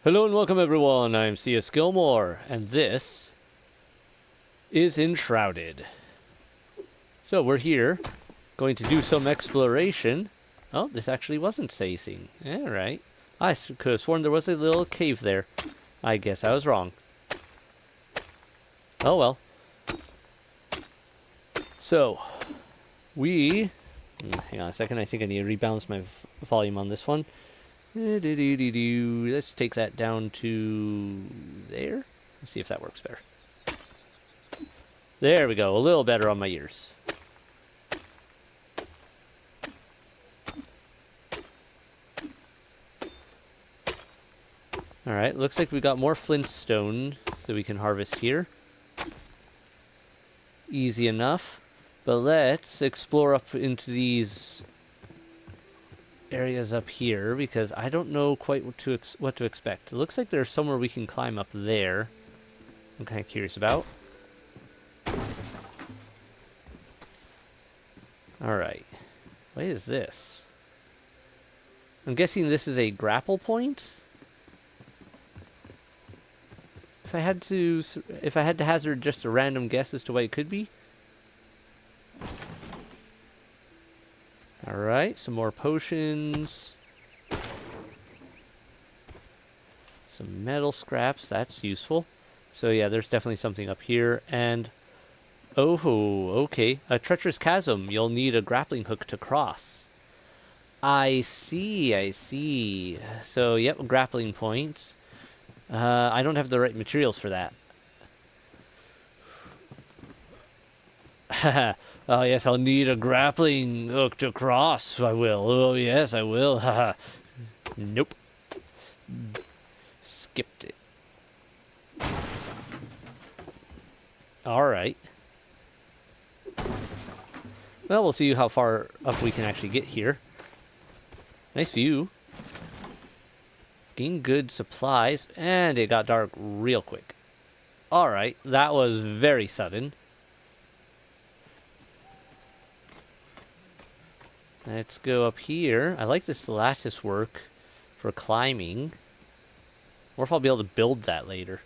Hello and welcome everyone, I'm C.S.Gilmore, and this is Enshrouded. So we're here, going to do some exploration. Oh, this actually wasn't facing. Alright. I could have sworn there was a little cave there. I guess I was wrong. Oh well. So, hang on a second, I think I need to rebalance my volume on this one. Let's take that down to there. Let's see if that works better. There we go, a little better on my ears. Alright, looks like we've got more flintstone that we can harvest here. Easy enough. But let's explore up into these areas up here, because I don't know quite what to expect. It looks like there's somewhere we can climb up there. I'm kind of curious about. Alright. What is this? I'm guessing this is a grapple point? If I had to hazard just a random guess as to what it could be. Alright, some more potions. Some metal scraps, that's useful. So yeah, there's definitely something up here. And, oh, okay. A treacherous chasm. You'll need a grappling hook to cross. I see. So, yep, grappling points. I don't have the right materials for that. Oh, yes, I'll need a grappling hook to cross. I will. Oh, yes, I will. Haha. Nope. Skipped it. Alright. Well, we'll see how far up we can actually get here. Nice view. Gain good supplies. And it got dark real quick. Alright, that was very sudden. Let's go up here. I like this lattice work for climbing. Or if I'll be able to build that later.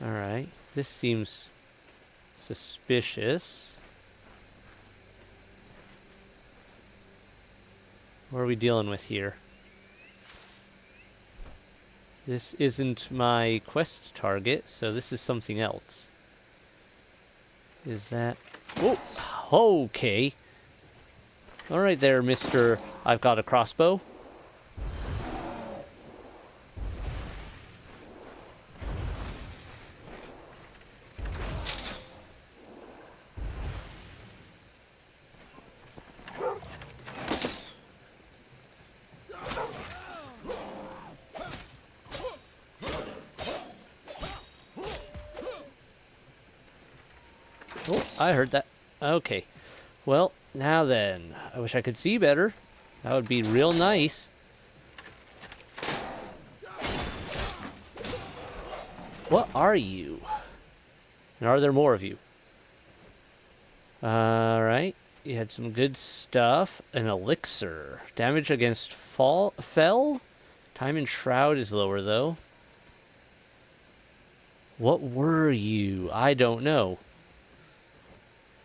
Alright, this seems suspicious. What are we dealing with here? This isn't my quest target, so this is something else. Is that... Oh, okay. Alright there, Mr. I've got a crossbow. Oh, I heard that. Okay. Well, now then. I wish I could see better. That would be real nice. What are you? And are there more of you? Alright. You had some good stuff. An elixir. Damage against fell? Time in Shroud is lower, though. What were you? I don't know.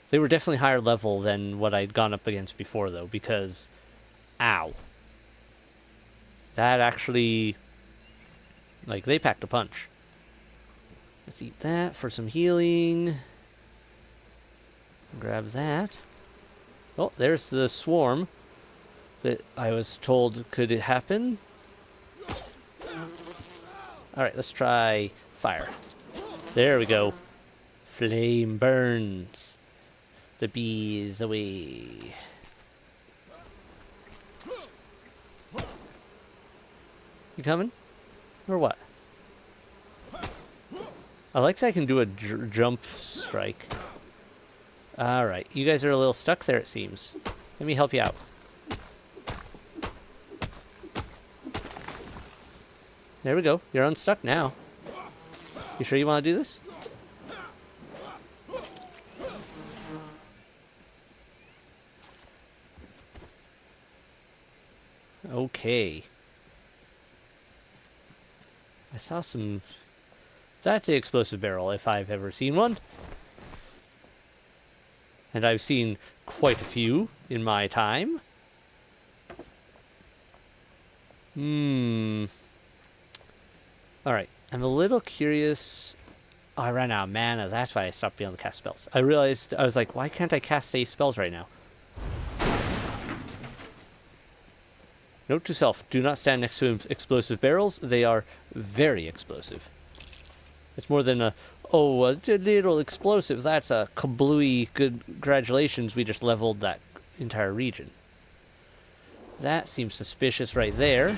They were definitely higher level than what I'd gone up against before, though, because... Ow. That actually... Like, they packed a punch. Let's eat that for some healing. Grab that. Oh, there's the swarm that I was told could happen. Alright, let's try fire. There we go. Flame burns. The bees away. You coming? Or what? I like that I can do a jump strike. Alright, you guys are a little stuck there, it seems. Let me help you out. There we go. You're unstuck now. You sure you want to do this? Okay. I saw some... That's the explosive barrel, if I've ever seen one. And I've seen quite a few in my time. Alright, I'm a little curious. Oh, I ran out of mana, that's why I stopped being able to cast spells. I realized, I was like, why can't I cast any spells right now? Note to self, do not stand next to explosive barrels. They are very explosive. It's more than a little explosive. That's a kablooey. Congratulations, we just leveled that entire region. That seems suspicious right there.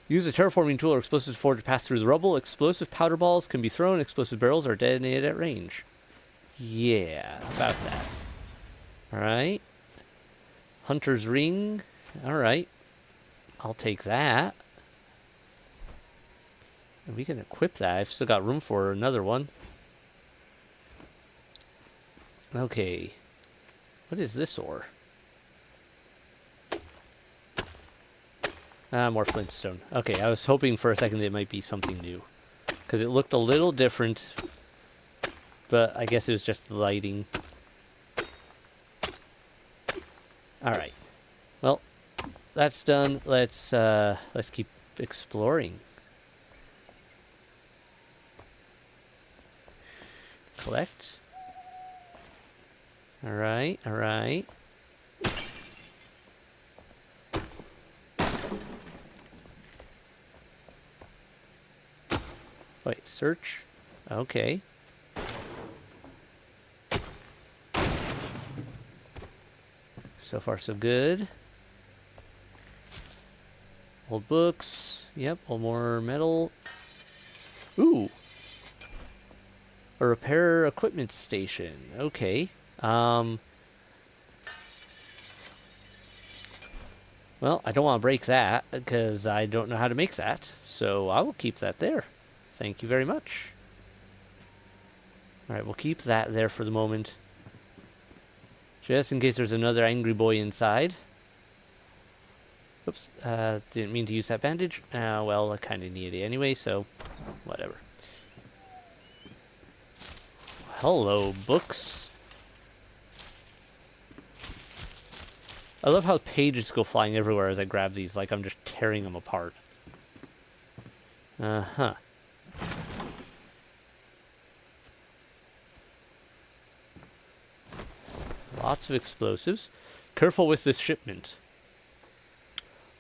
Use a terraforming tool or explosive forge to pass through the rubble. Explosive powder balls can be thrown. Explosive barrels are detonated at range. Yeah, about that. Alright. Hunter's ring. Alright. I'll take that. And we can equip that. I've still got room for another one. Okay. What is this ore? More flintstone. Okay, I was hoping for a second that it might be something new. Because it looked a little different. But I guess it was just the lighting. Alright. Well, that's done. Let's keep exploring. Collect. Alright, alright. Wait, search? Okay. So far, so good. Old books. Yep, old more metal. Ooh! A repair equipment station. Okay. Well, I don't want to break that, because I don't know how to make that. So I will keep that there. Thank you very much. Alright, we'll keep that there for the moment. Just in case there's another angry boy inside. Oops, didn't mean to use that bandage. Well, I kind of need it anyway, so whatever. Hello, books. I love how pages go flying everywhere as I grab these, like I'm just tearing them apart. Uh-huh. Lots of explosives. Careful with this shipment.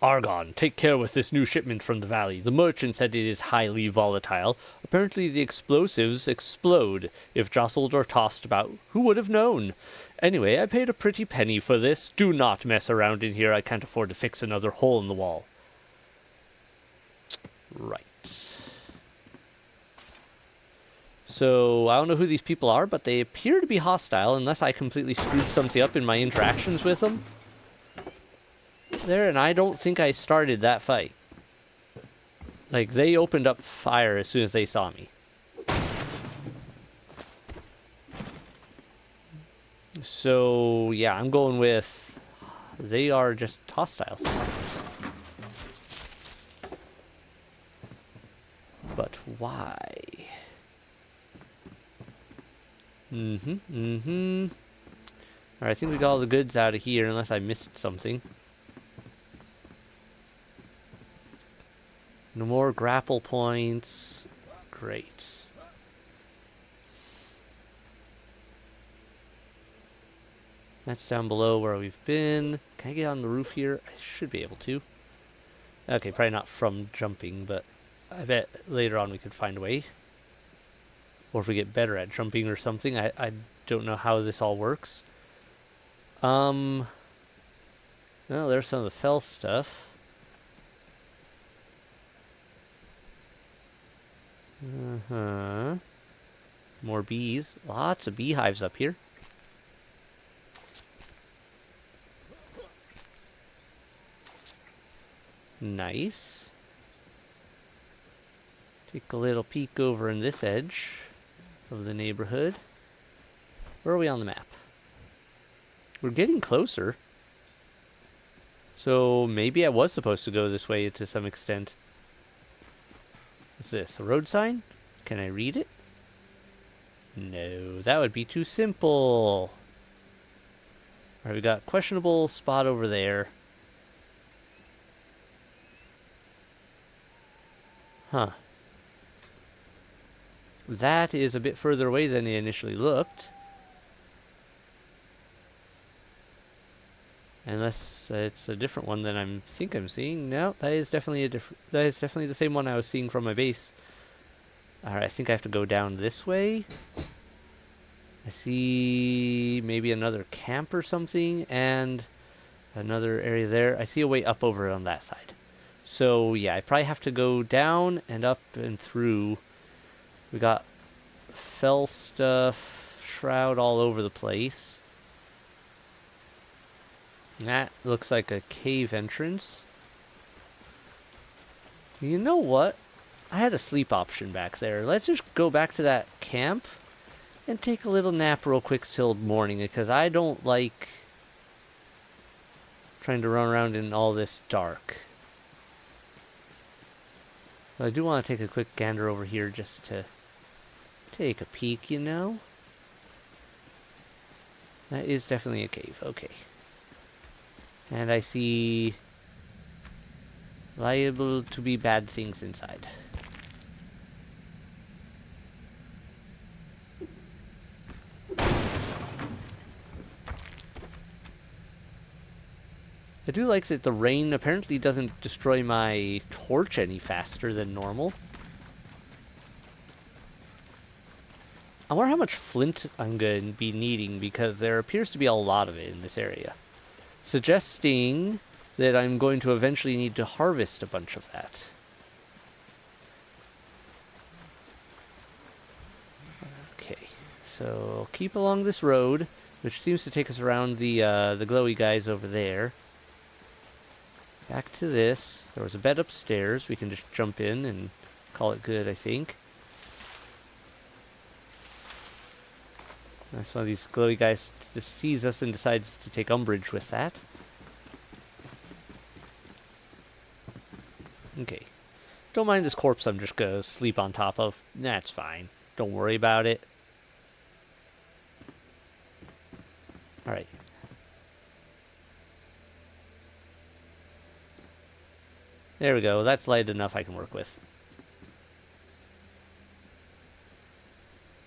Argon, take care with this new shipment from the valley. The merchant said it is highly volatile. Apparently the explosives explode if jostled or tossed about. Who would have known? Anyway, I paid a pretty penny for this. Do not mess around in here. I can't afford to fix another hole in the wall. Right. So, I don't know who these people are, but they appear to be hostile, unless I completely screwed something up in my interactions with them. There, and I don't think I started that fight. Like, they opened up fire as soon as they saw me. So, yeah, I'm going with... They are just hostiles. But why? Alright, I think we got all the goods out of here, unless I missed something. No more grapple points. Great. That's down below where we've been. Can I get on the roof here? I should be able to. Okay, probably not from jumping, but I bet later on we could find a way. Or if we get better at jumping or something. I don't know how this all works. Well, there's some of the fell stuff. More bees. Lots of beehives up here. Nice. Take a little peek over in this edge of the neighborhood. Where are we on the map? We're getting closer. So maybe I was supposed to go this way to some extent. What's this? A road sign? Can I read it? No, that would be too simple. Alright, we got questionable spot over there. Huh. That is a bit further away than it initially looked. Unless it's a different one than I think I'm seeing. No, that is definitely the same one I was seeing from my base. Alright, I think I have to go down this way. I see maybe another camp or something, and another area there. I see a way up over on that side. So yeah, I probably have to go down and up and through. We got fell stuff, shroud all over the place. That looks like a cave entrance. You know what? I had a sleep option back there. Let's just go back to that camp and take a little nap real quick till morning, because I don't like trying to run around in all this dark. But I do want to take a quick gander over here just to take a peek, you know? That is definitely a cave. Okay. And I see liable to be bad things inside. I do like that the rain apparently doesn't destroy my torch any faster than normal. I wonder how much flint I'm going to be needing, because there appears to be a lot of it in this area. Suggesting that I'm going to eventually need to harvest a bunch of that. Okay, so keep along this road, which seems to take us around the glowy guys over there. Back to this. There was a bed upstairs. We can just jump in and call it good, I think. That's one of these glowy guys just sees us and decides to take umbrage with that. Okay. Don't mind this corpse I'm just gonna sleep on top of. That's fine. Don't worry about it. Alright. There we go. That's light enough I can work with.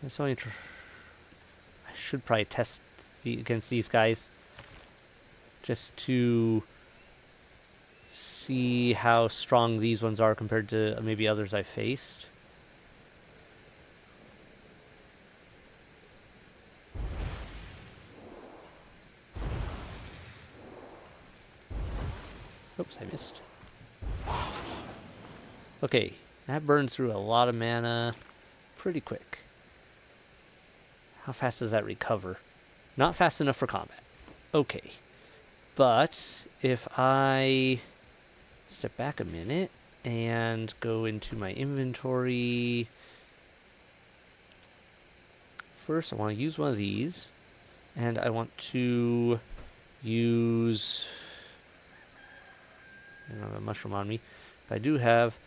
That's only I should probably test against these guys, just to see how strong these ones are compared to maybe others I faced. Oops, I missed. Okay, that burns through a lot of mana pretty quick. How fast does that recover? Not fast enough for combat. Okay. But if I step back a minute and go into my inventory. First, I want to use one of these. And I want to use... I don't have a mushroom on me. But I do have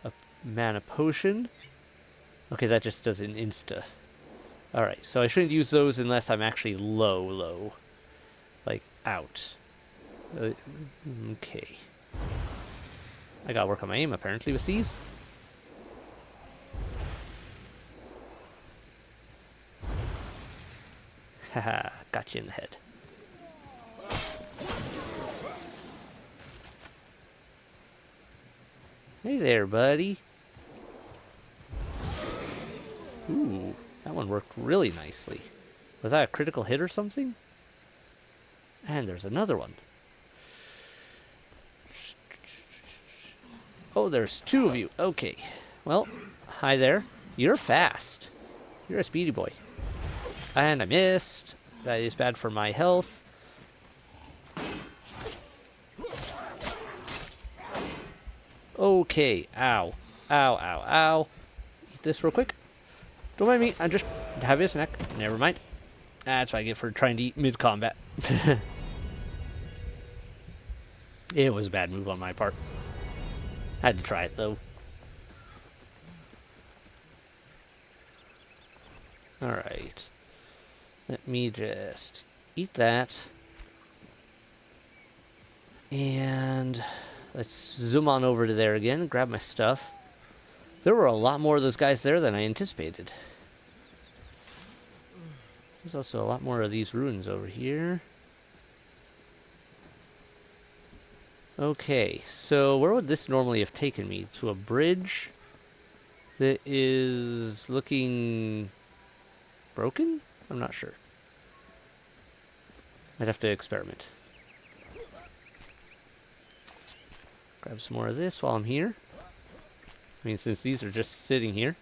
a mana potion. Okay, that just does an insta. Alright, so I shouldn't use those unless I'm actually low. Like, out. Okay. I gotta work on my aim, apparently, with these. Haha, got you in the head. Hey there, buddy. Ooh, that one worked really nicely. Was that a critical hit or something? And there's another one. Oh, there's two of you. Okay. Well, hi there. You're fast. You're a speedy boy. And I missed. That is bad for my health. Okay. Ow. Ow, ow, ow. Eat this real quick. Don't mind me. I'm just having a snack. Never mind. That's what I get for trying to eat mid-combat. It was a bad move on my part. I had to try it, though. Alright. Let me just eat that. And let's zoom on over to there again, grab my stuff. There were a lot more of those guys there than I anticipated. There's also a lot more of these ruins over here. Okay, so where would this normally have taken me? To a bridge that is looking broken? I'm not sure. I'd have to experiment. Grab some more of this while I'm here. I mean, since these are just sitting here.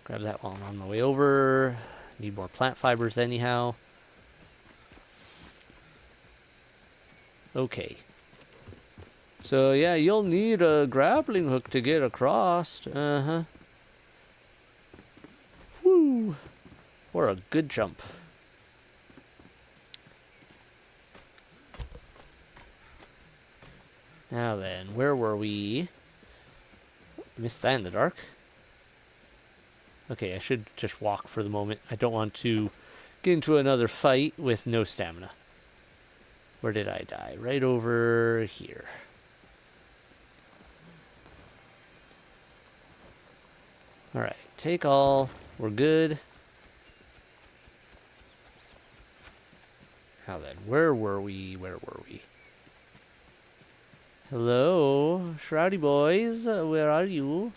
Grab that while I'm on my way over. Need more plant fibers anyhow. Okay. So yeah, you'll need a grappling hook to get across. Uh-huh. Woo! Or a good jump. Now then, where were we? Missed that in the dark. Okay, I should just walk for the moment. I don't want to get into another fight with no stamina. Where did I die? Right over here. Alright, take all. We're good. Now then, where were we? Where were we? Hello, Shroudy boys. Where are you?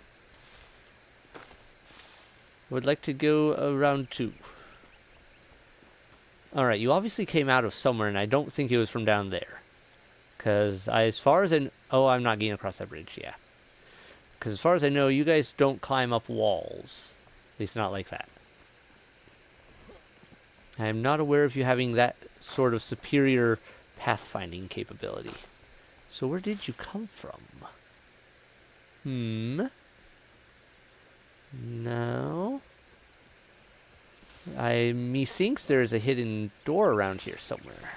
Would like to go around 2. Alright, you obviously came out of somewhere, and I don't think it was from down there. Because as far as I... Oh, I'm not getting across that bridge, yeah. Because as far as I know, you guys don't climb up walls. At least not like that. I am not aware of you having that sort of superior pathfinding capability. So where did you come from? No. Methinks there's a hidden door around here somewhere.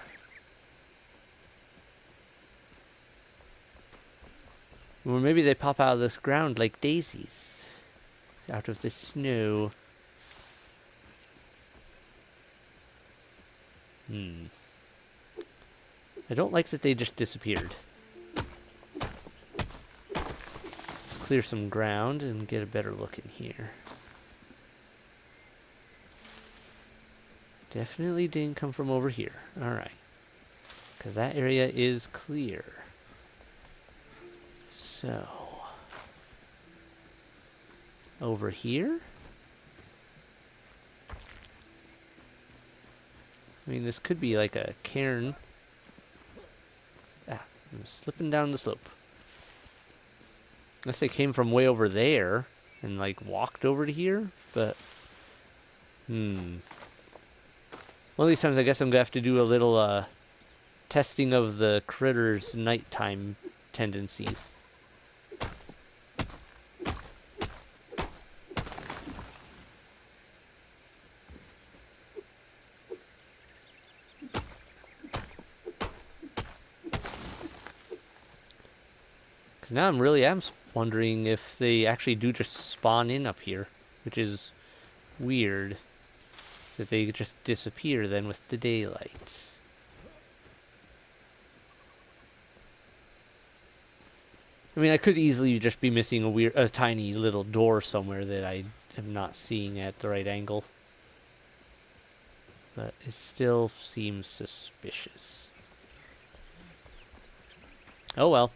Or maybe they pop out of this ground like daisies. Out of the snow. I don't like that they just disappeared. Let's clear some ground and get a better look in here. Definitely didn't come from over here. Alright. Because that area is clear. So. Over here? I mean, this could be like a cairn. Ah, I'm slipping down the slope. Unless they came from way over there and like walked over to here, but one of these times I guess I'm gonna have to do a little testing of the critters' nighttime tendencies. Because now I'm really wondering if they actually do just spawn in up here, which is weird. That they just disappear then with the daylight. I mean, I could easily just be missing a tiny little door somewhere that I am not seeing at the right angle. But it still seems suspicious. Oh well.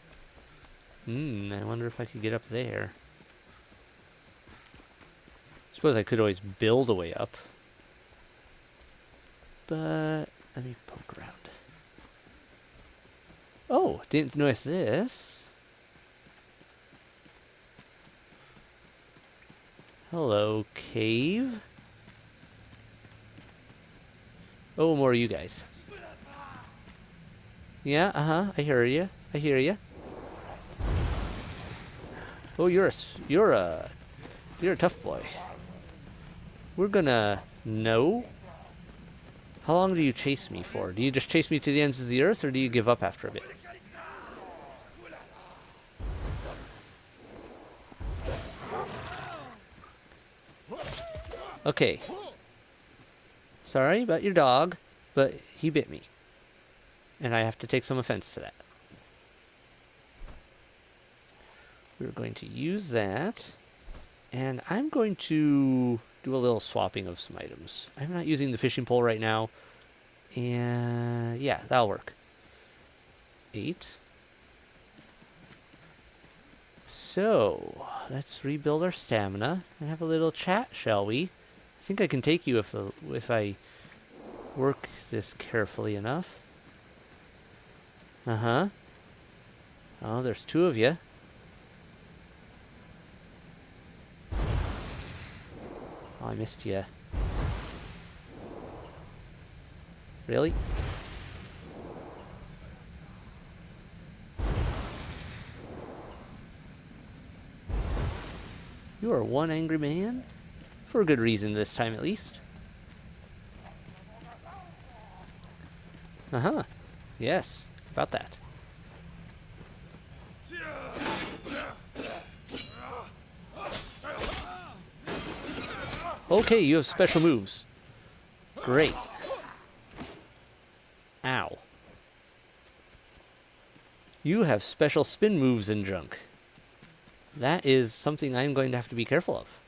I wonder if I could get up there. I suppose I could always build a way up. But let me poke around. Oh, didn't notice this. Hello, cave. Oh, more of you guys. Yeah, I hear you. I hear you. Oh, you're a tough boy. We're gonna... No. How long do you chase me for? Do you just chase me to the ends of the earth, or do you give up after a bit? Okay. Sorry about your dog, but he bit me. And I have to take some offense to that. We're going to use that. And I'm going to do a little swapping of some items. I'm not using the fishing pole right now. And yeah, that'll work. 8. So, let's rebuild our stamina and have a little chat, shall we? I think I can take you if I work this carefully enough. Uh-huh. Oh, there's 2 of you. Oh, I missed you. Really? You are one angry man? For a good reason this time, at least. Uh-huh. Yes, about that. Okay, you have special moves. Great. Ow. You have special spin moves and junk. That is something I'm going to have to be careful of.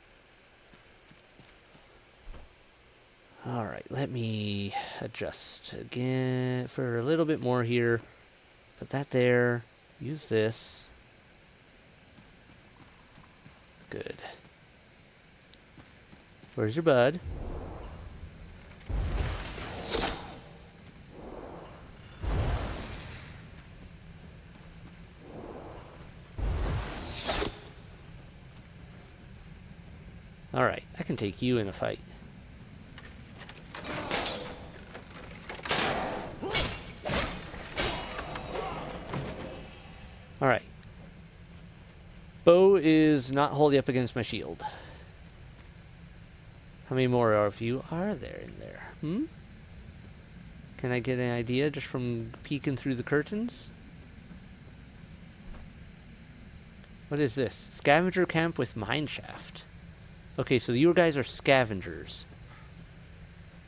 Alright, let me adjust again for a little bit more here. Put that there. Use this. Good. Where's your bud? Alright, I can take you in a fight. Alright. Bow is not wholly up against my shield. How many more of you are there in there? Can I get an idea just from peeking through the curtains? What is this? Scavenger camp with mineshaft. Okay, so you guys are scavengers.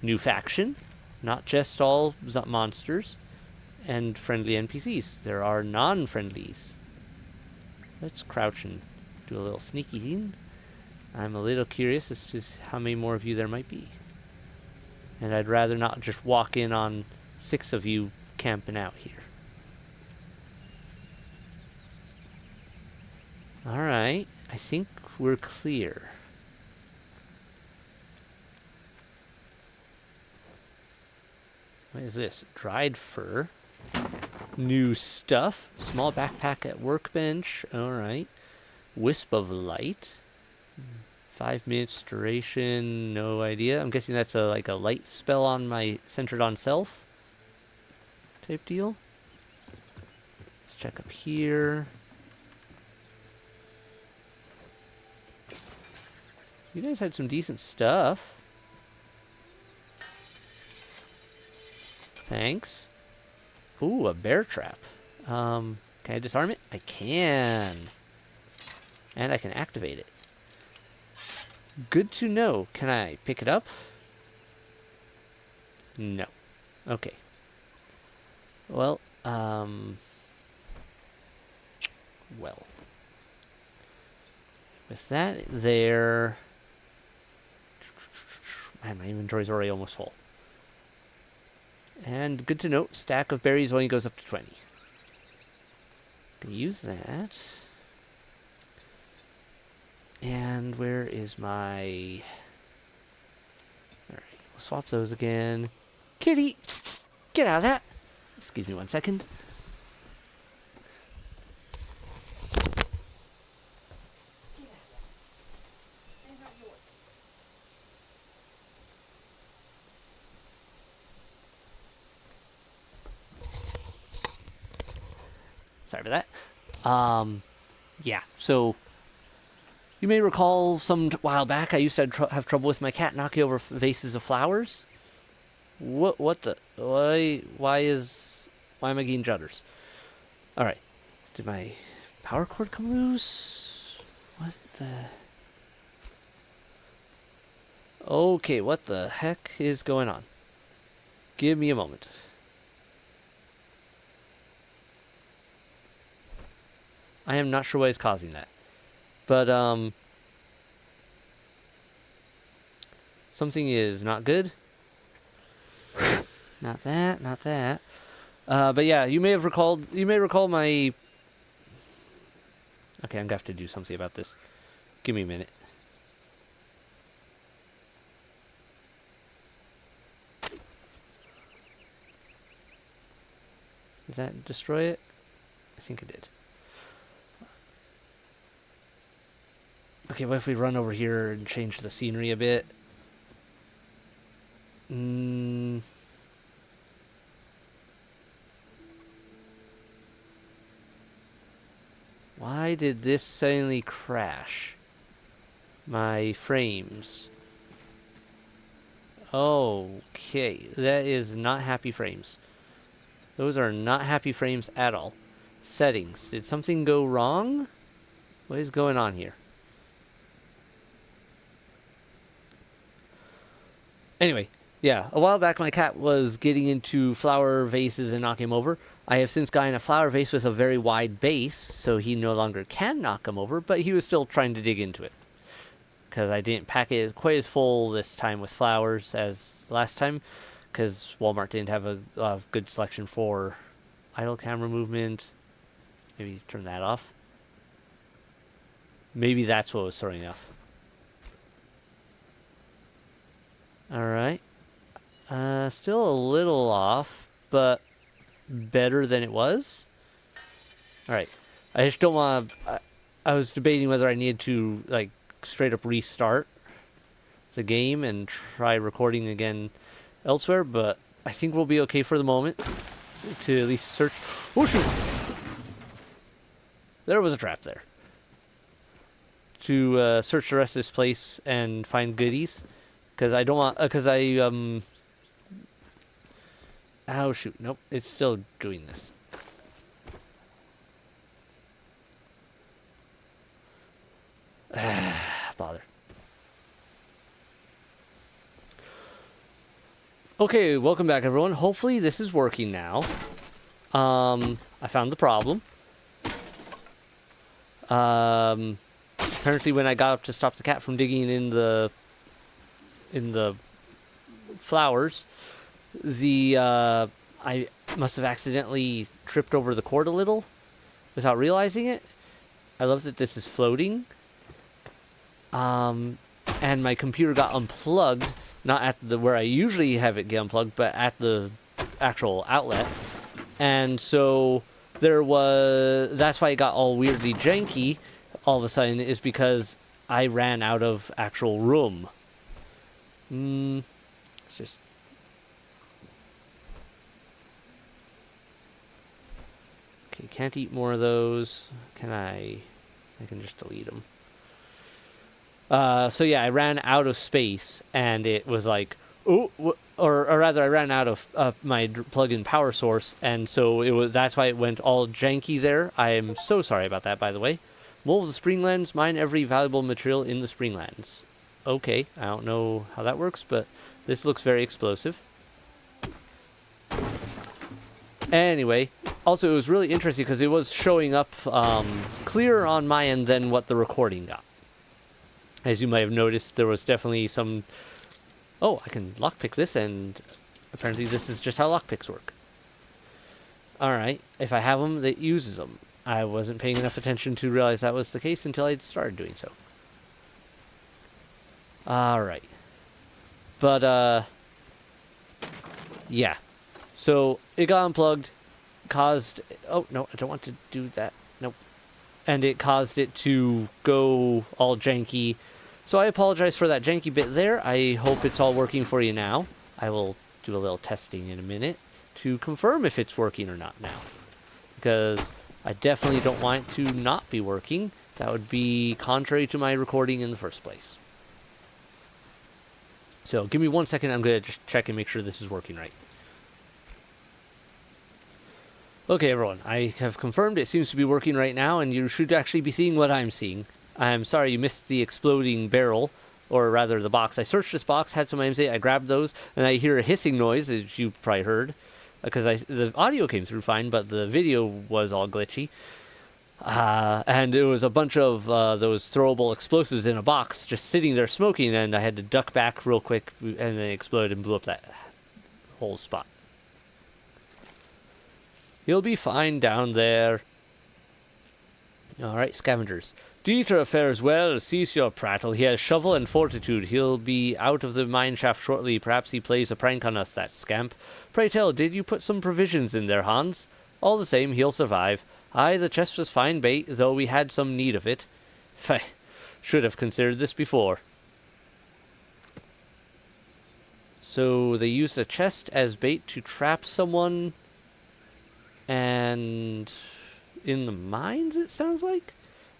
New faction. Not just all monsters and friendly NPCs. There are non-friendlies. Let's crouch and do a little sneaky thing. I'm a little curious as to how many more of you there might be. And I'd rather not just walk in on 6 of you camping out here. Alright, I think we're clear. What is this? Dried fur. New stuff. Small backpack at workbench. Alright. Wisp of light. 5 minutes duration. No idea. I'm guessing that's like a light spell on my centered on self type deal. Let's check up here. You guys had some decent stuff. Thanks. Ooh, a bear trap. Can I disarm it? I can. And I can activate it. Good to know. Can I pick it up? No. Okay. Well, with that there... Man, my inventory's already almost full. And good to note, stack of berries only goes up to 20. Can use that. And where is my... Alright, we'll swap those again. Kitty! Get out of that! Excuse me 1 second. Sorry for that. Yeah, so you may recall some while back I used to have trouble with my cat knocking over vases of flowers. What the? Why am I getting judders? Alright. Did my power cord come loose? What the? Okay, what the heck is going on? Give me a moment. I am not sure what is causing that. But, something is not good. Not that, not that. But yeah, you may recall my... Okay, I'm gonna have to do something about this. Give me a minute. Did that destroy it? I think it did. Okay, what if we run over here and change the scenery a bit? Why did this suddenly crash? My frames. Okay, that is not happy frames. Those are not happy frames at all. Settings. Did something go wrong? What is going on here? Anyway, yeah, a while back my cat was getting into flower vases and knocking him over. I have since gotten a flower vase with a very wide base, so he no longer can knock him over, but he was still trying to dig into it. Because I didn't pack it quite as full this time with flowers as last time, because Walmart didn't have a good selection for idle camera movement. Maybe turn that off. Maybe that's what was throwing off. Alright. Still a little off, but better than it was. Alright. I just don't want to... I was debating whether I needed to, like, straight up restart the game and try recording again elsewhere, but I think we'll be okay for the moment to at least search. Oh shoot! There was a trap there. To search the rest of this place and find goodies, because I don't want. Oh shoot! Nope, it's still doing this. Bother. Okay, welcome back everyone. Hopefully this is working now. I found the problem. Apparently when I got up to stop the cat from digging in the flowers, I must have accidentally tripped over the cord a little without realizing it. I love that this is floating. And my computer got unplugged, not at the where I usually have it get unplugged, but at the actual outlet. And so that's why it got all weirdly janky all of a sudden, is because I ran out of actual room. It's just... Okay, can't eat more of those. Can I can just delete them. So yeah, I ran out of space, and it was like, oh, or rather, I ran out of my plug-in power source, and so that's why it went all janky there. I am so sorry about that, by the way. Mold the spring lens, mine every valuable material in the spring lens. Okay, I don't know how that works, but this looks very explosive. Anyway, also it was really interesting because it was showing up clearer on my end than what the recording got. As you might have noticed, there was definitely some... Oh, I can lockpick this, and apparently this is just how lockpicks work. Alright, if I have them, it uses them. I wasn't paying enough attention to realize that was the case until I started doing so. Alright. But, yeah. So, it got unplugged, caused... Oh, no, I don't want to do that. Nope. And it caused it to go all janky. So I apologize for that janky bit there. I hope it's all working for you now. I will do a little testing in a minute to confirm if it's working or not now. Because I definitely don't want it to not be working. That would be contrary to my recording in the first place. So give me 1 second. I'm going to just check and make sure this is working right. Okay, everyone. I have confirmed it seems to be working right now, and you should actually be seeing what I'm seeing. I'm sorry you missed the exploding barrel, or rather the box. I searched this box, had some items, I grabbed those, and I hear a hissing noise, as you probably heard, because the audio came through fine, but the video was all glitchy. And there was a bunch of those throwable explosives in a box just sitting there smoking, and I had to duck back real quick, and then it exploded and blew up that whole spot. You'll be fine down there. Alright, scavengers. Dieter fares well. Cease your prattle. He has shovel and fortitude. He'll be out of the mine shaft shortly. Perhaps he plays a prank on us, that scamp. Pray tell, did you put some provisions in there, Hans? All the same, he'll survive. Aye, the chest was fine bait, though we had some need of it. Feh, should have considered this before. So they used a chest as bait to trap someone, and in the mines, it sounds like?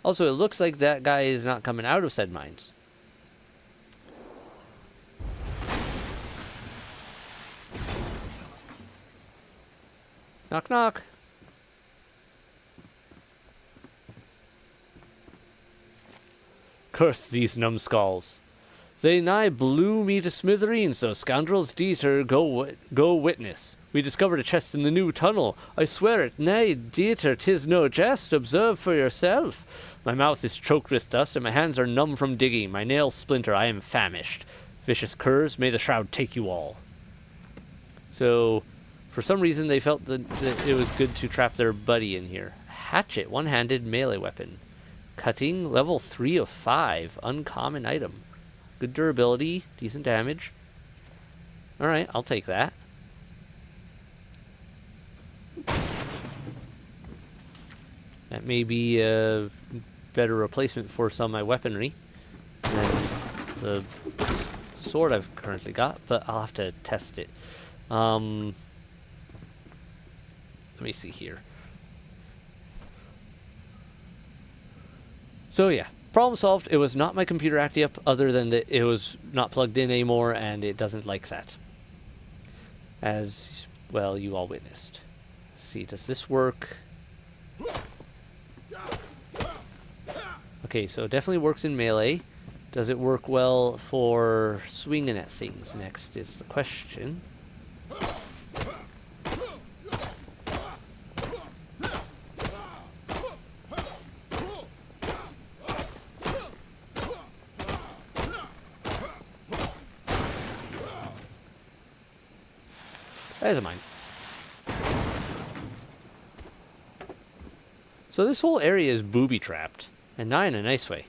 Also, it looks like that guy is not coming out of said mines. Knock, knock. Curse these numbskulls. They nigh blew me to smithereens, those scoundrels. Dieter, go witness. We discovered a chest in the new tunnel. I swear it. Nay, Dieter, 'tis no jest. Observe for yourself. My mouth is choked with dust, and my hands are numb from digging. My nails splinter. I am famished. Vicious curs, may the shroud take you all. So, for some reason, they felt that it was good to trap their buddy in here. Hatchet, one-handed melee weapon. Cutting, level 3 of 5. Uncommon item. Good durability, decent damage. Alright, I'll take that. That may be a better replacement for some of my weaponry than the sword I've currently got, but I'll have to test it. Let me see here. So yeah, problem solved. It was not my computer acting up, other than that it was not plugged in anymore, and it doesn't like that. As, well, you all witnessed. Let's see, does this work? Okay, so it definitely works in melee. Does it work well for swinging at things? Next is the question. That is mine. So this whole area is booby-trapped. And not in a nice way.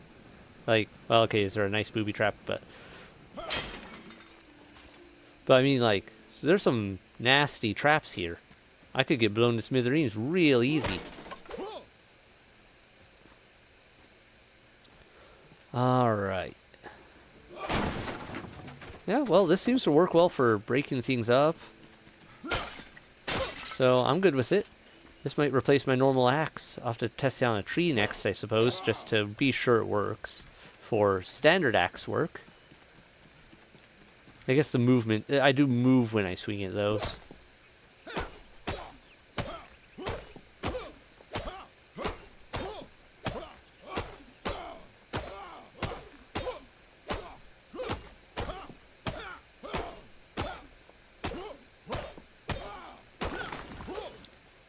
Like, well, okay, is there a nice booby trap? But I mean, like, so there's some nasty traps here. I could get blown to smithereens real easy. Alright. Yeah, well, this seems to work well for breaking things up. So, I'm good with it. This might replace my normal axe. I'll have to test it on a tree next, I suppose, just to be sure it works. For standard axe work. I guess the movement... I do move when I swing at those.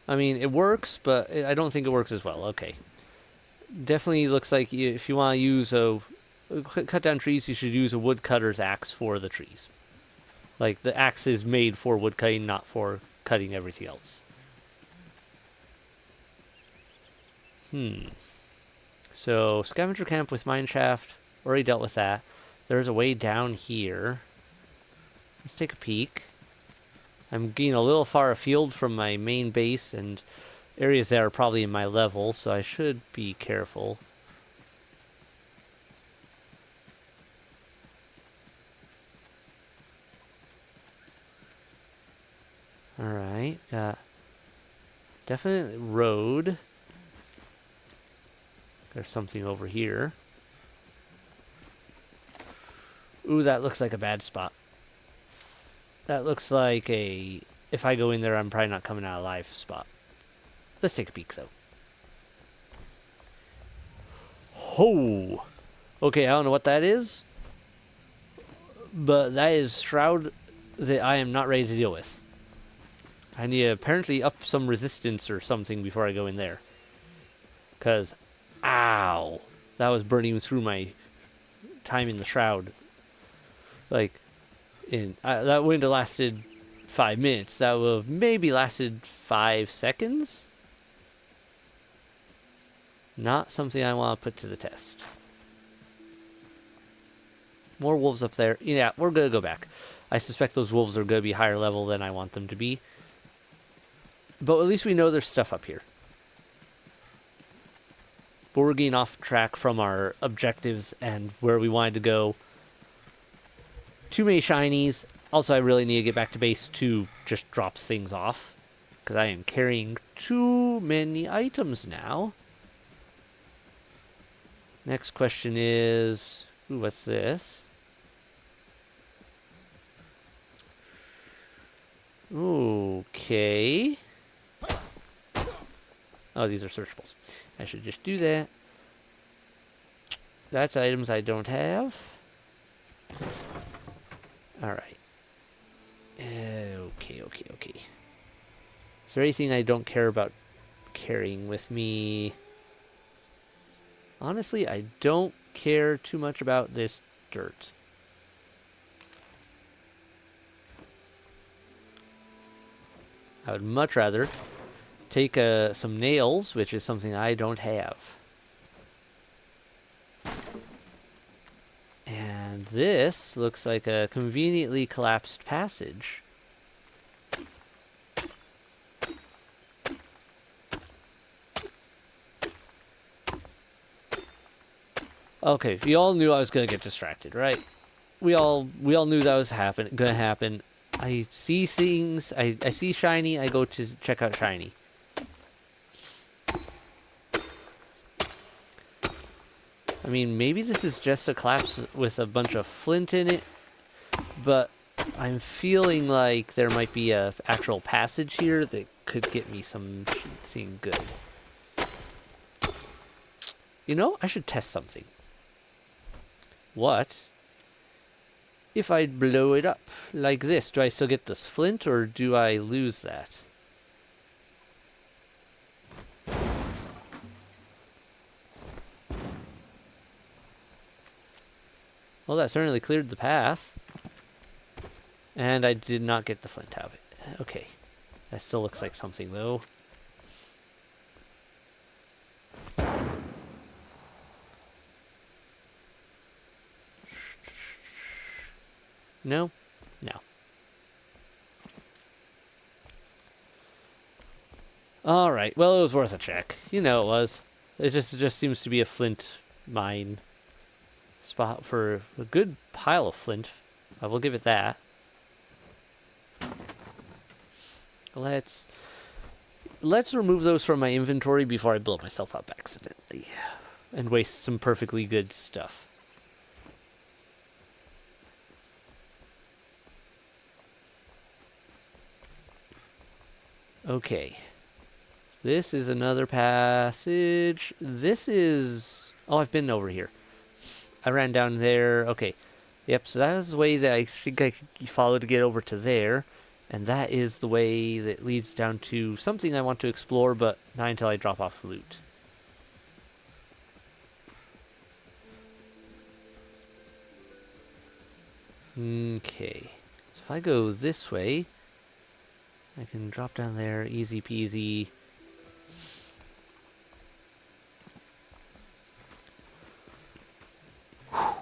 I mean, it works, but I don't think it works as well. Okay. Definitely looks like if you want to use cut down trees, you should use a woodcutter's axe for the trees. Like, the axe is made for wood cutting, not for cutting everything else. So, scavenger camp with mineshaft. Already dealt with that. There's a way down here. Let's take a peek. I'm getting a little far afield from my main base, and areas that are probably in my level, so I should be careful. Alright, got definite road. There's something over here. Ooh, that looks like a bad spot. That looks like a... If I go in there, I'm probably not coming out alive spot. Let's take a peek, though. Ho! Okay, I don't know what that is. But that is Shroud that I am not ready to deal with. I need to apparently up some resistance or something before I go in there. Because, ow. That was burning through my time in the Shroud. Like, that wouldn't have lasted 5 minutes. That would have maybe lasted 5 seconds. Not something I want to put to the test. More wolves up there. Yeah, we're going to go back. I suspect those wolves are going to be higher level than I want them to be. But at least we know there's stuff up here. But we're getting off track from our objectives and where we wanted to go. Too many shinies. Also, I really need to get back to base 2 just drops things off. Because I am carrying too many items now. Next question is... Ooh, what's this? Okay. Oh, these are searchables. I should just do that. That's items I don't have. Alright. Okay. Is there anything I don't care about carrying with me? Honestly, I don't care too much about this dirt. I would much rather take some nails, which is something I don't have. And this looks like a conveniently collapsed passage. Okay, you all knew I was gonna get distracted, right? We all knew that was gonna happen. I see things, I see shiny, I go to check out shiny. I mean, maybe this is just a collapse with a bunch of flint in it, but I'm feeling like there might be a actual passage here that could get me something good. You know, I should test something. What if I blow it up like this? Do I still get this flint, or do I lose that? Well, that certainly cleared the path. And I did not get the flint out of it. Okay. That still looks like something, though. No? No. Alright, well, it was worth a check. You know it was. It just seems to be a flint mine spot for a good pile of flint. I will give it that. Let's remove those from my inventory before I blow myself up accidentally. And waste some perfectly good stuff. Okay. This is another passage. This is... Oh, I've been over here. I ran down there. Okay. Yep, so that was the way that I think I could follow to get over to there. And that is the way that leads down to something I want to explore, but not until I drop off loot. Okay. So if I go this way, I can drop down there, easy peasy. Whew.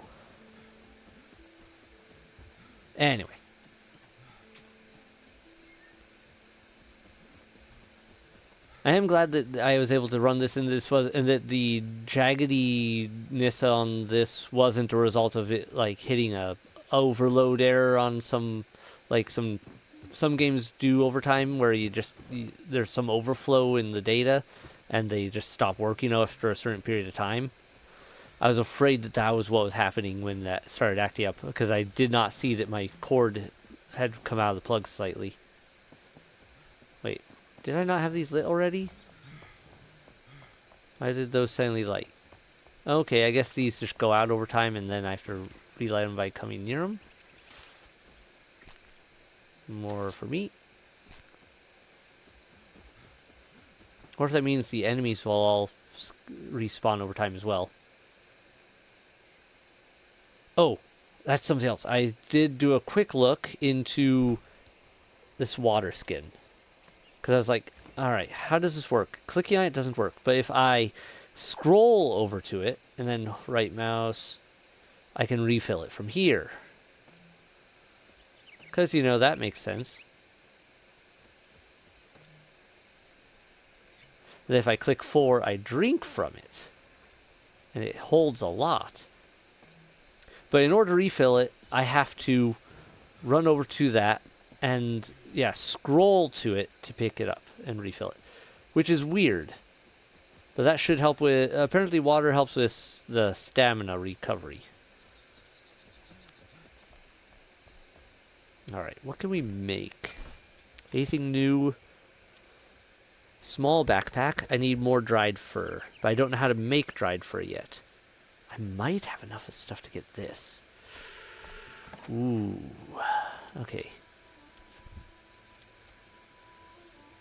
Anyway. I am glad that I was able to run this and that the jaggediness on this wasn't a result of it like hitting a overload error on some games do over time where there's some overflow in the data and they just stop working after a certain period of time. I was afraid that that was what was happening when that started acting up, because I did not see that my cord had come out of the plug slightly. Wait, did I not have these lit already? Why did those suddenly light? Okay, I guess these just go out over time, and then I have to relight them by coming near them. More for me. Or if that means the enemies will all respawn over time as well. Oh, that's something else. I did do a quick look into this water skin. Because I was like, alright, how does this work? Clicking on it doesn't work. But if I scroll over to it, and then right mouse, I can refill it from here. Because, you know, that makes sense. Then if I click 4, I drink from it. And it holds a lot. But in order to refill it, I have to run over to that and, yeah, scroll to it to pick it up and refill it. Which is weird. But that should help with... apparently water helps with the stamina recovery. Alright, what can we make? Anything new? Small backpack. I need more dried fur. But I don't know how to make dried fur yet. I might have enough of stuff to get this. Ooh. Okay.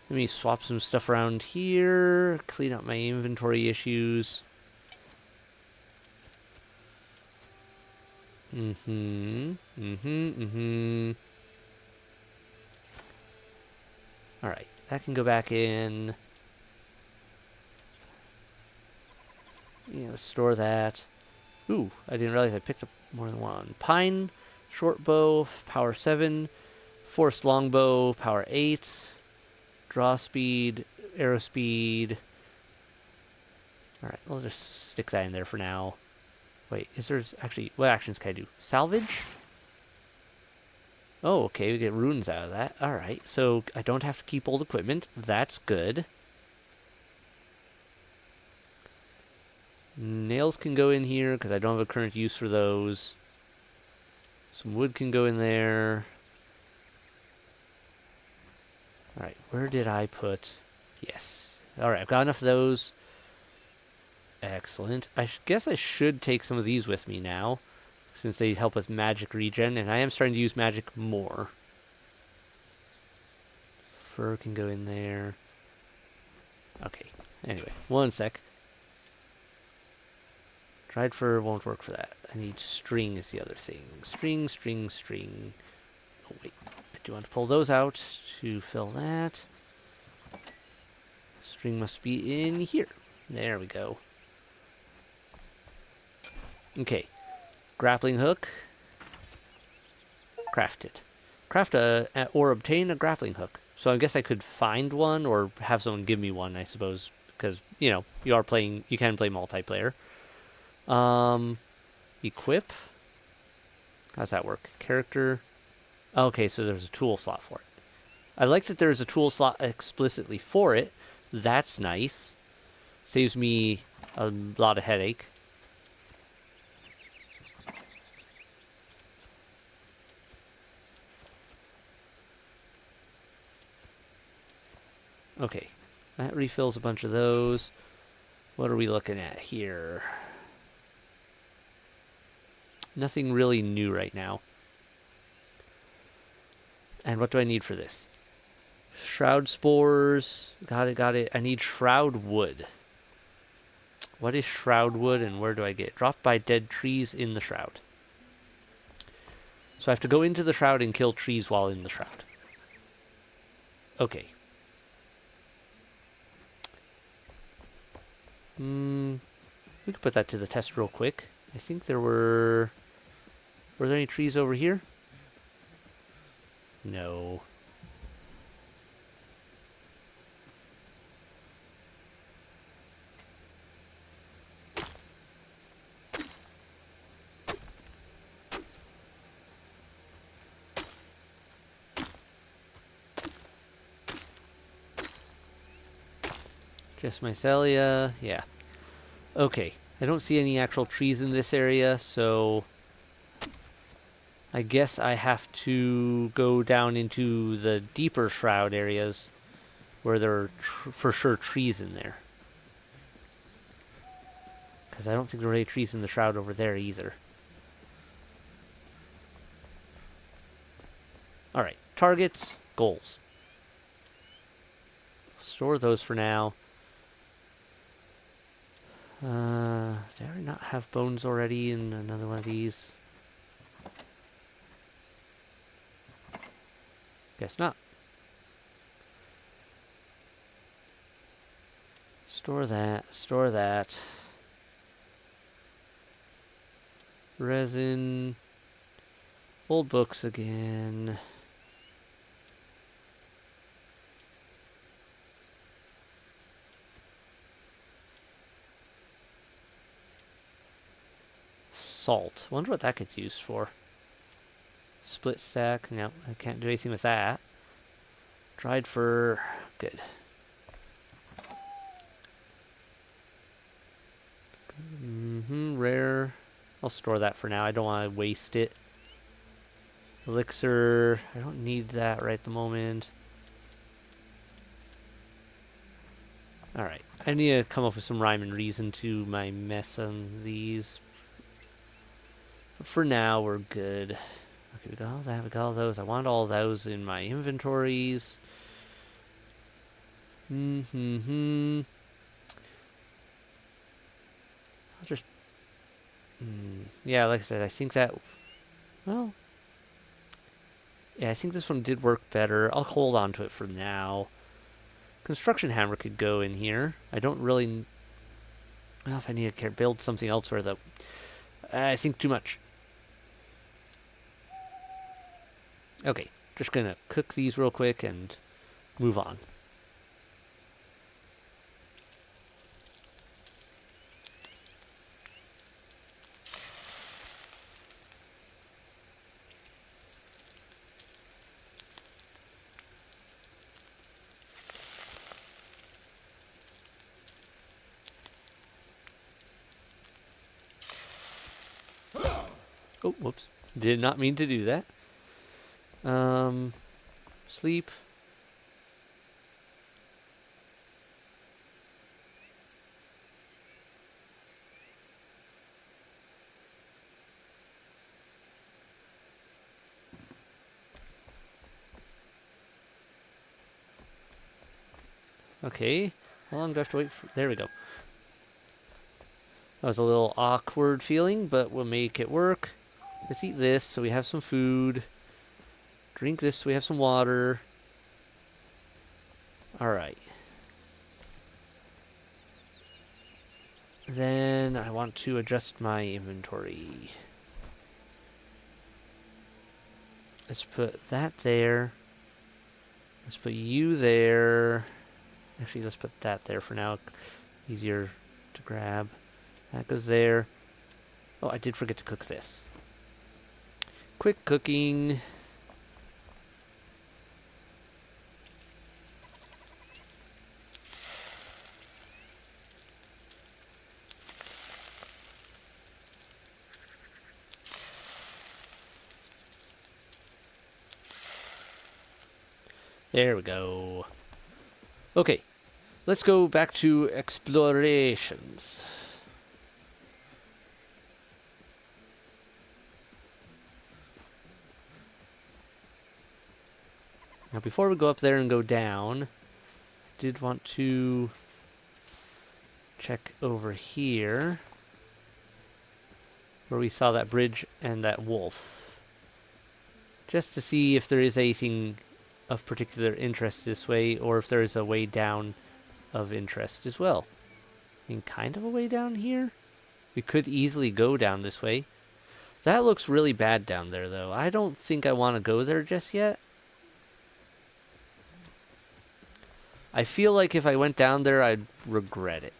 Let me swap some stuff around here. Clean up my inventory issues. Alright, that can go back in. Yeah, let's store that. Ooh, I didn't realize I picked up more than one. Pine, short bow, power 7. Forest longbow, power 8. Draw speed, arrow speed. Alright, we'll just stick that in there for now. Wait, is there actually... what actions can I do? Salvage? Oh, okay, we get runes out of that. Alright, so I don't have to keep old equipment. That's good. Nails can go in here because I don't have a current use for those. Some wood can go in there. Alright, where did I put... yes. Alright, I've got enough of those. Excellent. I guess I should take some of these with me now, since they help with magic regen, and I am starting to use magic more. Fur can go in there. Okay, anyway, one sec. Dried fur won't work for that. I need string is the other thing. String, string, string. Oh, wait. I do want to pull those out to fill that. String must be in here. There we go. Okay. Grappling hook. Craft it. Craft or obtain a grappling hook. So I guess I could find one or have someone give me one, I suppose. Because, you know, you can play multiplayer. Equip. How's that work? Character. Okay, so there's a tool slot for it. I like that there's a tool slot explicitly for it. That's nice. Saves me a lot of headache. Okay, that refills a bunch of those. What are we looking at here? Nothing really new right now. And what do I need for this? Shroud spores. Got it, got it. I need shroud wood. What is shroud wood and where do I get it? Dropped by dead trees in the shroud. So I have to go into the shroud and kill trees while in the shroud. Okay. We could put that to the test real quick. I think there were... were there any trees over here? No. Just mycelia, yeah. Okay, I don't see any actual trees in this area, so I guess I have to go down into the deeper shroud areas where there are for sure trees in there. Because I don't think there are any trees in the shroud over there either. Alright, targets, goals. Store those for now. Did I not have bones already in another one of these? Guess not. Store that, store that. Resin. Old books again. Salt. Wonder what that gets used for. Split stack. No, I can't do anything with that. Dried fur. Good. Rare. I'll store that for now. I don't want to waste it. Elixir. I don't need that right at the moment. Alright. I need to come up with some rhyme and reason to my mess on these. But for now, we're good. Okay, we got all that. We got all those. I want all those in my inventories. I'll just... yeah, like I said, I think that... Well... Yeah, I think this one did work better. I'll hold on to it for now. Construction hammer could go in here. I don't really... Well, if I need to build something elsewhere, though. I think too much. Okay, just gonna cook these real quick and move on. Oh, whoops. Did not mean to do that. Sleep. Okay. How long do I have to wait for? There we go. That was a little awkward feeling, but we'll make it work. Let's eat this so we have some food. Drink this so we have some water. Alright. Then I want to adjust my inventory. Let's put that there. Let's put you there. Actually, let's put that there for now. Easier to grab. That goes there. Oh, I did forget to cook this. Quick cooking. There we go. Okay, let's go back to explorations. Now, before we go up there and go down, I did want to check over here where we saw that bridge and that wolf. Just to see if there is anything of particular interest this way, or if there is a way down of interest as well. I mean, kind of a way down here? We could easily go down this way. That looks really bad down there, though. I don't think I want to go there just yet. I feel like if I went down there, I'd regret it.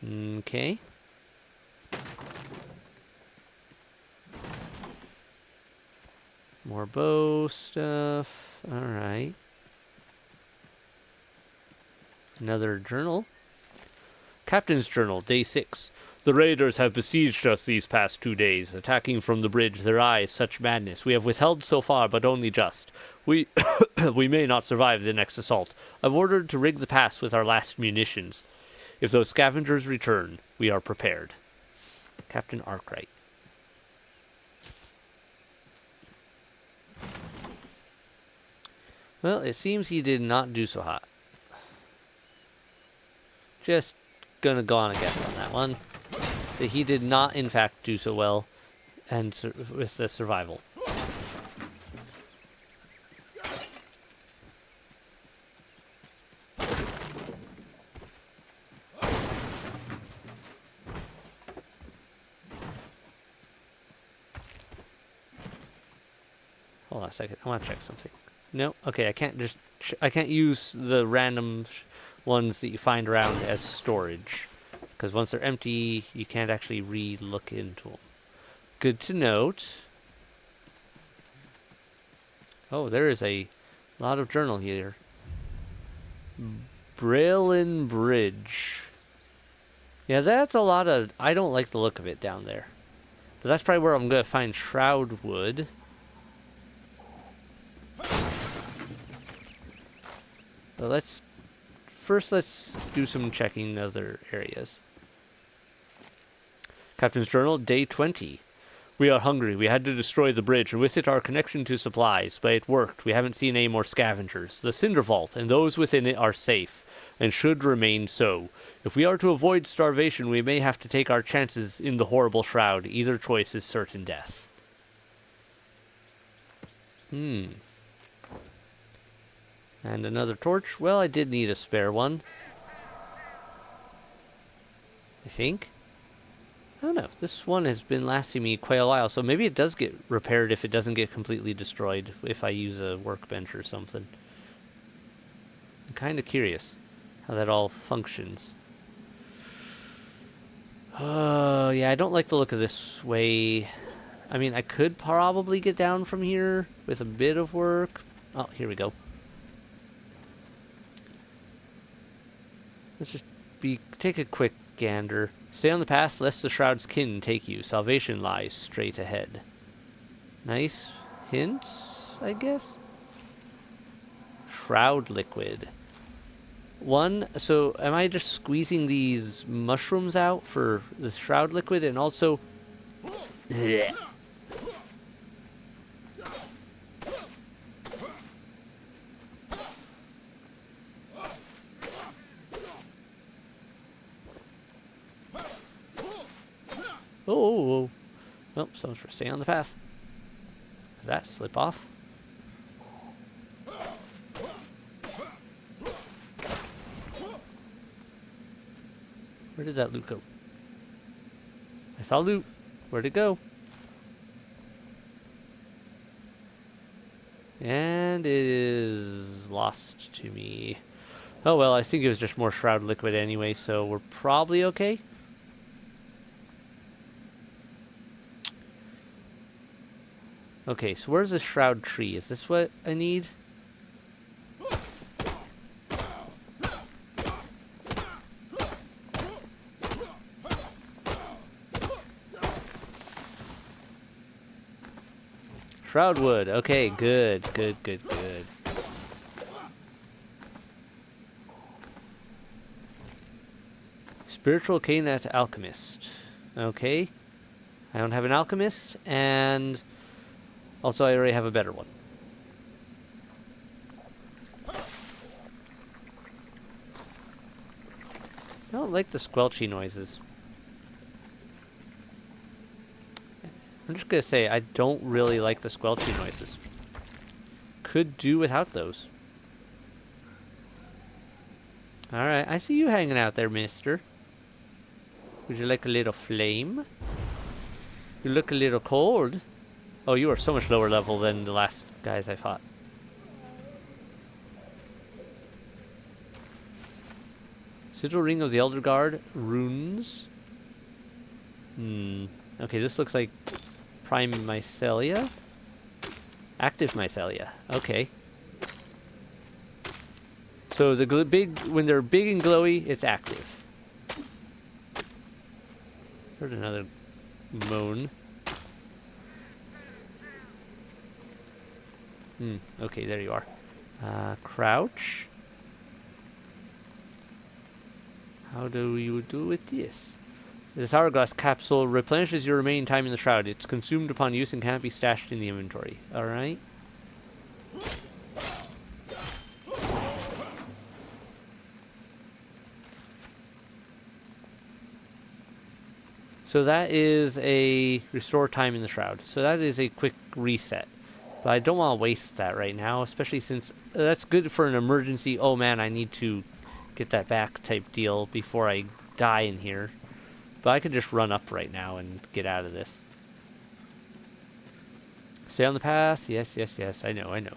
Okay. More bow stuff. Alright. Another journal. Captain's Journal, Day 6. The raiders have besieged us these past 2 days, attacking from the bridge, their eyes such madness. We have withheld so far, but only just. We we may not survive the next assault. I've ordered to rig the pass with our last munitions. If those scavengers return, we are prepared. Captain Arkwright. Well, it seems he did not do so hot. Just gonna go on a guess on that one. That he did not, in fact, do so well and with the survival. Hold on a second. I want to check something. No, okay. I can't use the random ones that you find around as storage, because once they're empty, you can't actually re-look into them. Good to note. Oh, there is a lot of journal here. Braylon Bridge. Yeah, that's a lot of... I don't like the look of it down there. But that's probably where I'm going to find Shroudwood. So let's do some checking in other areas. Captain's Journal, Day 20. We are hungry. We had to destroy the bridge, and with it our connection to supplies. But it worked. We haven't seen any more scavengers. The Cinder Vault and those within it are safe, and should remain so. If we are to avoid starvation, we may have to take our chances in the horrible shroud. Either choice is certain death. And another torch. Well, I did need a spare one. I think. I don't know. This one has been lasting me quite a while, so maybe it does get repaired if it doesn't get completely destroyed if I use a workbench or something. I'm kind of curious how that all functions. Yeah, I don't like the look of this way. I mean, I could probably get down from here with a bit of work. Oh, here we go. Let's just take a quick gander. Stay on the path lest the shroud's kin take you. Salvation lies straight ahead. Nice hints, I guess. Shroud liquid. So am I just squeezing these mushrooms out for the shroud liquid and also... Blech. Oh, someone's for staying on the path. Does that slip off? Where did that loot go? I saw loot. Where'd it go? And it is lost to me. Oh well, I think it was just more shroud liquid anyway, so we're probably okay. Okay, so where's the shroud tree? Is this what I need? Shroud wood. Okay, good. Spiritual Kainat Alchemist. Okay. I don't have an alchemist, and... also, I already have a better one. I don't like the squelchy noises. I'm just going to say, I don't really like the squelchy noises. Could do without those. Alright, I see you hanging out there, mister. Would you like a little flame? You look a little cold. Oh, you are so much lower level than the last guys I fought. Sigil Ring of the Elder Guard. Runes. Okay, this looks like Prime Mycelia. Active Mycelia. Okay. So when they're big and glowy, it's active. Heard another moan. Okay, there you are. Crouch. How do you do with this? This hourglass capsule replenishes your remaining time in the shroud. It's consumed upon use and can't be stashed in the inventory. Alright. So that is a restore time in the shroud. So that is a quick reset. But I don't want to waste that right now, especially since that's good for an emergency. Oh man, I need to get that back type deal before I die in here. But I could just run up right now and get out of this. Stay on the path. Yes, yes, yes. I know, I know.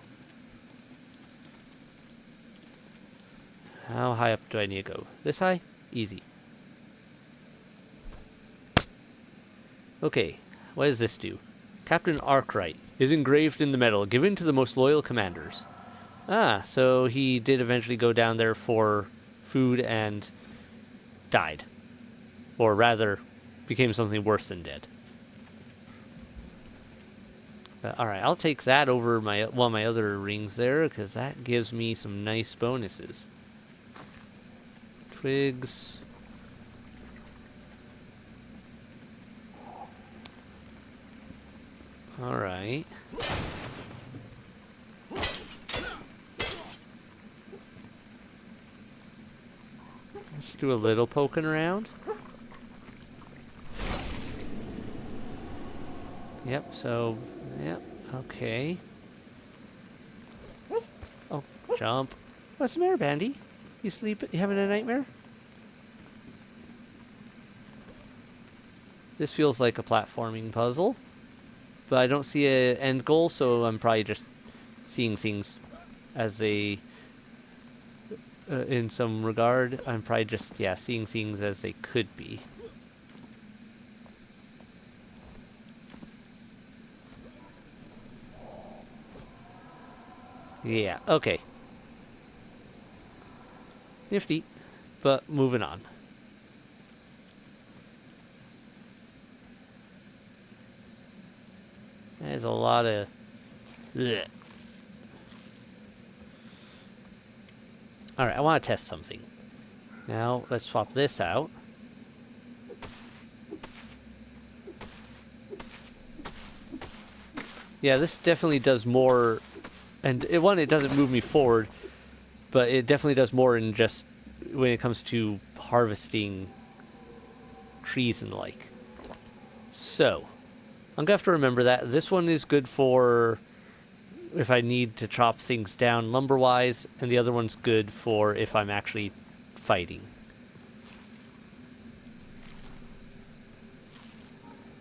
How high up do I need to go? This high? Easy. Okay, what does this do? Captain Arkwright is engraved in the metal, given to the most loyal commanders. Ah, so he did eventually go down there for food and died. Or rather, became something worse than dead. Alright, I'll take that over one of my other rings there, because that gives me some nice bonuses. Twigs. Alright. Let's do a little poking around. Yep, so, yep, okay. Oh, jump. What's the matter, Bandy? You you having a nightmare? This feels like a platforming puzzle. But I don't see an end goal, so I'm probably just seeing things as they, in some regard, I'm probably just, yeah, seeing things as they could be. Yeah, okay. Nifty, but moving on. There's a lot of... Alright, I want to test something. Now, let's swap this out. Yeah, this definitely does more... And it doesn't move me forward, but it definitely does more in just when it comes to harvesting trees and the like. So... I'm going to have to remember that. This one is good for if I need to chop things down lumber-wise, and the other one's good for if I'm actually fighting.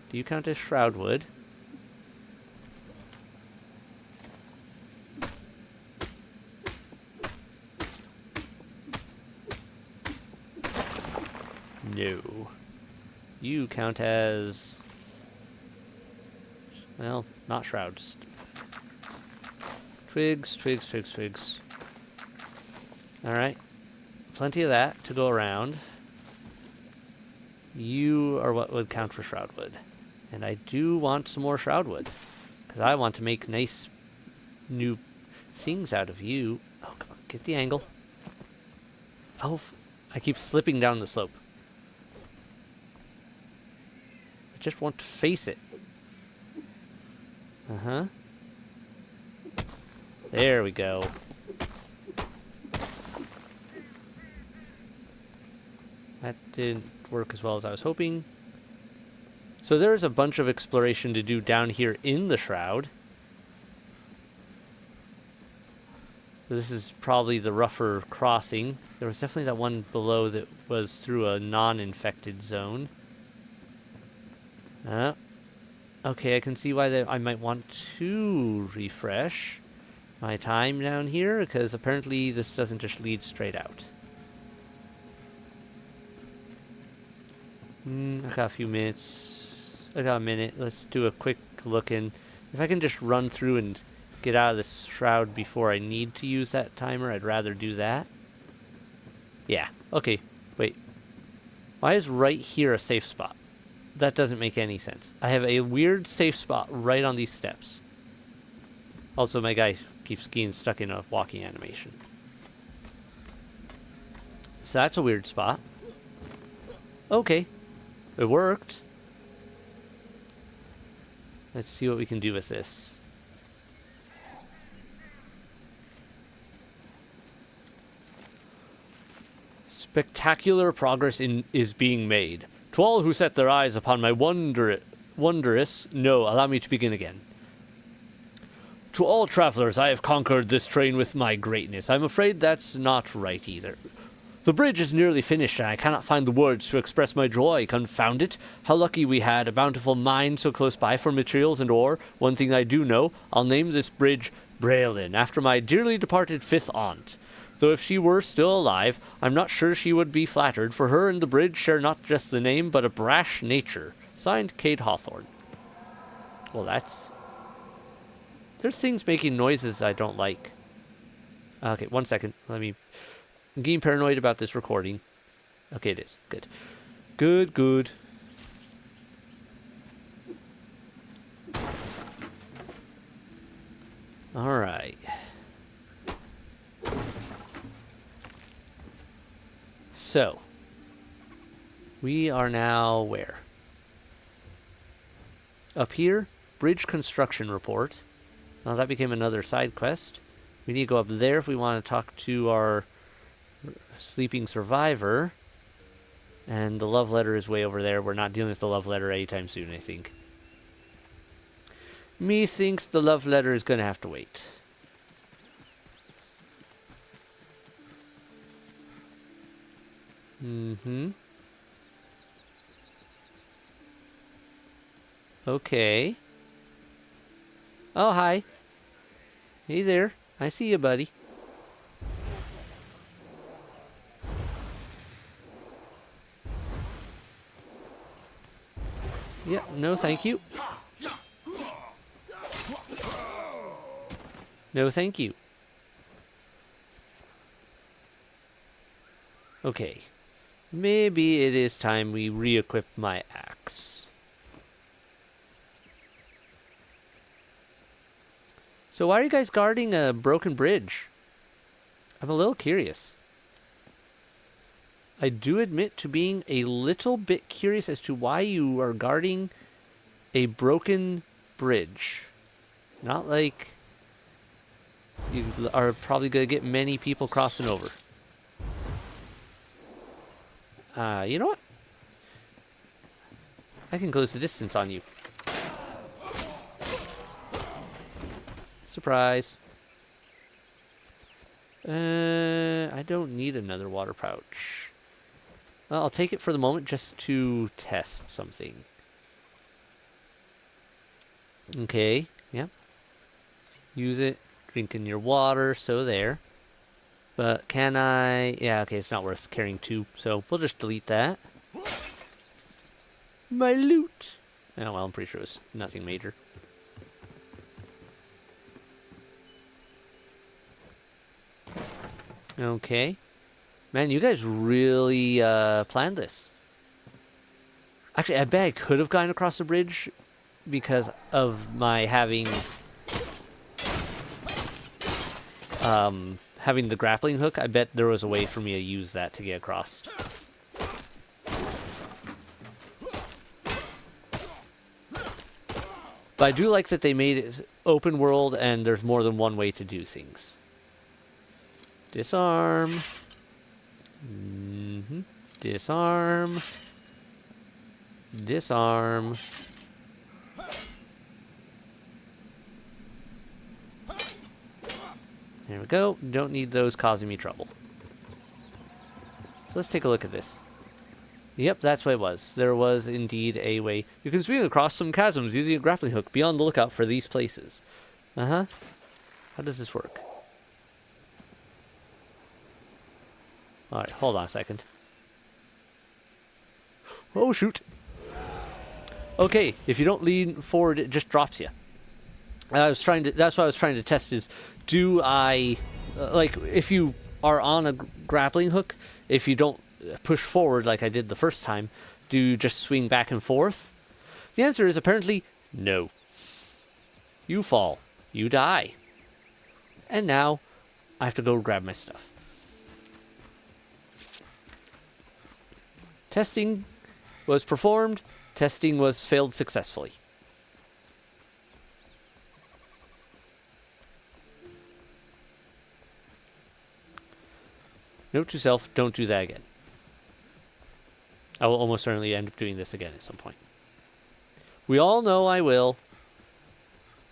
Do you count as shroudwood? No. You count as... Well, not shrouds. Twigs, twigs, twigs, twigs. Alright. Plenty of that to go around. You are what would count for shroudwood. And I do want some more shroudwood. Because I want to make nice new things out of you. Oh, come on. Get the angle. Oh, I keep slipping down the slope. I just want to face it. Uh-huh. There we go. That didn't work as well as I was hoping. So there's a bunch of exploration to do down here in the shroud. This is probably the rougher crossing. There was definitely that one below that was through a non-infected zone. Okay, I can see why I might want to refresh my time down here, because apparently this doesn't just lead straight out. I got a few minutes. I got a minute. Let's do a quick look in. If I can just run through and get out of this shroud before I need to use that timer, I'd rather do that. Yeah. Okay. Wait. Why is right here a safe spot? That doesn't make any sense. I have a weird safe spot right on these steps. Also, my guy keeps getting stuck in a walking animation. So that's a weird spot. Okay. It worked. Let's see what we can do with this. Spectacular progress is being made. To all who set their eyes upon my wondrous... No, allow me to begin again. To all travelers, I have conquered this train with my greatness. I'm afraid that's not right either. The bridge is nearly finished, and I cannot find the words to express my joy. Confound it. How lucky we had a bountiful mine so close by for materials and ore. One thing I do know, I'll name this bridge Braylin, after my dearly departed fifth aunt. Though if she were still alive, I'm not sure she would be flattered, for her and the bridge share not just the name, but a brash nature. Signed, Kate Hawthorne. Well, that's... There's things making noises I don't like. Okay, 1 second. I'm getting paranoid about this recording. Okay, it is. Good. Good, good. Alright. So, we are now where? Up here, bridge construction report. Now that became another side quest. We need to go up there if we want to talk to our sleeping survivor. And the love letter is way over there. We're not dealing with the love letter anytime soon, I think. Methinks the love letter is going to have to wait. Mm-hmm. Okay. Oh, hi. Hey there. I see you, buddy. Yeah, no thank you. No thank you. Okay. Maybe it is time we re-equip my axe. So why are you guys guarding a broken bridge? I'm a little curious. I do admit to being a little bit curious as to why you are guarding a broken bridge. Not like you are probably going to get many people crossing over. You know what? I can close the distance on you. Surprise. I don't need another water pouch. Well, I'll take it for the moment just to test something. Okay, yep. Use it, drinking your water, so there. But can I... Yeah, okay, it's not worth carrying two, so we'll just delete that. My loot! Oh, well, I'm pretty sure it was nothing major. Okay. Man, you guys really planned this. Actually, I bet I could have gotten across the bridge because of my having the grappling hook. I bet there was a way for me to use that to get across. But I do like that they made it open world and there's more than one way to do things. Disarm. Mm-hmm. Disarm. Disarm. There we go. Don't need those causing me trouble. So let's take a look at this. Yep, that's what it was. There was indeed a way. You can swing across some chasms using a grappling hook. Be on the lookout for these places. Uh-huh. How does this work? Alright, hold on a second. Oh, shoot. Okay, if you don't lean forward, it just drops you. That's what I was trying to test is, do I... like, if you are on a grappling hook, if you don't push forward like I did the first time, do you just swing back and forth? The answer is apparently no. You fall. You die. And now I have to go grab my stuff. Testing was performed. Testing was failed successfully. Note to self, don't do that again. I will almost certainly end up doing this again at some point. We all know I will.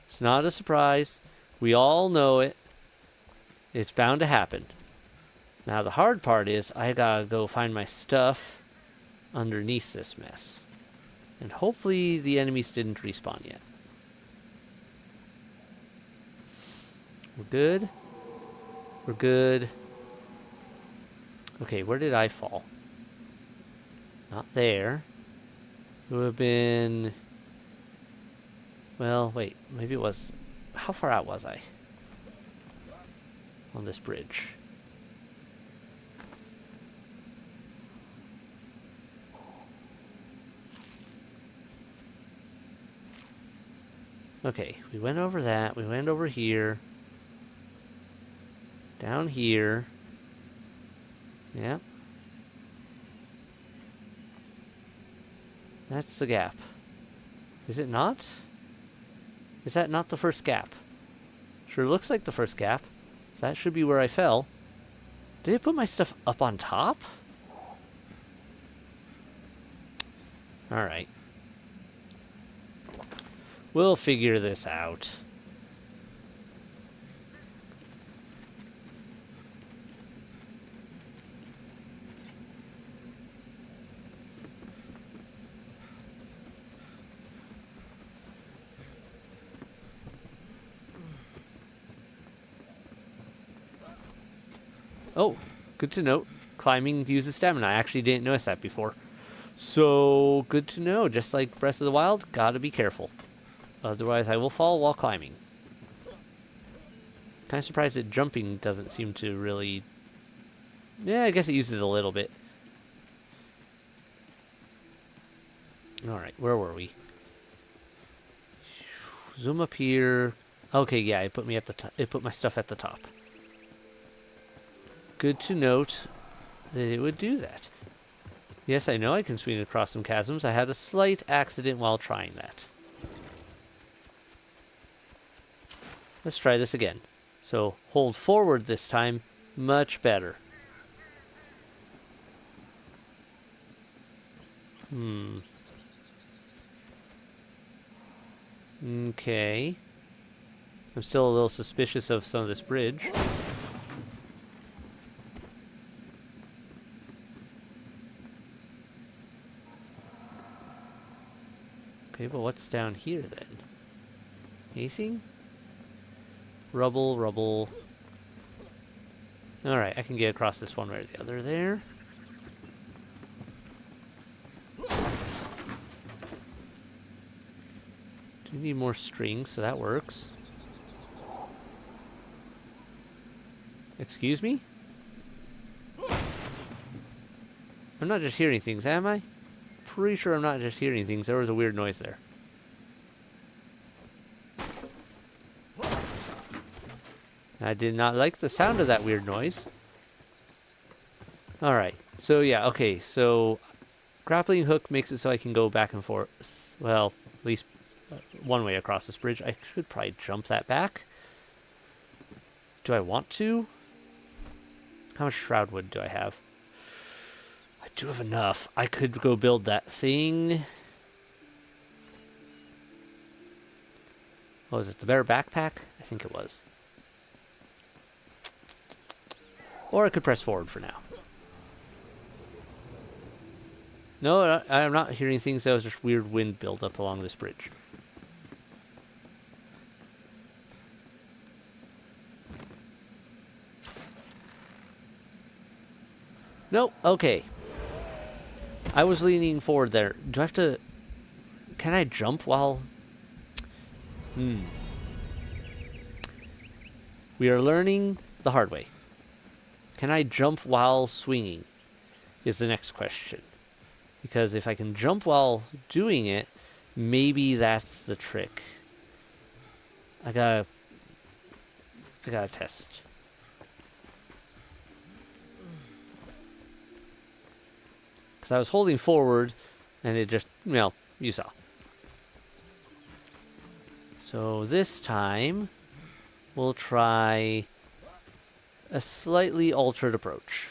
It's not a surprise. We all know it. It's bound to happen. Now the hard part is I gotta go find my stuff underneath this mess. And hopefully the enemies didn't respawn yet. We're good. We're good. Okay, where did I fall? Not there. It would have been... Well, wait. Maybe it was... How far out was I? On this bridge. Okay, we went over that. We went over here. Down here. Yep. That's the gap. Is it not? Is that not the first gap? Sure looks like the first gap. That should be where I fell. Did I put my stuff up on top? Alright. We'll figure this out. Oh, good to note. Climbing uses stamina. I actually didn't notice that before. So, good to know. Just like Breath of the Wild, gotta be careful. Otherwise, I will fall while climbing. Kind of surprised that jumping doesn't seem to really... Yeah, I guess it uses a little bit. Alright, where were we? Zoom up here. Okay, yeah, it put me at the top. It put my stuff at the top. Good to note that it would do that. Yes, I know I can swing across some chasms. I had a slight accident while trying that. Let's try this again. So, hold forward this time. Much better. Okay. I'm still a little suspicious of some of this bridge. Okay, but what's down here then? Anything? Rubble, rubble. Alright, I can get across this one way or the other there. Do need more strings, so that works. Excuse me? I'm not just hearing things, am I? Pretty sure I'm not just hearing things. There was a weird noise there. I did not like the sound of that weird noise. Alright, so yeah, okay, so grappling hook makes it so I can go back and forth. Well, at least one way across this bridge. I should probably jump that back. Do I want to? How much shroud wood do I have? I do have enough. I could go build that thing. What was it, the bear backpack? I think it was. Or I could press forward for now. No, I'm not hearing things. That was just weird wind buildup along this bridge. Nope, okay. I was leaning forward there. Do I have to... Can I jump while... We are learning the hard way. Can I jump while swinging? Is the next question. Because if I can jump while doing it, maybe that's the trick. I gotta test. Because I was holding forward, and it just, you saw. So this time, we'll try a slightly altered approach.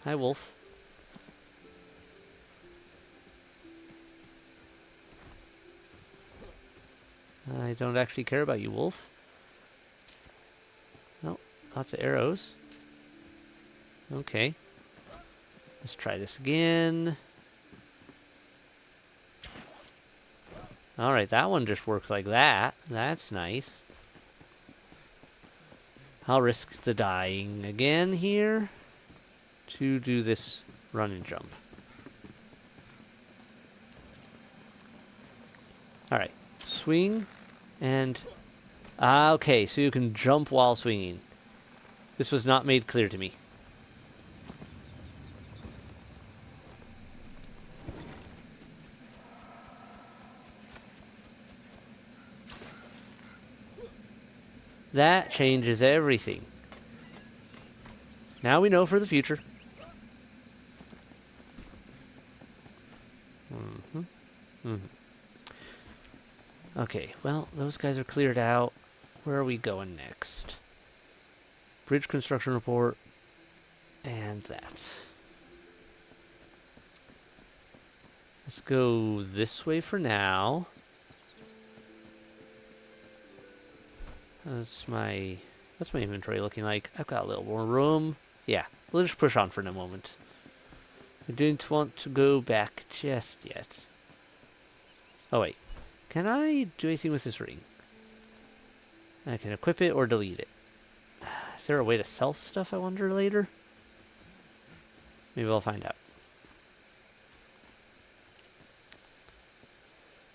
Hi, Wolf. I don't actually care about you, Wolf. Oh, lots of arrows. Okay. Let's try this again. Alright, that one just works like that. That's nice. I'll risk the dying again here to do this run and jump. Alright, swing and... okay, so you can jump while swinging. This was not made clear to me. That changes everything. Now we know for the future. Okay, well, those guys are cleared out. Where are we going next? Bridge construction report. And that. Let's go this way for now. What's my inventory looking like? I've got a little more room. Yeah, we'll just push on for a moment. I didn't want to go back just yet. Oh wait, can I do anything with this ring? I can equip it or delete it. Is there a way to sell stuff, I wonder, later? Maybe I'll find out.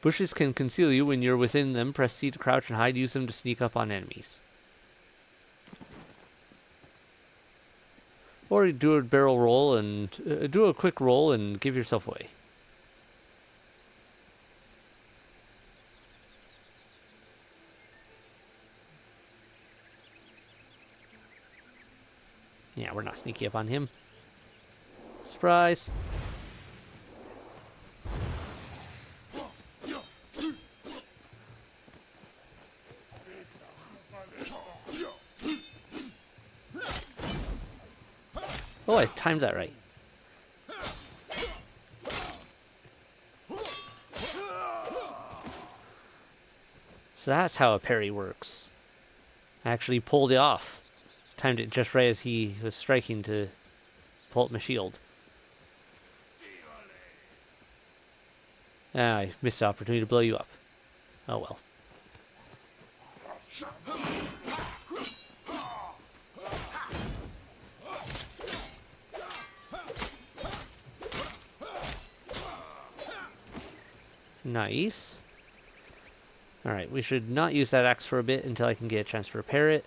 Bushes can conceal you when you're within them. Press C to crouch and hide. Use them to sneak up on enemies. Or do a barrel roll and do a quick roll and give yourself away. Yeah, we're not sneaky up on him. Surprise! Oh, I timed that right. So that's how a parry works. I actually pulled it off. Timed it just right as he was striking to pull up my shield. I missed the opportunity to blow you up. Oh well. Nice. Alright, we should not use that axe for a bit until I can get a chance to repair it.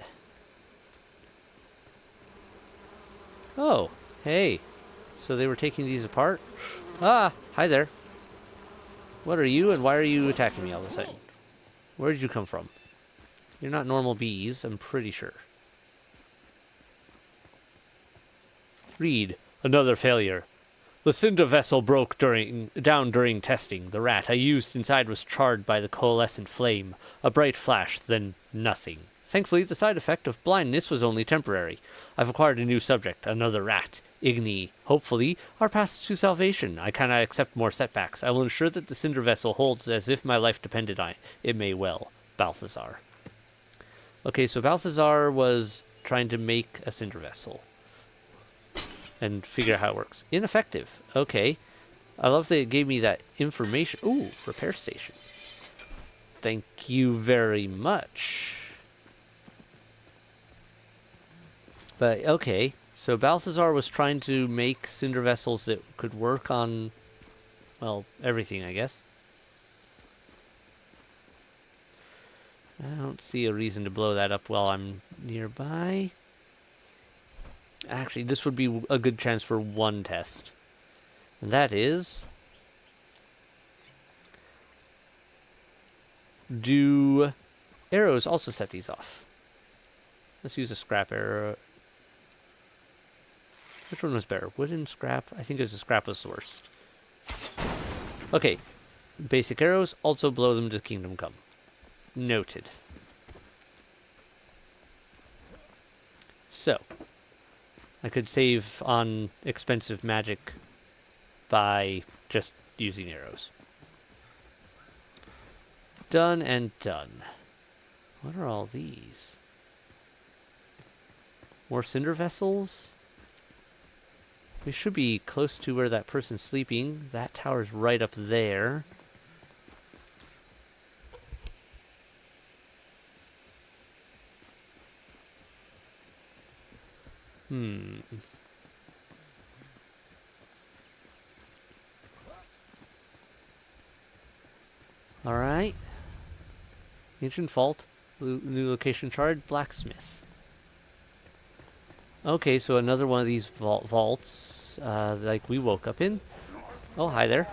Oh, hey. So they were taking these apart? Ah, hi there. What are you and why are you attacking me all of a sudden? Where did you come from? You're not normal bees, I'm pretty sure. Read. Another failure. The cinder vessel broke down during testing. The rat I used inside was charred by the coalescent flame. A bright flash, then nothing. Thankfully, the side effect of blindness was only temporary. I've acquired a new subject, another rat. Igni. Hopefully, our path to salvation. I cannot accept more setbacks. I will ensure that the cinder vessel holds as if my life depended on it. It may well. Balthazar. Okay, so Balthazar was trying to make a cinder vessel. And figure out how it works. Ineffective. Okay. I love that it gave me that information. Ooh, repair station. Thank you very much. But, okay. So Balthazar was trying to make cinder vessels that could work on, well, everything, I guess. I don't see a reason to blow that up while I'm nearby. Actually, this would be a good chance for one test. And that is... do arrows also set these off? Let's use a scrap arrow. Which one was better? Wooden, scrap? I think it was a scrap was the worst. Okay. Basic arrows also blow them to Kingdom Come. Noted. So, I could save on expensive magic by just using arrows. Done and done. What are all these? More cinder vessels? We should be close to where that person's sleeping. That tower's right up there. Alright. Ancient Vault. New location chart. Blacksmith. Okay, so another one of these vaults, like we woke up in. Oh, hi there.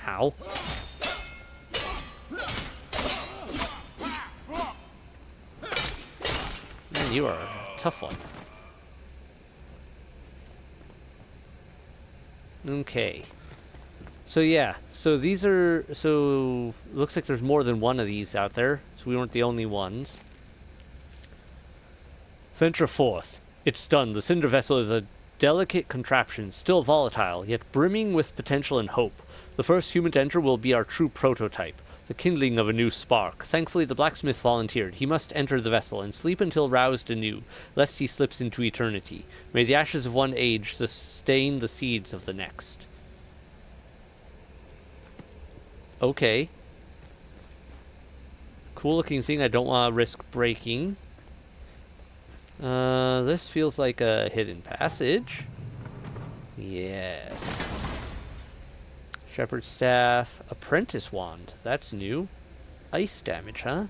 Ow. Man, you are a tough one. Okay. So yeah, so these are, so looks like there's more than one of these out there, so we weren't the only ones. Venture forth. It's done. The cinder vessel is a delicate contraption, still volatile, yet brimming with potential and hope. The first human to enter will be our true prototype, the kindling of a new spark. Thankfully, the blacksmith volunteered. He must enter the vessel and sleep until roused anew, lest he slips into eternity. May the ashes of one age sustain the seeds of the next. Okay. Cool looking thing I don't want to risk breaking. This feels like a hidden passage. Yes. Shepherd's Staff. Apprentice Wand. That's new. Ice damage, huh?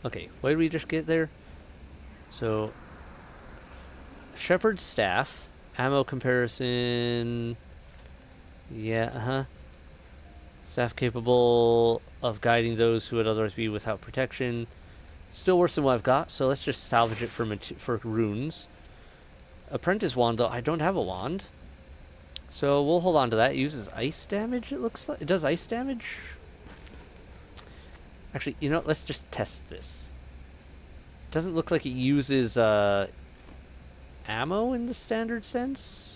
Okay, why did we just get there? So, Shepherd's Staff. Ammo comparison... Yeah, Staff capable of guiding those who would otherwise be without protection. Still worse than what I've got, so let's just salvage it for runes. Apprentice Wand, though, I don't have a wand. So we'll hold on to that. It uses ice damage, it looks like. It does ice damage? Actually, you know what? Let's just test this. Doesn't look like it uses ammo in the standard sense.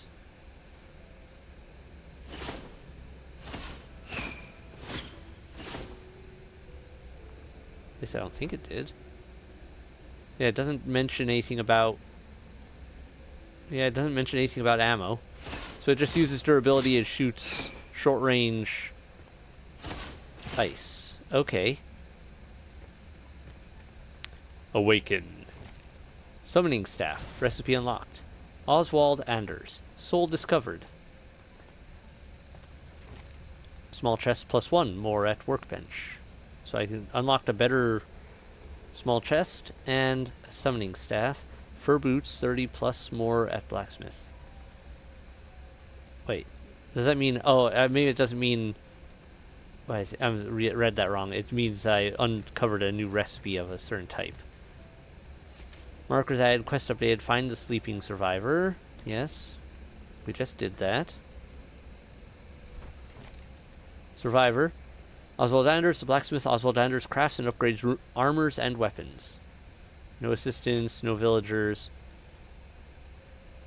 At least I don't think it did. Yeah, it doesn't mention anything about... Yeah, it doesn't mention anything about ammo. So it just uses durability and shoots short range ice. Okay. Awaken. Summoning Staff. Recipe unlocked. Oswald Anders. Soul discovered. Small chest +1. More at workbench. So I can unlock a better small chest and a summoning staff. Fur boots, 30 plus more at blacksmith. Wait, does that mean... Oh, maybe it doesn't mean... I read that wrong. It means I uncovered a new recipe of a certain type. Markers added, quest updated, find the sleeping survivor. Yes, we just did that. Survivor. Oswald Anders, the blacksmith. Oswald Anders crafts and upgrades armors and weapons. No assistants, no villagers.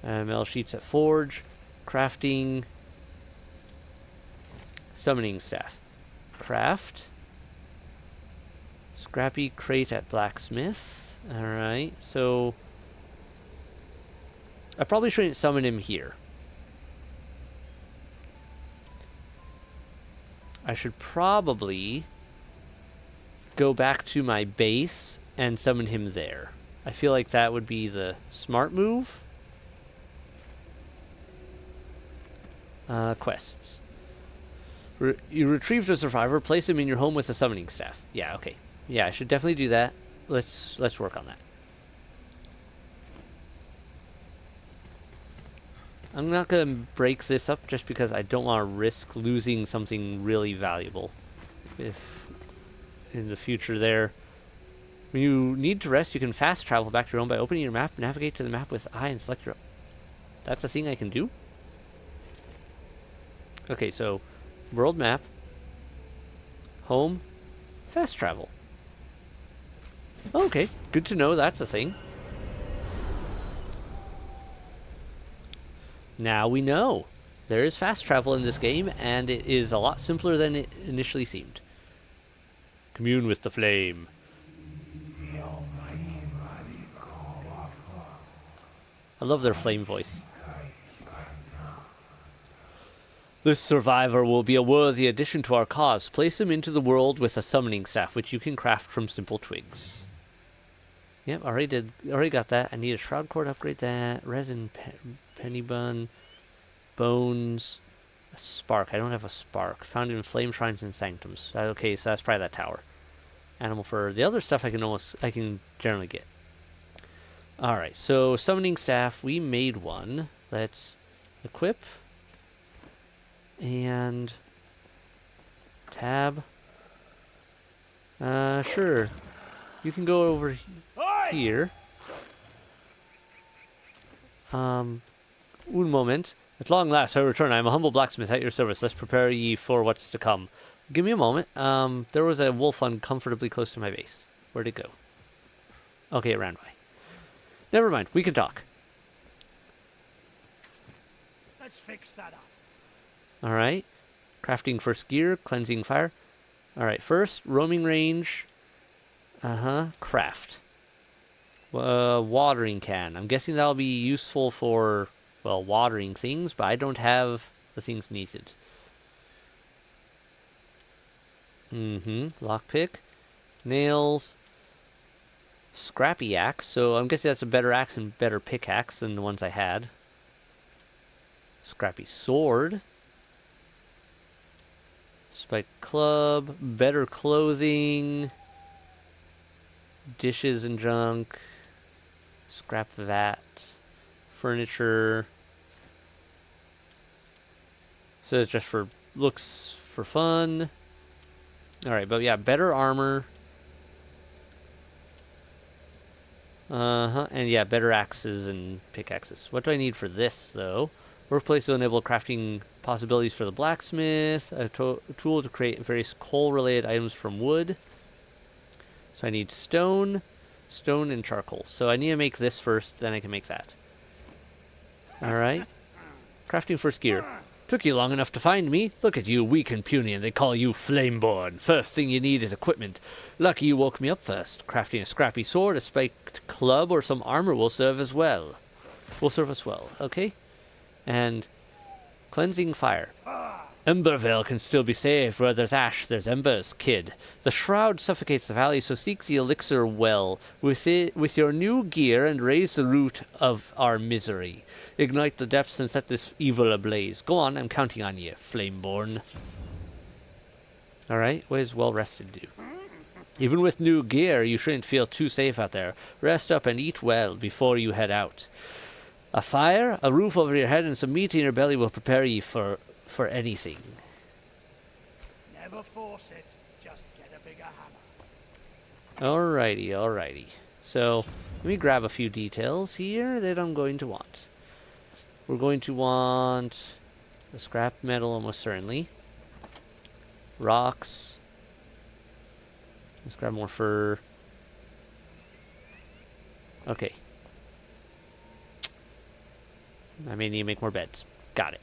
Metal sheets at forge. Crafting. Summoning staff. Craft. Scrappy crate at blacksmith. Alright, so... I probably shouldn't summon him here. I should probably go back to my base and summon him there. I feel like that would be the smart move. Quests. You retrieved a survivor, place him in your home with a summoning staff. Yeah, okay. Yeah, I should definitely do that. Let's work on that. I'm not going to break this up just because I don't want to risk losing something really valuable. If in the future there. When you need to rest, you can fast travel back to your home by opening your map, navigate to the map with I, and select your... That's a thing I can do? Okay, so world map, home, fast travel. Okay, good to know that's a thing. Now we know. There is fast travel in this game, and it is a lot simpler than it initially seemed. Commune with the flame. I love their flame voice. This survivor will be a worthy addition to our cause. Place him into the world with a summoning staff, which you can craft from simple twigs. Yep, already got that. I need a shroud cord, upgrade that. Resin, penny bun, bones, a spark. I don't have a spark. Found in flame shrines and sanctums. Okay, so that's probably that tower. Animal fur. The other stuff I can generally get. Alright, so summoning staff, we made one. Let's equip. And tab. Sure. You can go over here. Un moment. At long last I return. I am a humble blacksmith at your service. Let's prepare ye for what's to come. Give me a moment. There was a wolf uncomfortably close to my base. Where'd it go? Okay, it ran by. Never mind. We can talk. Let's fix that up. Alright. Crafting first gear. Cleansing fire. Alright, first, roaming range. Craft. Watering can. I'm guessing that'll be useful for, well, watering things, but I don't have the things needed. Lockpick. Nails. Scrappy axe. So I'm guessing that's a better axe and better pickaxe than the ones I had. Scrappy sword. Spike club. Better clothing. Dishes and junk. Scrap that. Furniture. So it's just for looks for fun. Alright, but yeah, better armor. And yeah, better axes and pickaxes. What do I need for this, though? Workplace will enable crafting possibilities for the blacksmith. A tool to create various coal-related items from wood. So I need stone and charcoal. So I need to make this first, then I can make that. Alright. Crafting first gear. Took you long enough to find me. Look at you, weak and puny, and they call you Flameborn. First thing you need is equipment. Lucky you woke me up first. Crafting a scrappy sword, a spiked club, or some armor will serve as well. Will serve us well, okay? And cleansing fire. Embervale can still be saved. Where there's ash, there's embers, kid. The shroud suffocates the valley, so seek the elixir well. With your new gear and raise the root of our misery. Ignite the depths and set this evil ablaze. Go on, I'm counting on you, Flameborn. Alright, what does well rested do? Even with new gear, you shouldn't feel too safe out there. Rest up and eat well before you head out. A fire, a roof over your head, and some meat in your belly will prepare you for anything. Never force it, just get a bigger hammer. Alrighty. So, let me grab a few details here that I'm going to want. We're going to want the scrap metal, almost certainly. Rocks. Let's grab more fur. Okay. I may need to make more beds. Got it.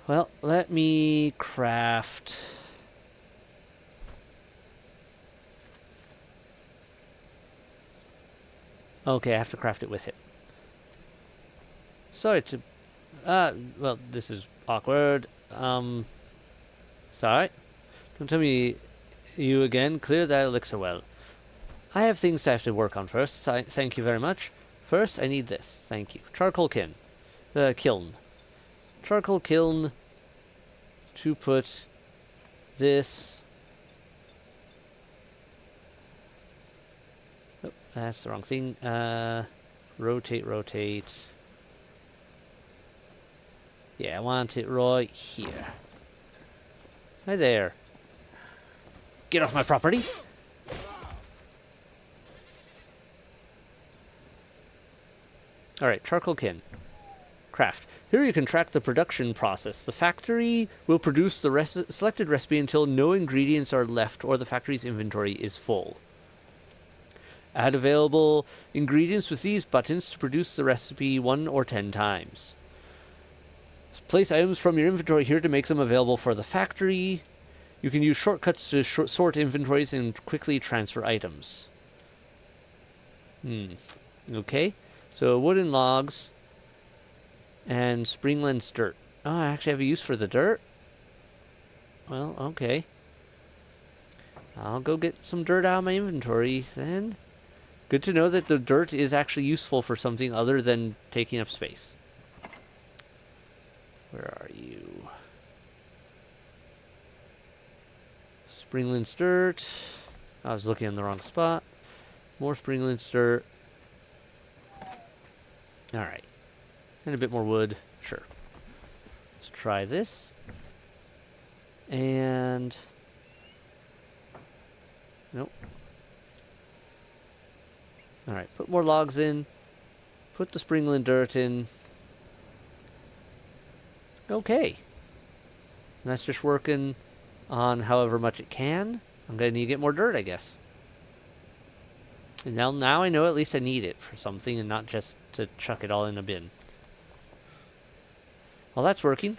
Well, let me craft... Okay, I have to craft it with him. Sorry to... well, this is awkward. Sorry. Don't tell me you again. Clear that elixir well. I have things I have to work on first. Thank you very much. First, I need this. Thank you. Charcoal kiln. Kiln. charcoal kiln to put this. Oh, that's the wrong thing. Rotate. Yeah, I want it right here. Hi there. Get off my property. Alright, charcoal kiln. Craft. Here you can track the production process. The factory will produce the selected recipe until no ingredients are left or the factory's inventory is full. Add available ingredients with these buttons to produce the recipe 1 or 10 times. Place items from your inventory here to make them available for the factory. You can use shortcuts to sort inventories and quickly transfer items. Okay. So wooden logs and spring lens dirt. Oh, I actually have a use for the dirt? Well, okay. I'll go get some dirt out of my inventory then. Good to know that the dirt is actually useful for something other than taking up space. Where are you? Spring lens dirt. I was looking in the wrong spot. More spring lens dirt. Alright. And a bit more wood. Sure. Let's try this. And... nope. Alright, put more logs in. Put the springland dirt in. Okay. And that's just working on however much it can. I'm going to need to get more dirt, I guess. And now I know at least I need it for something and not just to chuck it all in a bin. Well, that's working.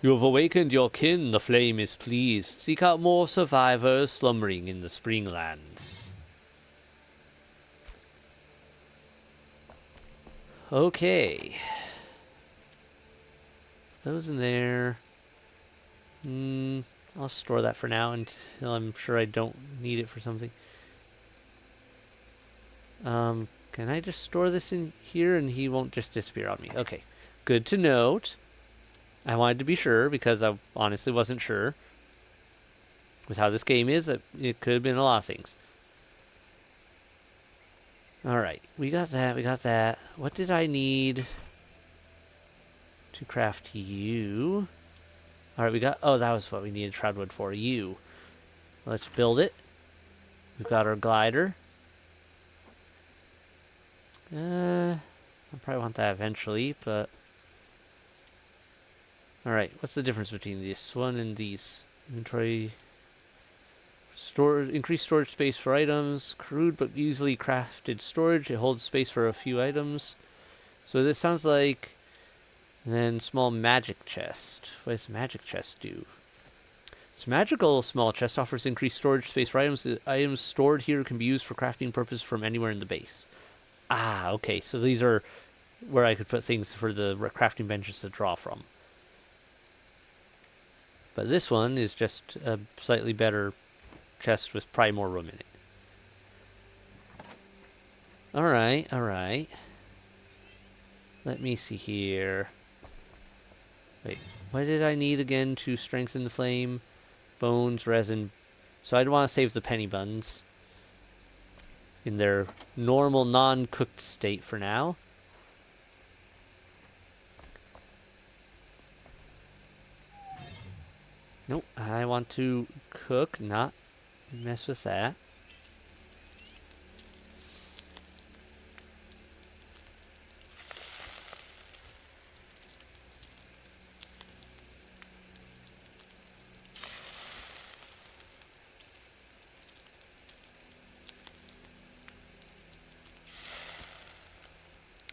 You have awakened your kin, the flame is pleased. Seek out more survivors slumbering in the Springlands. Okay. Those in there. I'll store that for now until I'm sure I don't need it for something. Can I just store this in here and he won't just disappear on me? Okay. Good to note. I wanted to be sure because I honestly wasn't sure. With how this game is, it could have been a lot of things. Alright, we got that. What did I need to craft you? Alright, oh, that was what we needed Shroudwood for. You. Let's build it. We've got our glider. I'll probably want that eventually, but... Alright, what's the difference between this one and these? Inventory... increased storage space for items. Crude but easily crafted storage. It holds space for a few items. So this sounds like... And then small magic chest. What does magic chest do? This magical small chest offers increased storage space for items. The items stored here can be used for crafting purposes from anywhere in the base. Ah, okay. So these are where I could put things for the crafting benches to draw from. But this one is just a slightly better chest with probably more room in it. Alright. Let me see here. Wait, what did I need again to strengthen the flame? Bones, resin. So I'd want to save the penny buns in their normal, non-cooked state for now. Nope, I want to cook, not mess with that.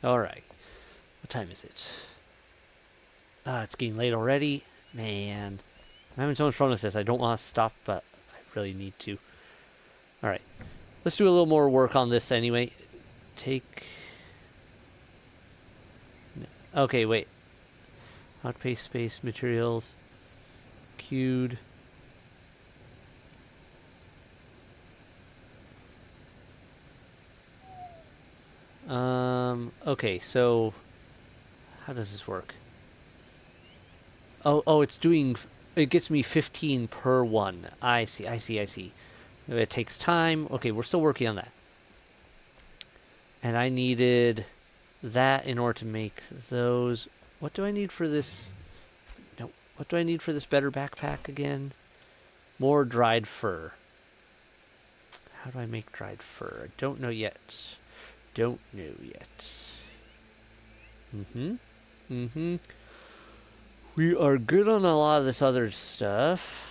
Alright. What time is it? Ah, it's getting late already. Man. I'm having so much fun with this. I don't want to stop, but I really need to. Alright. Let's do a little more work on this anyway. Okay, wait. Outpace space, materials. Queued. Okay, so how does this work? Oh, it's doing. It gets me 15 per one. I see. It takes time. Okay, we're still working on that. And I needed that in order to make those. What do I need for this? No, what do I need for this better backpack again? More dried fur. How do I make dried fur? I don't know yet. Don't know yet. We are good on a lot of this other stuff.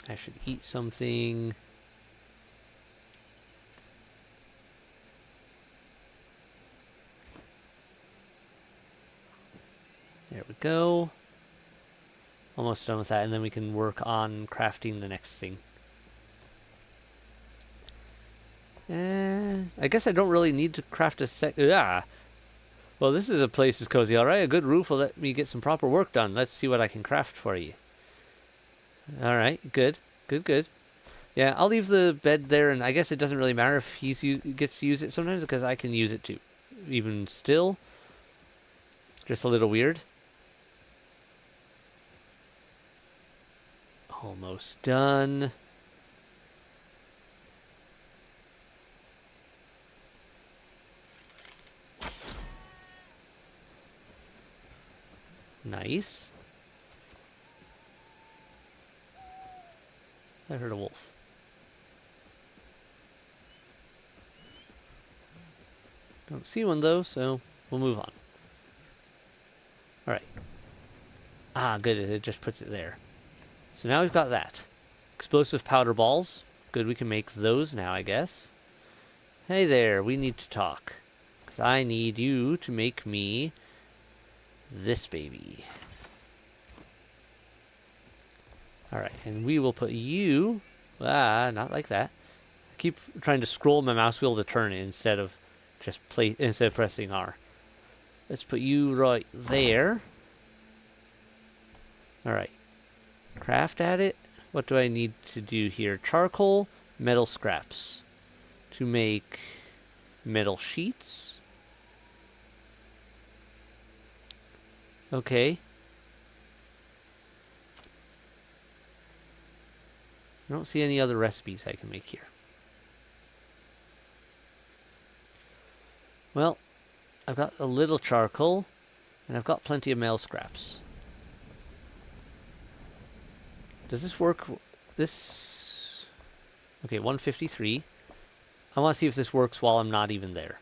I should eat something. There we go. Almost done with that, and then we can work on crafting the next thing. I guess I don't really need to craft a Well, this is a place that's cozy, alright. A good roof will let me get some proper work done. Let's see what I can craft for you. Alright, good. Yeah, I'll leave the bed there, and I guess it doesn't really matter if he gets to use it sometimes, because I can use it too. Even still, just a little weird. Almost done. Nice. I heard a wolf. Don't see one though, so we'll move on. Alright. Ah, good. It just puts it there. So now we've got that. Explosive powder balls. Good, we can make those now, I guess. Hey there, we need to talk. 'Cause I need you to make me this baby. Alright, and we will put you... not like that. I keep trying to scroll my mouse wheel to turn it instead of pressing R. Let's put you right there. Alright. Craft at it. What do I need to do here? Charcoal, metal scraps. To make metal sheets. Okay. I don't see any other recipes I can make here. Well, I've got a little charcoal, and I've got plenty of metal scraps. Does this work? This... Okay, 153. I want to see if this works while I'm not even there.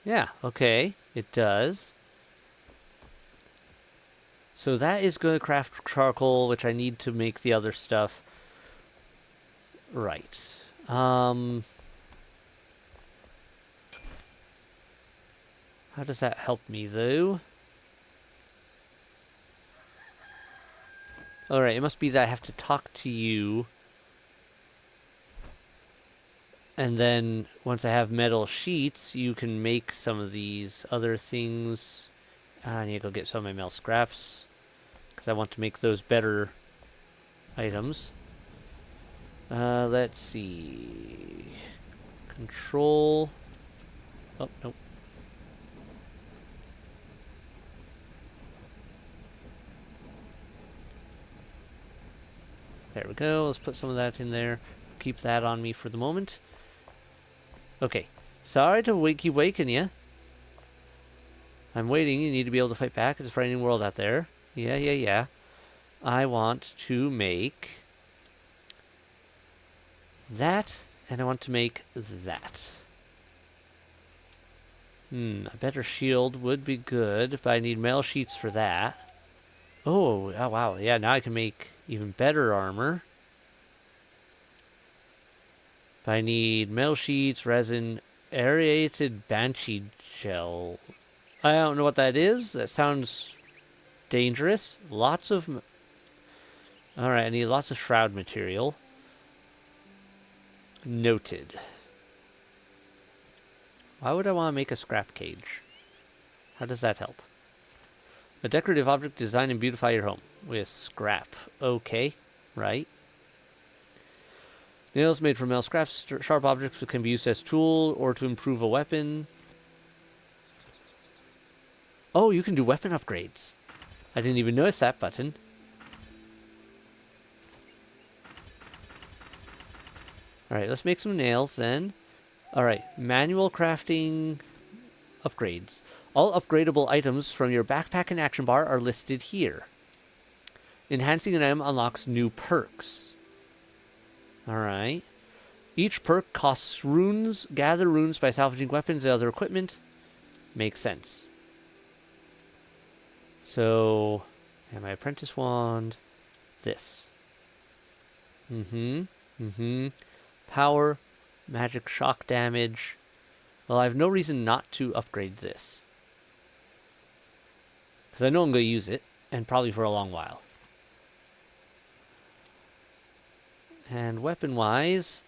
Yeah, okay, it does. So that is going to craft charcoal, which I need to make the other stuff. Right. How does that help me, though? Alright, it must be that I have to talk to you. And then, once I have metal sheets, you can make some of these other things. I need to go get some of my metal scraps, because I want to make those better items. Let's see. Control. Oh, nope. There we go. Let's put some of that in there. Keep that on me for the moment. Okay. Sorry to keep waking you. I'm waiting. You need to be able to fight back. It's a frightening world out there. Yeah. I want to make that, and I want to make that. A better shield would be good, but I need metal sheets for that. Oh, wow. Yeah, now I can make even better armor. But I need metal sheets, resin, aerated banshee gel. I don't know what that is. That sounds dangerous. Lots of... Alright, I need lots of shroud material. Noted. Why would I want to make a scrap cage? How does that help? A decorative object to design and beautify your home with scrap. Okay, right. Nails made from metal scraps, sharp objects that can be used as tool or to improve a weapon. Oh, you can do weapon upgrades. I didn't even notice that button. Alright, let's make some nails then. Alright, manual crafting upgrades. All upgradable items from your backpack and action bar are listed here. Enhancing an item unlocks new perks. Alright. Each perk costs runes. Gather runes by salvaging weapons and other equipment. Makes sense. So, and my apprentice wand. This. Power, magic shock damage. Well, I have no reason not to upgrade this. Because I know I'm going to use it, and probably for a long while. And weapon-wise,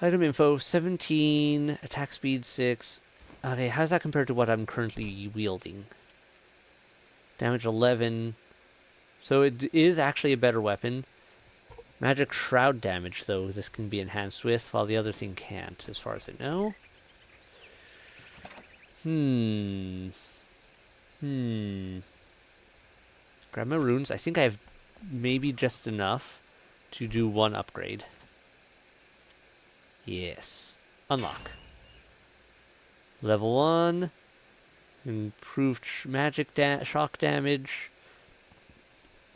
item info, 17, attack speed 6. Okay, how's that compared to what I'm currently wielding? Damage 11. So it is actually a better weapon. Magic shroud damage, though, this can be enhanced with, while the other thing can't, as far as I know. Grab my runes. I think I have maybe just enough to do one upgrade. Yes. Unlock. Level 1. Improved magic shock damage.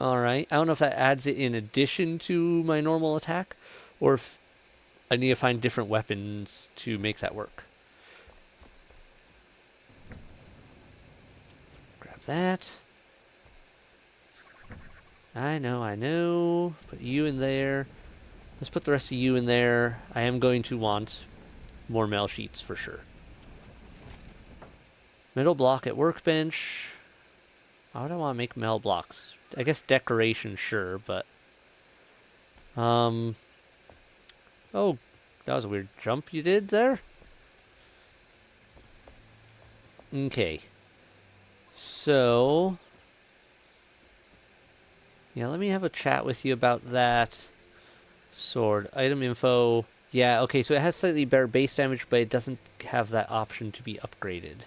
Alright. I don't know if that adds it in addition to my normal attack, or if I need to find different weapons to make that work. Grab that. I know. Put you in there. Let's put the rest of you in there. I am going to want more mail sheets for sure. Metal block at workbench. Why would I want to make metal blocks? I guess decoration, sure, but... Oh, that was a weird jump you did there. Okay. So... yeah, let me have a chat with you about that. Sword. Item info. Yeah, okay, so it has slightly better base damage, but it doesn't have that option to be upgraded.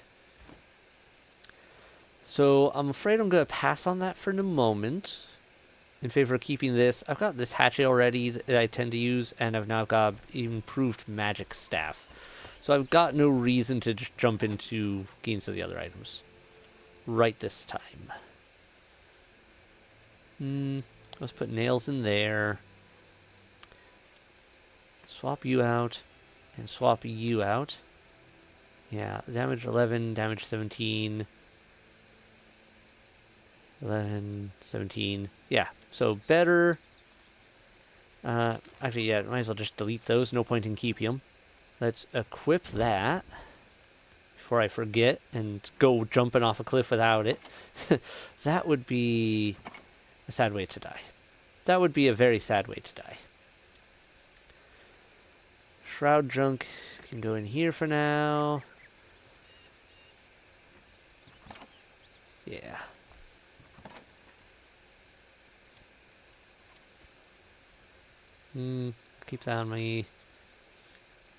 So I'm afraid I'm going to pass on that for the moment in favor of keeping this. I've got this hatchet already that I tend to use, and I've now got improved magic staff. So I've got no reason to just jump into gains of the other items right this time. Let's put nails in there. Swap you out and swap you out. Yeah, damage 11, damage 17. 11, 17. Yeah, so better. Actually, yeah, might as well just delete those. No point in keeping them. Let's equip that before I forget and go jumping off a cliff without it. That would be a sad way to die. That would be a very sad way to die. Shroud junk can go in here for now. Yeah. Keep that on my...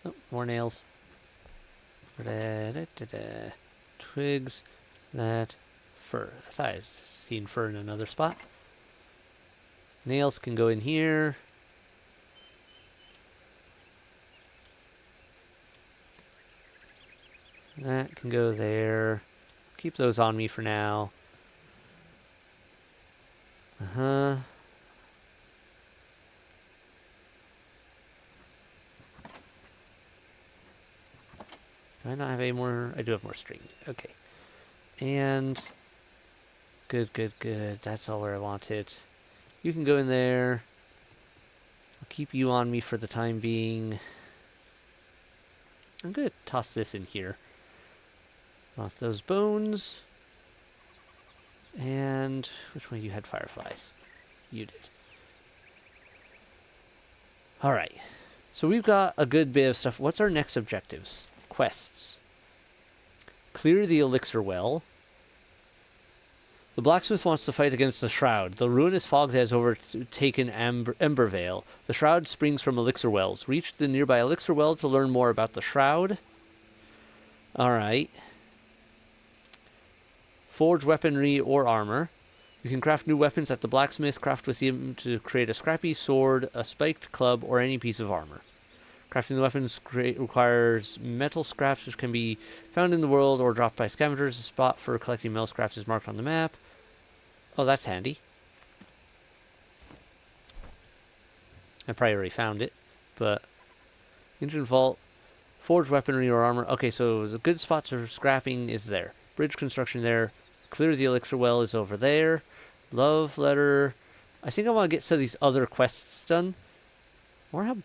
oh, more nails. Twigs. That. Fur. I thought I'd seen fur in another spot. Nails can go in here. That can go there. Keep those on me for now. Do I not have any more? I do have more string. Okay. And... good. That's all where I want it. You can go in there. I'll keep you on me for the time being. I'm going to toss this in here. Lost those bones. And which one of you had fireflies? You did. Alright. So we've got a good bit of stuff. What's our next objectives? Quests. Clear the elixir well. The blacksmith wants to fight against the Shroud. The ruinous fog has overtaken Embervale. The Shroud springs from elixir wells. Reach the nearby elixir well to learn more about the Shroud. Alright. Forge weaponry or armor. You can craft new weapons at the blacksmith. Craft with them to create a scrappy sword, a spiked club, or any piece of armor. Crafting the weapons requires metal scraps, which can be found in the world or dropped by scavengers. A spot for collecting metal scraps is marked on the map. Oh, that's handy. I probably already found it, but engine vault, forge weaponry or armor. Okay, so the good spots for scrapping is there. Bridge construction there. Clear the elixir well is over there. Love letter. I think I want to get some of these other quests done. Or how?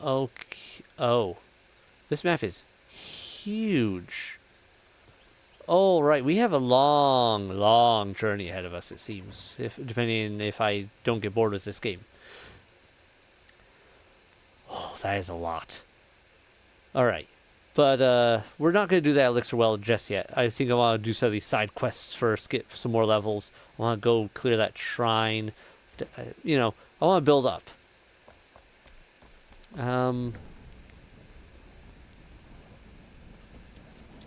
Okay. Oh, this map is huge. Oh, right. We have a long, long journey ahead of us, it seems. Depending if I don't get bored with this game. Oh, that is a lot. Alright. But we're not going to do that elixir well just yet. I think I want to do some of these side quests first, get some more levels. I want to go clear that shrine. You know, I want to build up.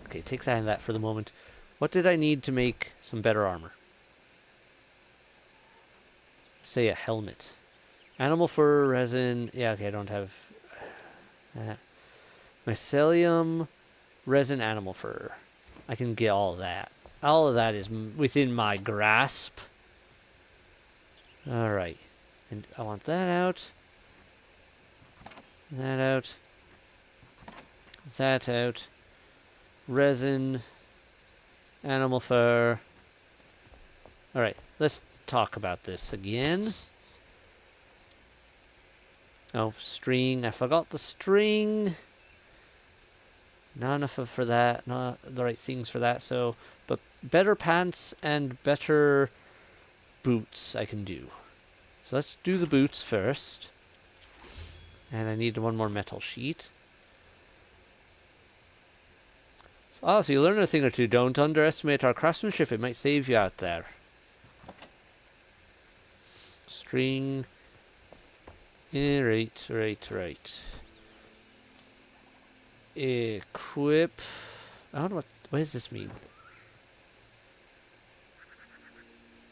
Okay, take that and that for the moment. What did I need to make some better armor? Say a helmet. Animal fur, resin. Yeah, okay, I don't have that. Mycelium, resin, animal fur. I can get all of that. All of that is within my grasp. Alright. And I want that out. That out. That out. Resin. Animal fur. Alright, let's talk about this again. Oh, string. I forgot the string. Not enough for that. Not the right things for that. So, but better pants and better boots I can do. So let's do the boots first. And I need one more metal sheet. Oh, so you learn a thing or two. Don't underestimate our craftsmanship. It might save you out there. String. Right. Equip. I don't know what does this mean?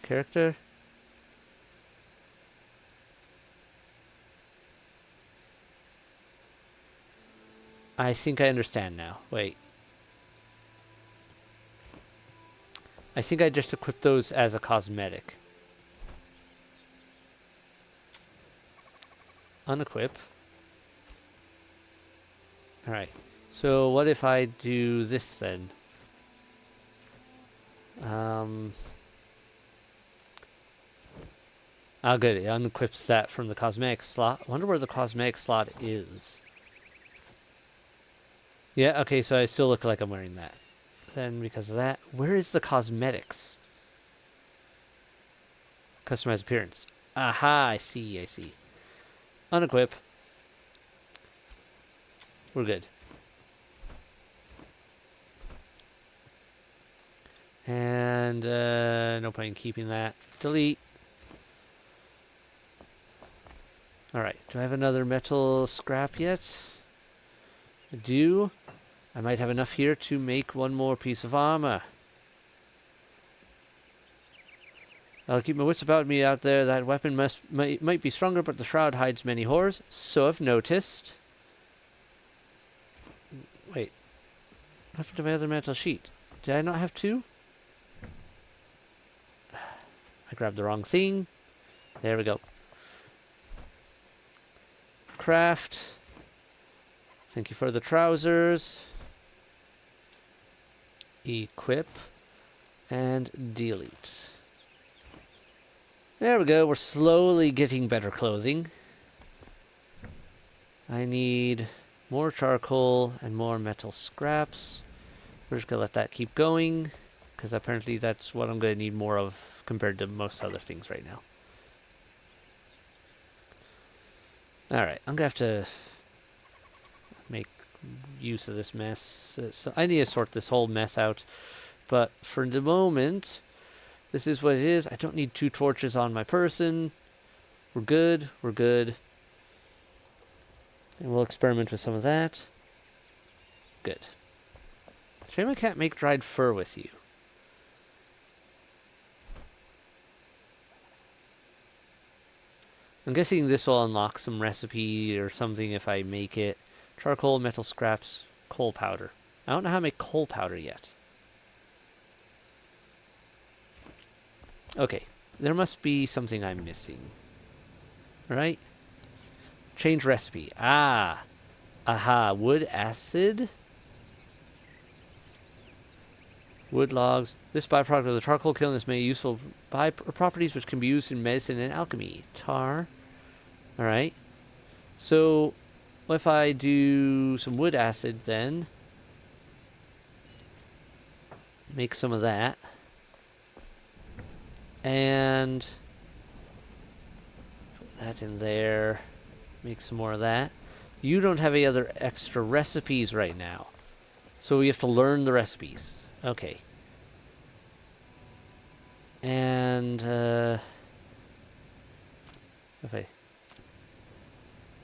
Character? I think I understand now. Wait. I think I just equipped those as a cosmetic. Unequip. Alright. So what if I do this then? Oh good, it unequips that from the cosmetic slot. I wonder where the cosmetic slot is. Yeah, okay, so I still look like I'm wearing that. Then because of that, where is the cosmetics? Customize appearance. Aha, I see. Unequip. We're good. And no point in keeping that. Delete. Alright, do I have another metal scrap yet? I do. I might have enough here to make one more piece of armor. I'll keep my wits about me out there. That weapon might be stronger, but the shroud hides many horrors. So I've noticed. Wait. What happened to my other metal sheet? Did I not have two? I grabbed the wrong thing. There we go. Craft. Thank you for the trousers. Equip. And delete. There we go. We're slowly getting better clothing. I need more charcoal and more metal scraps. We're just going to let that keep going, because apparently that's what I'm going to need more of compared to most other things right now. Alright, I'm going to have to make use of this mess. So I need to sort this whole mess out. But for the moment, this is what it is. I don't need 2 torches on my person. We're good. We're good. And we'll experiment with some of that. Good. Shame I can't make dried fur with you. I'm guessing this will unlock some recipe or something if I make it. Charcoal, metal scraps, coal powder. I don't know how to make coal powder yet. Okay, there must be something I'm missing. Right? Change recipe. Ah! Aha, wood acid? Wood logs. This byproduct of the charcoal kiln is made useful properties which can be used in medicine and alchemy. Tar. Alright. So, if I do some wood acid then, make some of that. And put that in there. Make some more of that. You don't have any other extra recipes right now. So we have to learn the recipes. Okay. And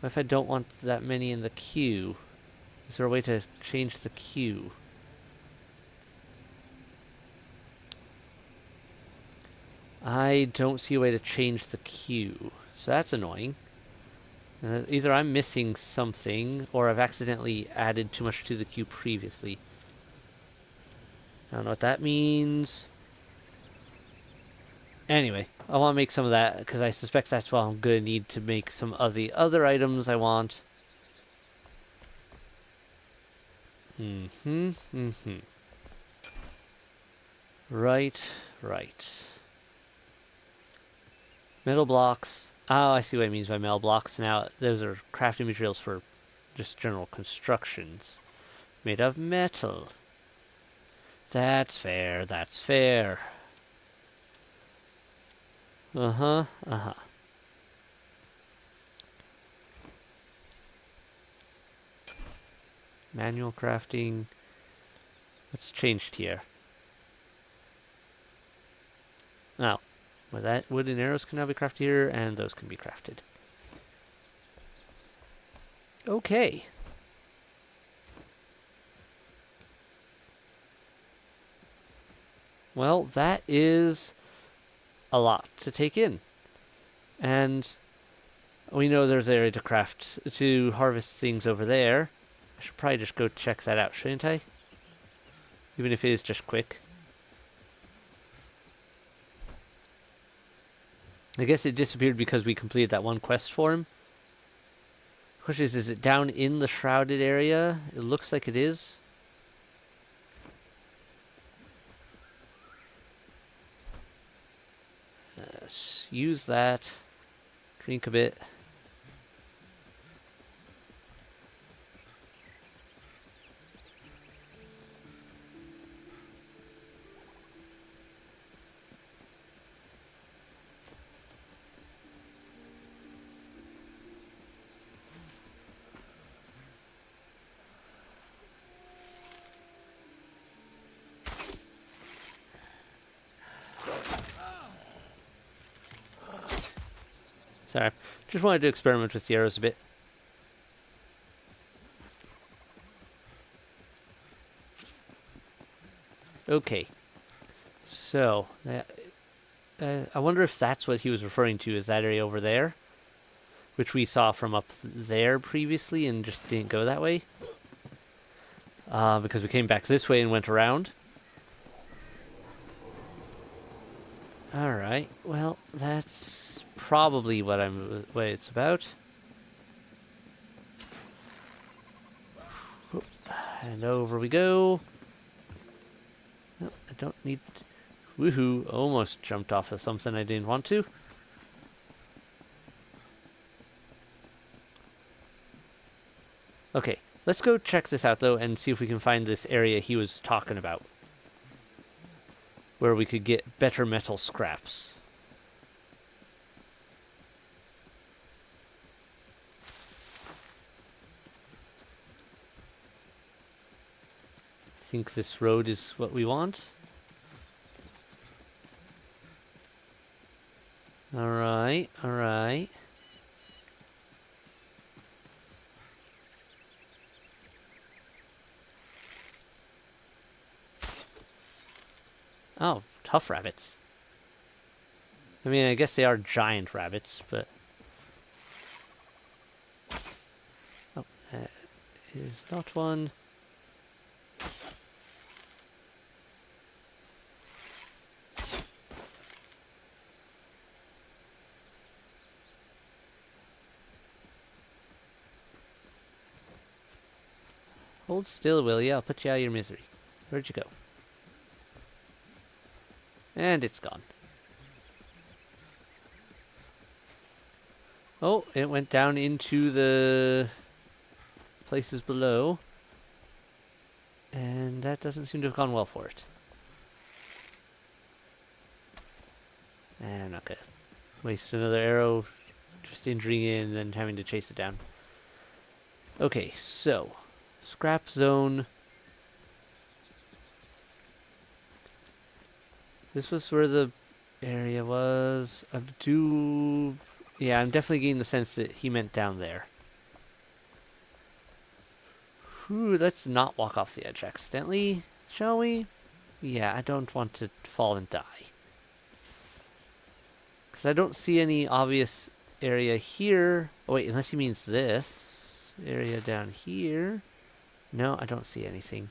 if I don't want that many in the queue, is there a way to change the queue? I don't see a way to change the queue, so that's annoying. Either I'm missing something, or I've accidentally added too much to the queue previously. I don't know what that means. Anyway, I want to make some of that, because I suspect that's what I'm going to need to make some of the other items I want. Right. Metal blocks. Oh, I see what it means by metal blocks now. Those are crafting materials for just general constructions. Made of metal. That's fair. Uh-huh. Manual crafting. What's changed here? Oh. Well, that wooden arrows can now be crafted here, and those can be crafted. Okay. Well, that is a lot to take in. And we know there's an area to harvest things over there. I should probably just go check that out, shouldn't I? Even if it is just quick. I guess it disappeared because we completed that one quest for him. The question is it down in the shrouded area? It looks like it is. Use that. Drink a bit. Sorry, just wanted to experiment with the arrows a bit. Okay, so I wonder if that's what he was referring to, is that area over there, which we saw from up there previously and just didn't go that way, because we came back this way and went around. Alright, well, that's probably what it's about. And over we go. No, I don't need... Woohoo, almost jumped off of something I didn't want to. Okay, let's go check this out, though, and see if we can find this area he was talking about, where we could get better metal scraps. think this road is what we want. Alright, alright. Oh, tough rabbits. I mean, I guess they are giant rabbits, but... Oh, that is not one. Hold still, will ya? I'll put you out of your misery. Where'd you go? And it's gone. Oh, it went down into the places below. And that doesn't seem to have gone well for it. I'm not gonna waste another arrow just injuring it and then having to chase it down. Okay, so scrap zone. This was where the area was. Yeah, I'm definitely getting the sense that he meant down there. Whew, let's not walk off the edge accidentally, shall we? Yeah, I don't want to fall and die. Because I don't see any obvious area here. Oh, wait, unless he means this area down here. No, I don't see anything.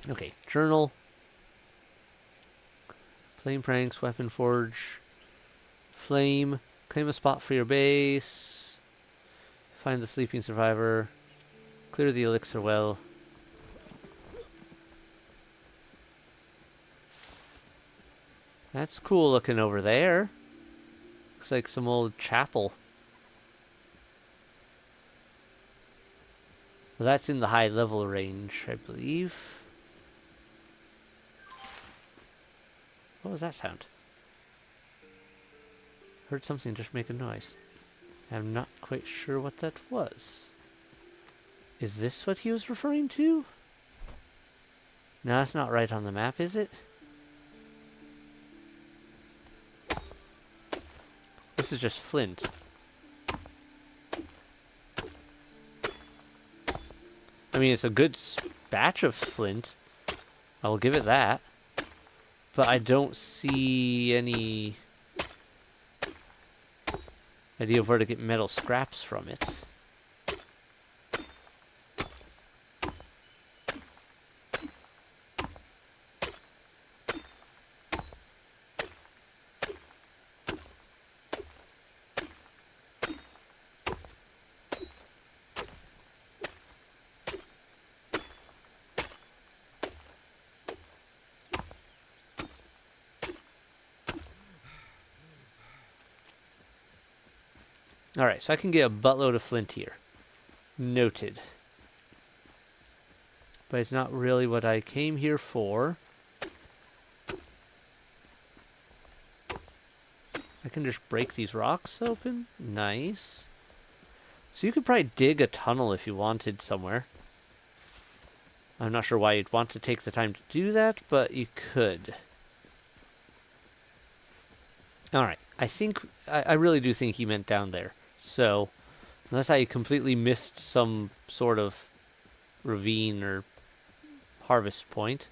Okay, journal. Flame pranks, weapon forge. Flame. Claim a spot for your base. Find the sleeping survivor. Clear the elixir well. That's cool looking over there. Looks like some old chapel. Well, that's in the high level range, I believe. What was that sound? Heard something just make a noise. I'm not quite sure what that was. Is this what he was referring to? No, that's not right on the map, is it? This is just flint. I mean, it's a good batch of flint. I will give it that. But I don't see any idea of where to get metal scraps from it. Alright, so I can get a buttload of flint here. Noted. But it's not really what I came here for. I can just break these rocks open. Nice. So you could probably dig a tunnel if you wanted somewhere. I'm not sure why you'd want to take the time to do that, but you could. Alright, I really do think he meant down there. So, unless I completely missed some sort of ravine or harvest point.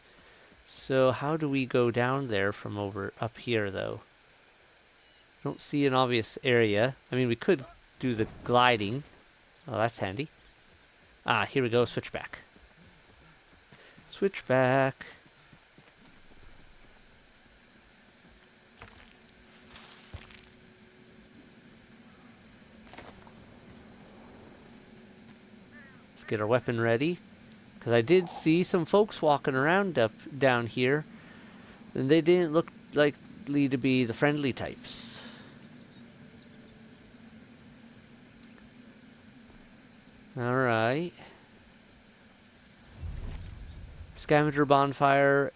So how do we go down there from over up here, though? Don't see an obvious area. I mean, we could do the gliding. Oh, that's handy. Ah, here we go, switchback. Switchback. Get our weapon ready, because I did see some folks walking around down here, and they didn't look likely to be the friendly types. All right. Scavenger bonfire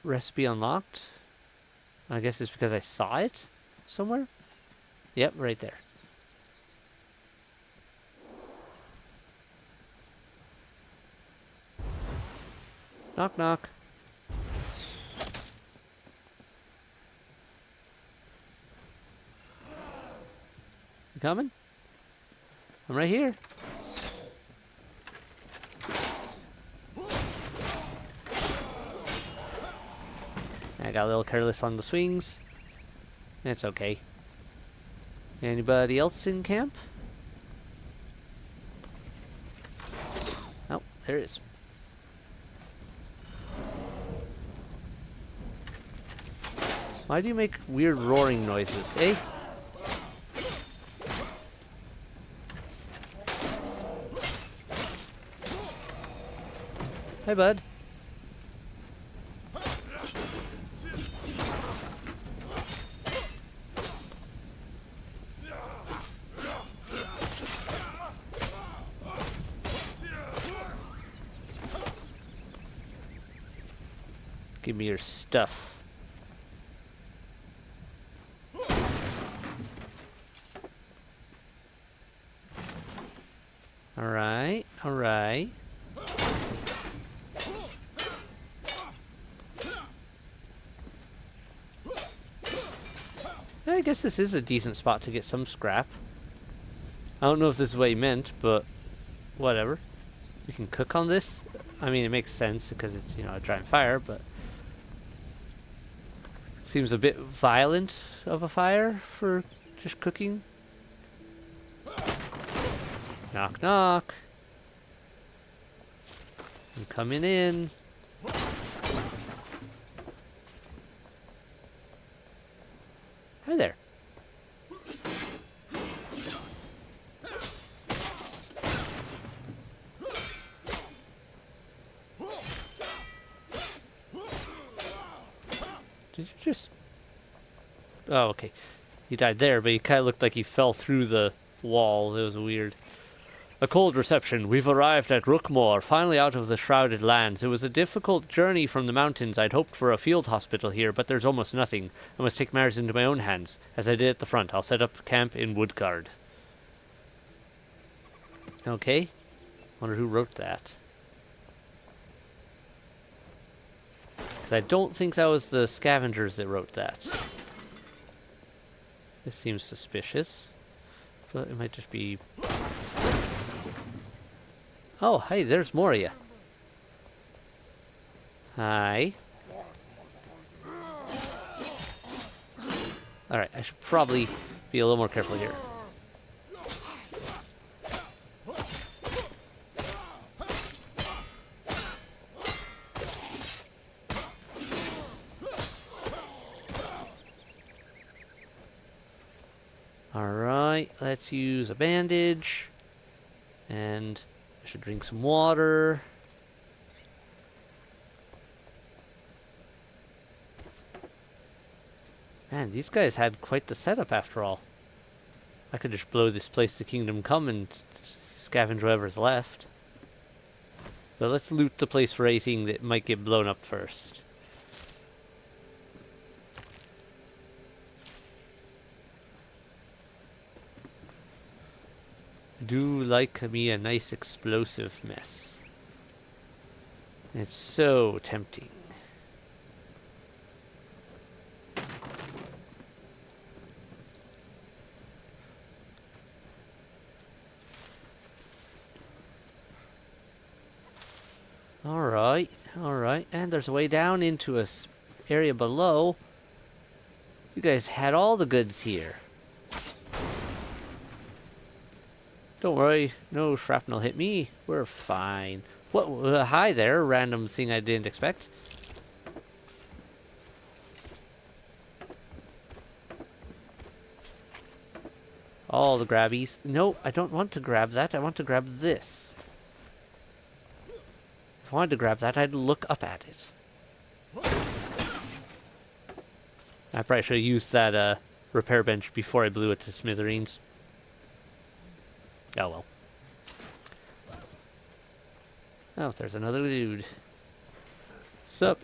recipe unlocked. I guess it's because I saw it somewhere. Yep, right there. Knock, knock. You coming? I'm right here. I got a little careless on the swings. It's okay. Anybody else in camp? Oh, there is. Why do you make weird roaring noises, eh? Hi, bud. Give me your stuff. Alright, alright. I guess this is a decent spot to get some scrap. I don't know if this is what he meant, but whatever. We can cook on this. I mean, it makes sense because it's, you know, a giant fire, but seems a bit violent of a fire for just cooking. Knock, knock. I'm coming in. Hi there. Did you just... Oh, okay. He died there, but he kind of looked like he fell through the wall. It was weird. A cold reception. We've arrived at Rookmore, finally out of the shrouded lands. It was a difficult journey from the mountains. I'd hoped for a field hospital here, but there's almost nothing. I must take matters into my own hands. As I did at the front, I'll set up camp in Woodguard. Okay. Wonder who wrote that. Because I don't think that was the scavengers that wrote that. This seems suspicious. But it might just be... Oh, hey, there's more of you. Hi. Alright, I should probably be a little more careful here. Alright, let's use a bandage. And I should drink some water. Man, these guys had quite the setup after all. I could just blow this place to Kingdom Come and scavenge whatever's left. But let's loot the place for anything that might get blown up first. I do like me a nice explosive mess. It's so tempting. Alright, alright. And there's a way down into a area below. You guys had all the goods here. Don't worry, no shrapnel hit me. We're fine. What? Hi there, random thing I didn't expect. All the grabbies. No, I don't want to grab that. I want to grab this. If I wanted to grab that, I'd look up at it. I probably should have used that repair bench before I blew it to smithereens. Oh well. Oh, there's another dude. Sup?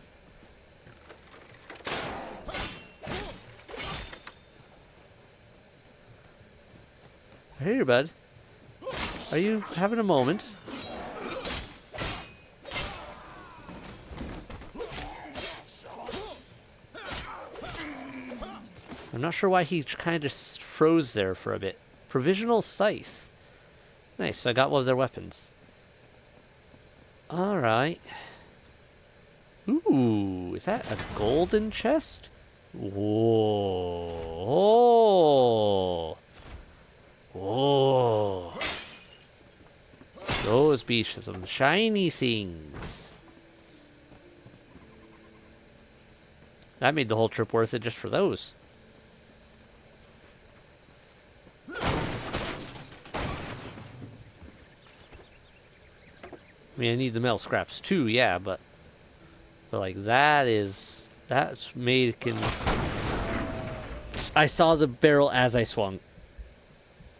Hey, bud. Are you having a moment? I'm not sure why he kind of just froze there for a bit. Provisional scythe. Nice, I got one of their weapons. Alright. Ooh, is that a golden chest? Whoa. Whoa. Those be some shiny things. That made the whole trip worth it just for those. I mean, I need the metal scraps too, yeah, but like that's making. I saw the barrel as I swung.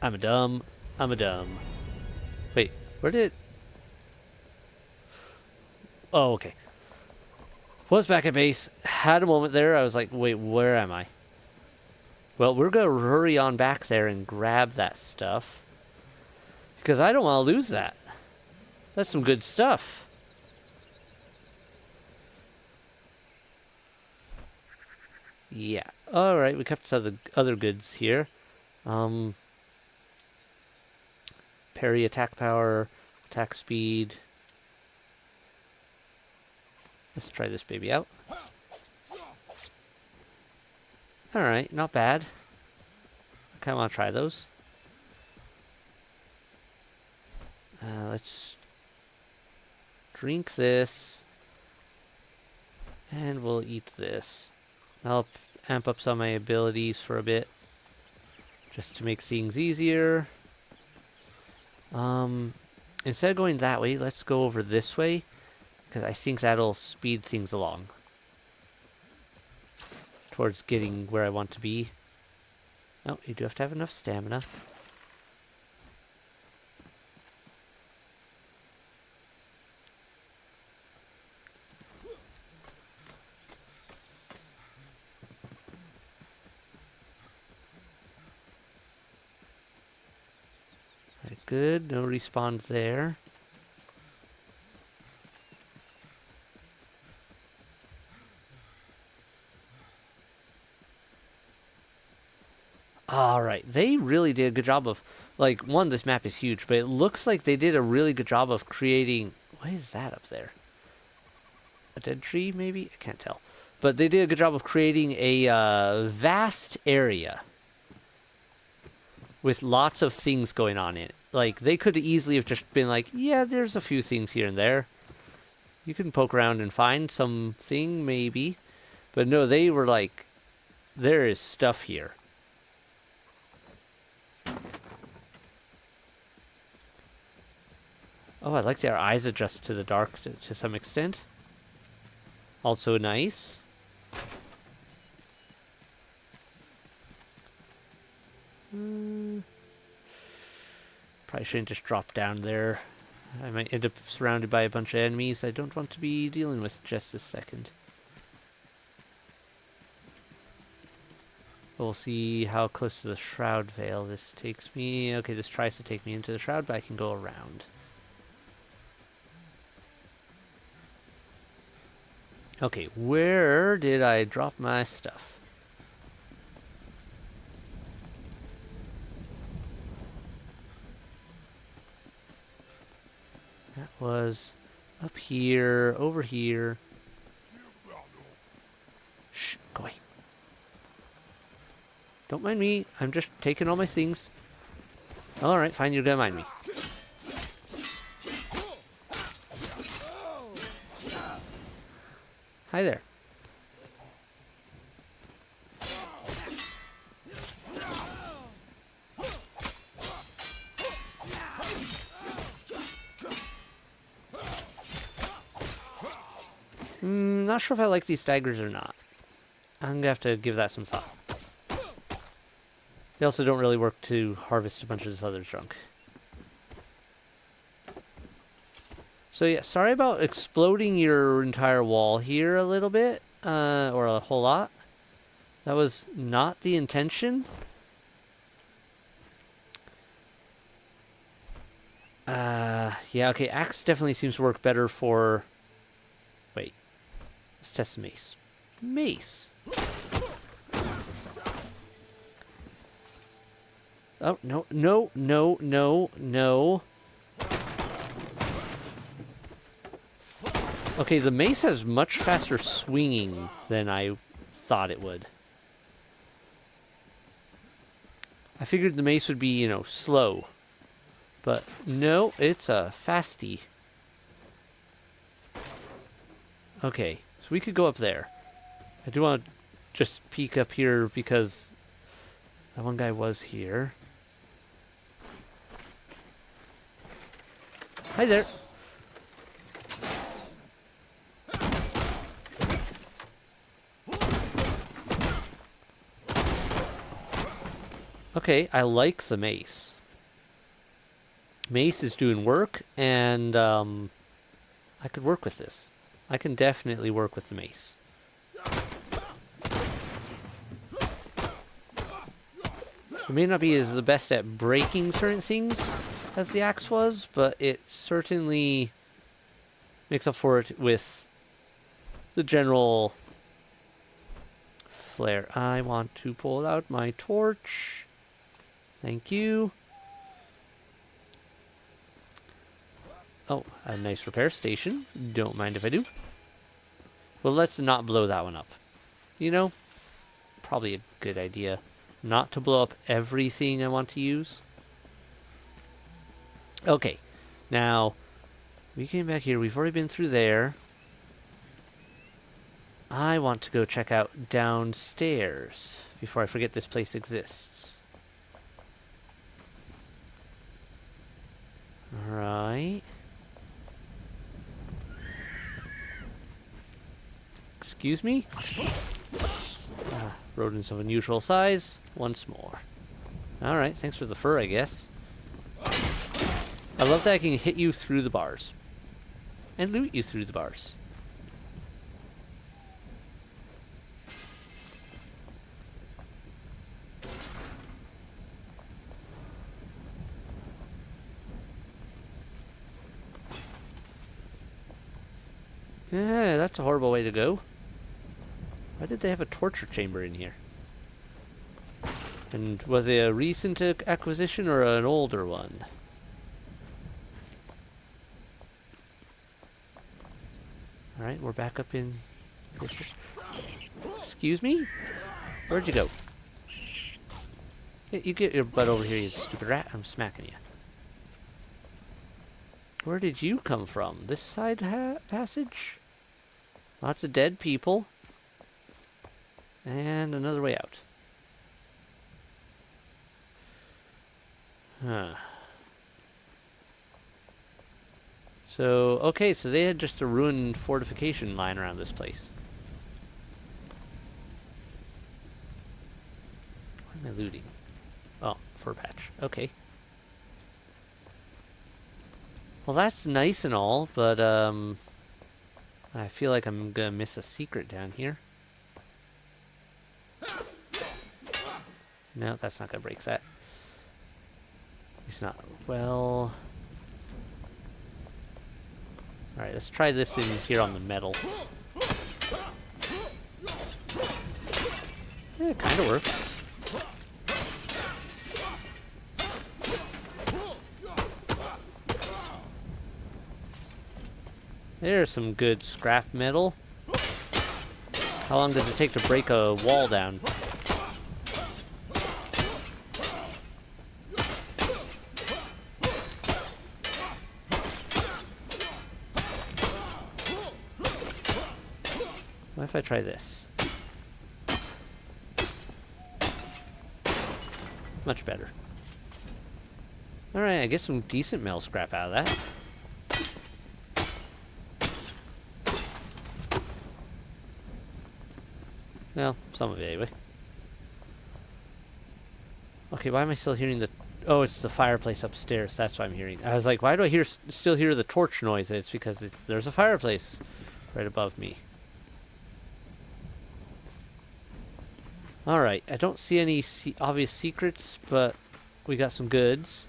I'm a dumb. Wait, where did? Oh, okay. Was back at base. Had a moment there. I was like, wait, where am I? Well, we're gonna hurry on back there and grab that stuff because I don't want to lose that. That's some good stuff. Yeah. All right. We kept some of the other goods here. Parry, attack power, attack speed. Let's try this baby out. All right. Not bad. I kind of want to try those. Let's drink this. And we'll eat this. I'll amp up some of my abilities for a bit. Just to make things easier. Instead of going that way, let's go over this way. Because I think that'll speed things along. Towards getting where I want to be. Oh, you do have to have enough stamina. Good, no respawn there. Alright, they really did a good job of, like, one, this map is huge, but it looks like they did a really good job of creating, what is that up there? A dead tree, maybe? I can't tell. But they did a good job of creating a vast area with lots of things going on in it. Like, they could easily have just been like, yeah, there's a few things here and there. You can poke around and find something, maybe. But no, they were like, there is stuff here. Oh, I like their eyes adjust to the dark to some extent. Also nice. Probably shouldn't just drop down there. I might end up surrounded by a bunch of enemies I don't want to be dealing with just this second. We'll see how close to the Shroud Veil this takes me. Okay, this tries to take me into the Shroud, but I can go around. Okay, where did I drop my stuff? That was up here, over here. Shh, go away. Don't mind me. I'm just taking all my things. Alright, fine, you're gonna mind me. Hi there. Not sure if I like these daggers or not. I'm gonna have to give that some thought. They also don't really work to harvest a bunch of this other junk. So yeah, sorry about exploding your entire wall here a little bit, or a whole lot. That was not the intention. Yeah, okay, axe definitely seems to work better for... Wait, let's test mace. Mace. Oh, no, no, no, no, no. Okay, the mace has much faster swinging than I thought it would. I figured the mace would be, slow. But no, it's a fasty. Okay, so we could go up there. I do want to just peek up here because that one guy was here. Hi there. Okay, I like the mace. Mace is doing work, and I could work with this. I can definitely work with the mace. It may not be as the best at breaking certain things as the axe was, but it certainly makes up for it with the general flair. I want to pull out my torch. Thank you. Oh, a nice repair station. Don't mind if I do. Well, let's not blow that one up. Probably a good idea not to blow up everything I want to use. Okay, now we came back here. We've already been through there. I want to go check out downstairs before I forget this place exists. Alright. Excuse me? Rodents of unusual size, once more. Alright, thanks for the fur, I guess. I love that I can hit you through the bars. And loot you through the bars. Yeah, that's a horrible way to go. Why did they have a torture chamber in here? And was it a recent acquisition or an older one? Alright, we're back up in... Excuse me? Where'd you go? You get your butt over here, you stupid rat. I'm smacking you. Where did you come from? This side passage? Lots of dead people. And another way out. Huh. So, okay, so they had just a ruined fortification lying around this place. What am I looting? Oh, fur patch. Okay. Well, that's nice and all, but, I feel like I'm gonna miss a secret down here. No, that's not gonna break that. It's not. Well... Alright, let's try this in here on the metal. Yeah, it kinda works. There's some good scrap metal. How long does it take to break a wall down? What if I try this? Much better. Alright, I get some decent metal scrap out of that. Well, some of it anyway. Okay, why am I still hearing the... Oh, it's the fireplace upstairs. That's what I'm hearing. I was like, why do I still hear the torch noise? It's because there's a fireplace right above me. Alright, I don't see any obvious secrets, but we got some goods.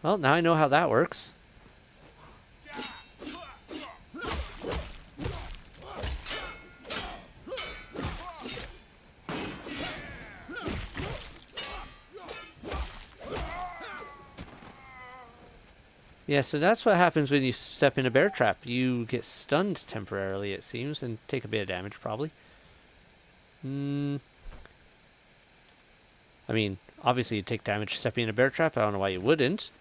Well, now I know how that works. Yeah, so that's what happens when you step in a bear trap. You get stunned temporarily, it seems, and take a bit of damage, probably. I mean, obviously you take damage stepping in a bear trap. I don't know why you wouldn't.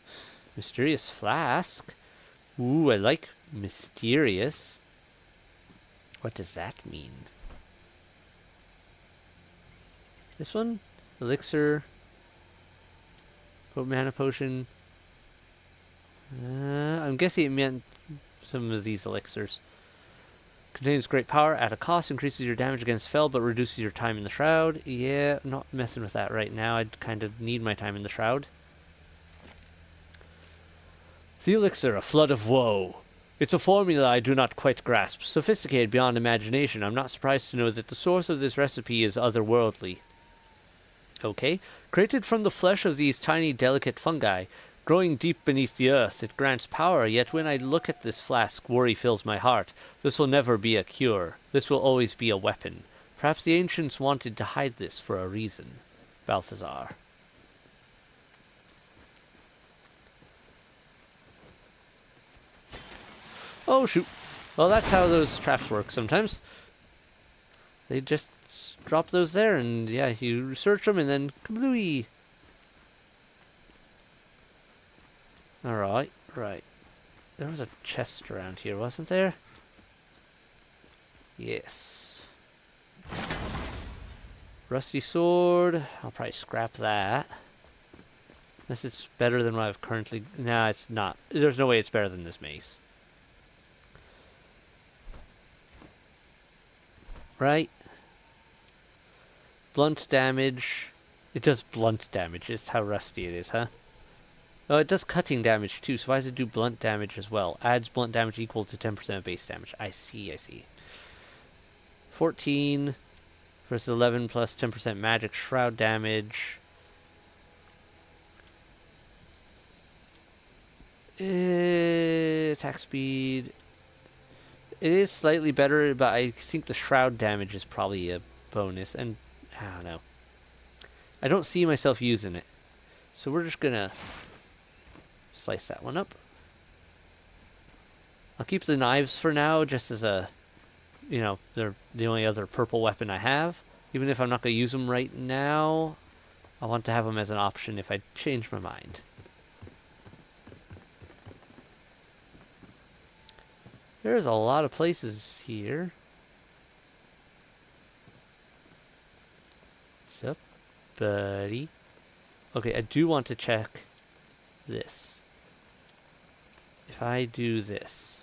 Mysterious flask. Ooh, I like mysterious. What does that mean? This one? Elixir. Mana potion. I'm guessing it meant some of these elixirs. Contains great power at a cost, increases your damage against fell, but reduces your time in the shroud. Yeah, not messing with that right now. I'd kind of need my time in the shroud. The elixir, a flood of woe. It's a formula I do not quite grasp. Sophisticated beyond imagination, I'm not surprised to know that the source of this recipe is otherworldly. Okay. Created from the flesh of these tiny, delicate fungi, growing deep beneath the earth, it grants power, yet when I look at this flask, worry fills my heart. This will never be a cure. This will always be a weapon. Perhaps the ancients wanted to hide this for a reason. Balthazar. Oh, shoot. Well, that's how those traps work sometimes. They just drop those there, and yeah, you search them, and then kablooey. Alright, right. There was a chest around here, wasn't there? Yes. Rusty sword. I'll probably scrap that. Unless it's better than what I've currently... Nah, it's not. There's no way it's better than this mace. Right? Blunt damage. It does blunt damage. It's how rusty it is, huh? Oh, it does cutting damage too, so why does it do blunt damage as well? Adds blunt damage equal to 10% of base damage. I see, I see. 14 versus 11 plus 10% magic shroud damage. Attack speed. It is slightly better, but I think the shroud damage is probably a bonus, and I don't know. I don't see myself using it. So we're just gonna slice that one up. I'll keep the knives for now, just as a, you know, they're the only other purple weapon I have. Even if I'm not gonna use them right now, I want to have them as an option if I change my mind. There's a lot of places here. What's up, buddy? Okay, I do want to check this. If I do this.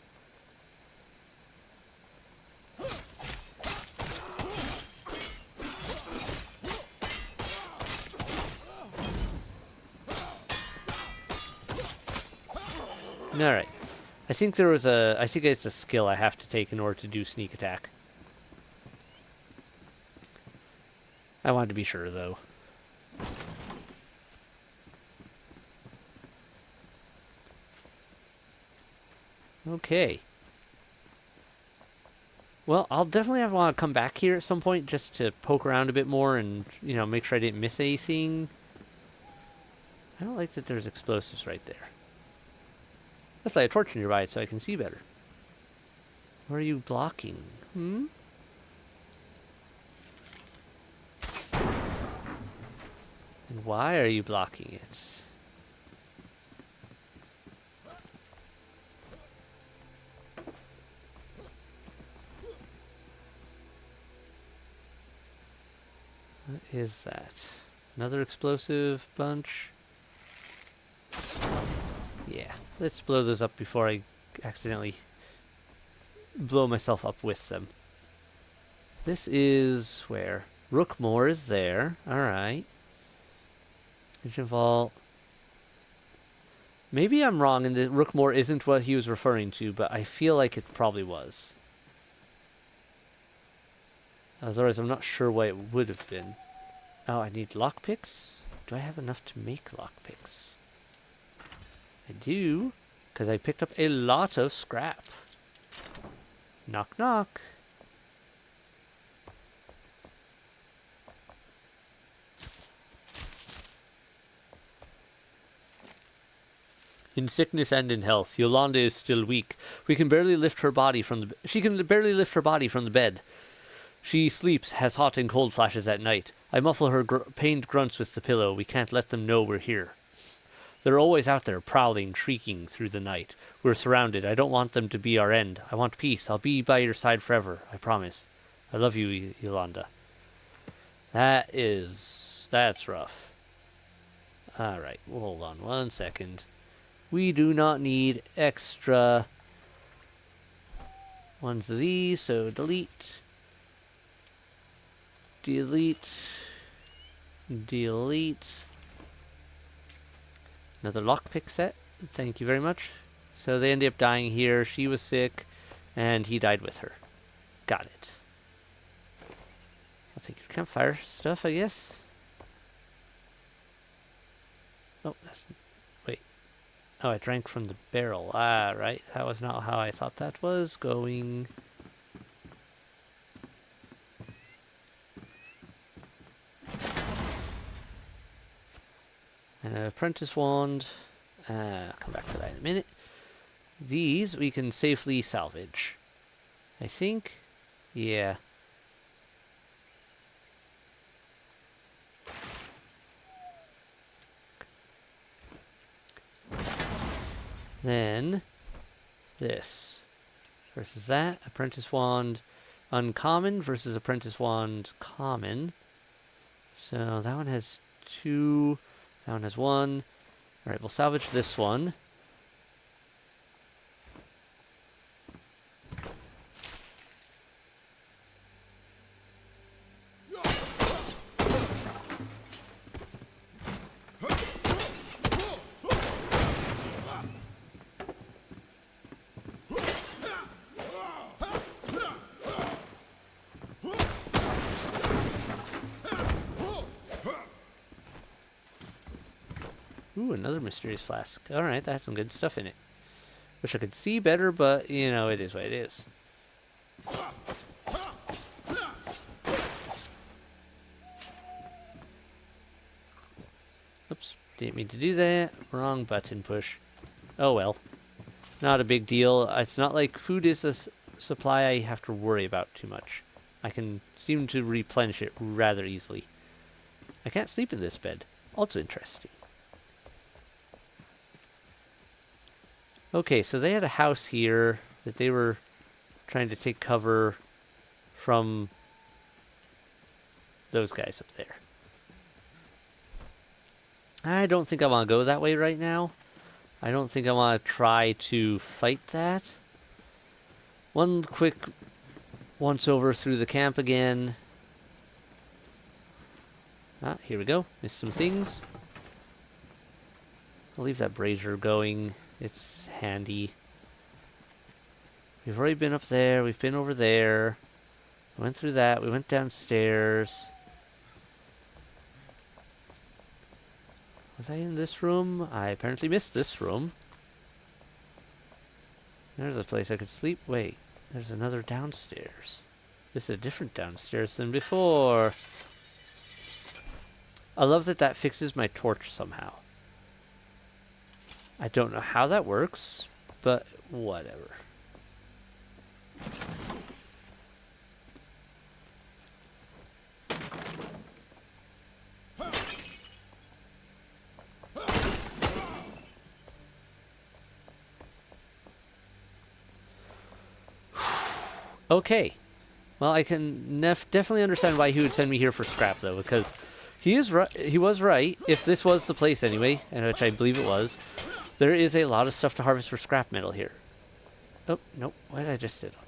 Alright. I think there was a... I think it's a skill I have to take in order to do sneak attack. I wanted to be sure, though. Okay. Well, I'll definitely want to come back here at some point just to poke around a bit more and, you know, make sure I didn't miss anything. I don't like that there's explosives right there. Let's light a torch nearby it so I can see better. What are you blocking? Hmm? And why are you blocking it? What is that? Another explosive bunch? Yeah, let's blow those up before I accidentally blow myself up with them. This is where? Rookmore is there. Alright. Ancient Vault. Maybe I'm wrong and the Rookmore isn't what he was referring to, but I feel like it probably was. Otherwise, I'm not sure what it would have been. Oh, I need lockpicks? Do I have enough to make lockpicks? I do, because I picked up a lot of scrap. Knock, knock. In sickness and in health, Yolanda is still weak. She can barely lift her body from the bed. She sleeps, has hot and cold flashes at night. I muffle her pained grunts with the pillow. We can't let them know we're here. They're always out there, prowling, shrieking through the night. We're surrounded. I don't want them to be our end. I want peace. I'll be by your side forever. I promise. I love you, Yolanda. That's rough. Alright, hold on 1 second. We do not need extra ones of these, so delete. Delete. Delete. Another lockpick set. Thank you very much. So they ended up dying here. She was sick, and he died with her. Got it. I'll take your campfire stuff, I guess. Oh, that's... Wait. Oh, I drank from the barrel. Ah, right. That was not how I thought that was going. Apprentice wand. Come back to that in a minute. These we can safely salvage. I think. Yeah. Then this versus that. Apprentice wand uncommon versus apprentice wand common. So that one has 2. That one has 1. Alright, we'll salvage this one. Ooh, another mysterious flask. Alright, that had some good stuff in it. Wish I could see better, but, you know, it is what it is. Oops, didn't mean to do that. Wrong button push. Oh well. Not a big deal. It's not like food is a supply I have to worry about too much. I can seem to replenish it rather easily. I can't sleep in this bed. Also interesting. Okay, so they had a house here that they were trying to take cover from those guys up there. I don't think I want to go that way right now. I don't think I want to try to fight that. One quick once over through the camp again. Ah, here we go. Missed some things. I'll leave that brazier going. It's handy. We've already been up there. We've been over there. We went through that. We went downstairs. Was I in this room? I apparently missed this room. There's a place I could sleep. Wait, there's another downstairs. This is a different downstairs than before. I love that that fixes my torch somehow. I don't know how that works, but whatever. Okay. Well, I can definitely understand why he would send me here for scrap, though, because he was right. If this was the place anyway, and which I believe it was, there is a lot of stuff to harvest for scrap metal here. Oh, nope. What did I just sit on?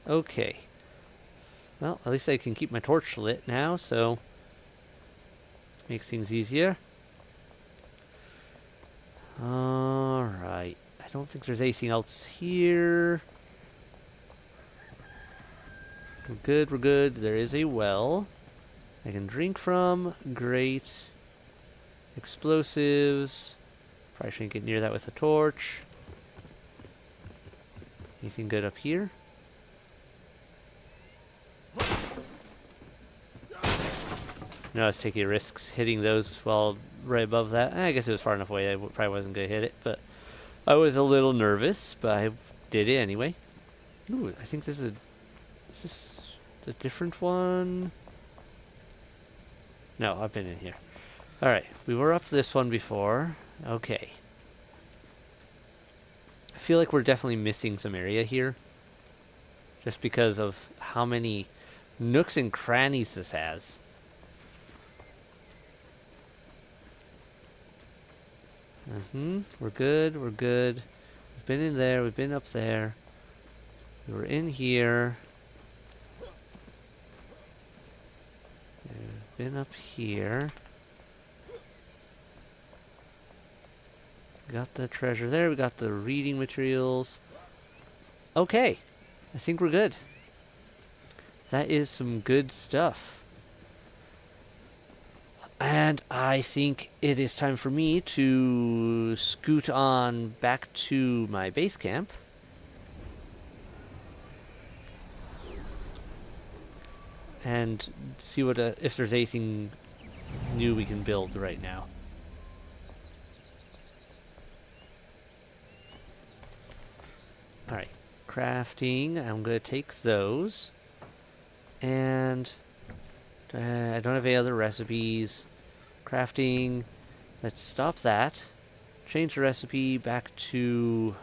Okay. Well, at least I can keep my torch lit now, so makes things easier. Alright. I don't think there's anything else here. We're good, we're good. There is a well. I can drink from. Great. Explosives. Probably shouldn't get near that with a torch. Anything good up here? No, I was taking risks hitting those while right above that. I guess it was far enough away I probably wasn't going to hit it, but I was a little nervous, but I did it anyway. Ooh, I think this is this a different one? No, I've been in here. Alright, we were up this one before. Okay. I feel like we're definitely missing some area here. Just because of how many nooks and crannies this has. We're good, we're good. We've been in there, we've been up there. We were in here. We've been up here. We got the treasure there, we got the reading materials. Okay, I think we're good. That is some good stuff. And I think it is time for me to scoot on back to my base camp. And see what if there's anything new we can build right now. Alright, crafting. I'm going to take those. And I don't have any other recipes. Crafting. Let's stop that. Change the recipe back to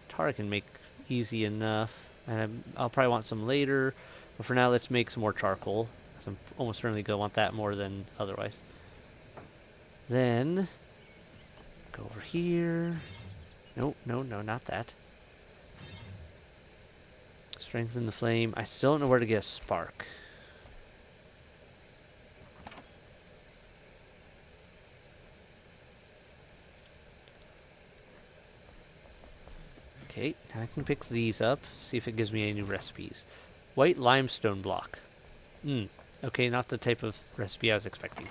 tar I can make easy enough. And I'll probably want some later. But for now, let's make some more charcoal. I'm almost certainly going to want that more than otherwise. Then, go over here. Nope, no, not that. Strengthen the flame. I still don't know where to get a spark. Okay, now I can pick these up, see if it gives me any new recipes. White limestone block. Okay, not the type of recipe I was expecting.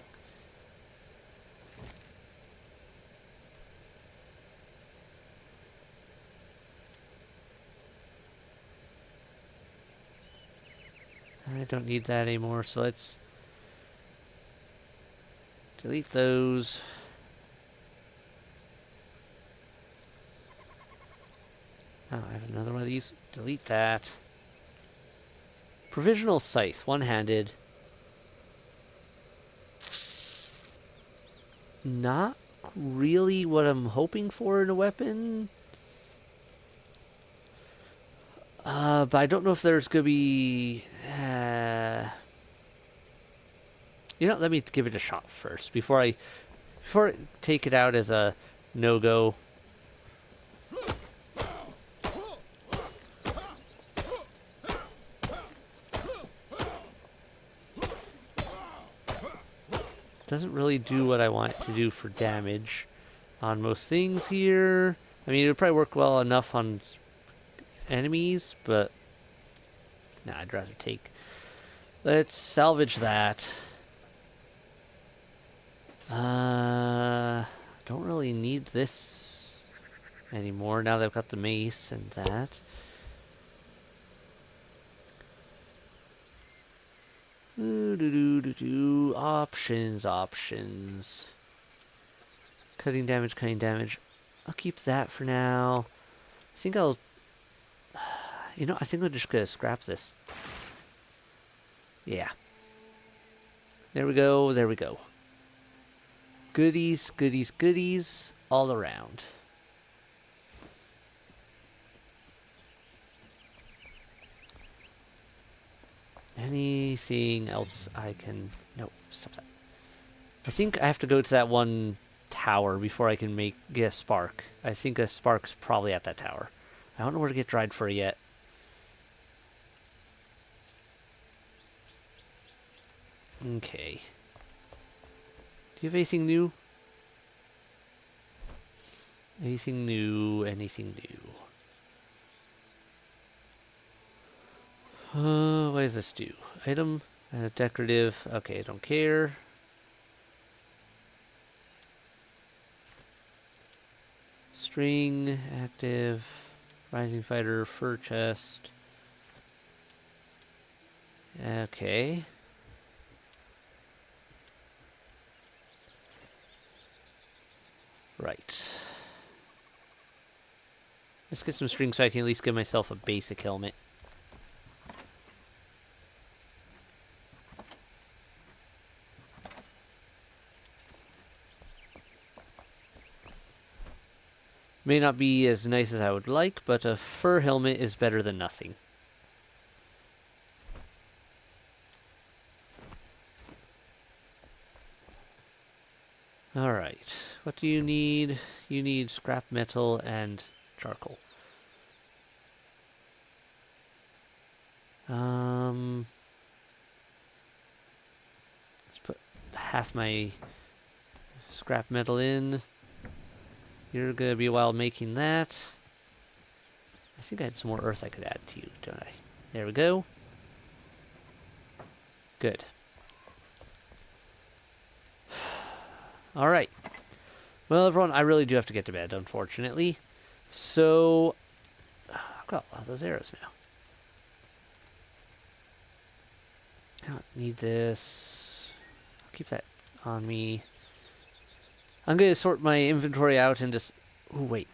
I don't need that anymore, so let's delete those. Oh, I have another one of these. Delete that. Provisional scythe, one-handed. Not really what I'm hoping for in a weapon. But I don't know if there's going to be... You know, let me give it a shot first. Before I take it out as a no-go. Doesn't really do what I want it to do for damage on most things here. I mean, it would probably work well enough on enemies, but nah, I'd rather take. Let's salvage that. Don't really need this anymore now that I've got the mace and that. Options. Cutting damage. I'll keep that for now. I think I'll... You know, I think I'm just going to scrap this. Yeah. There we go. Goodies all around. Anything else I can... Nope, stop that. I think I have to go to that one tower before I can get a spark. I think a spark's probably at that tower. I don't know where to get dried fur yet. Okay. Do you have anything new? Anything new? What does this do? Item Decorative. Okay, I don't care. String, active, rising fighter, fur chest. Okay. Right. Let's get some string so I can at least give myself a basic helmet. May not be as nice as I would like, but a fur helmet is better than nothing. Alright. What do you need? You need scrap metal and charcoal. Let's put half my scrap metal in. You're gonna be a while making that. I think I had some more earth I could add to you, don't I? There we go. Good. Alright. Well, everyone, I really do have to get to bed, unfortunately. So, I've got a lot of those arrows now. I don't need this. I'll keep that on me. I'm going to sort my inventory out and just... Oh, wait.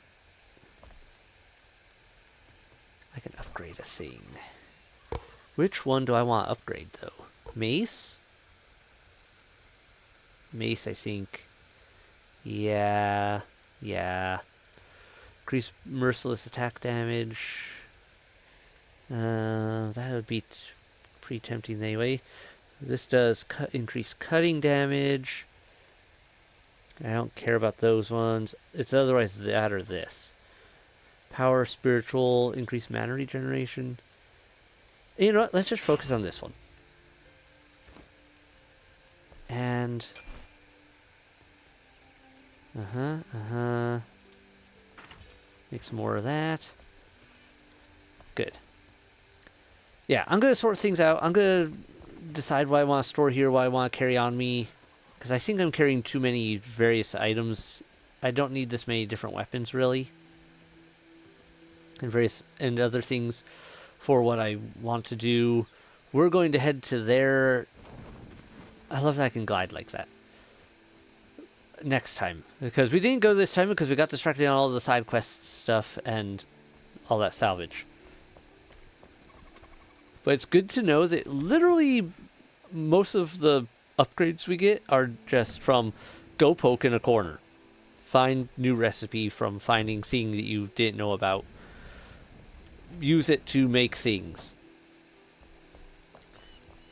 I can upgrade a thing. Which one do I want to upgrade, though? Mace? Mace, I think. Yeah. Increase merciless attack damage. That would be pretty tempting anyway. This does increase cutting damage. I don't care about those ones. It's otherwise that or this. Power, spiritual, increase mana regeneration. You know what? Let's just focus on this one. And... Make some more of that. Good. Yeah, I'm going to sort things out. I'm going to decide what I want to store here, what I want to carry on me. Because I think I'm carrying too many various items. I don't need this many different weapons, really. And other things for what I want to do. We're going to head to there. I love that I can glide like that. Next time. Because we didn't go this time because we got distracted on all the side quest stuff and all that salvage. But it's good to know that literally most of the upgrades we get are just from go poke in a corner. Find new recipe from finding thing that you didn't know about. Use it to make things.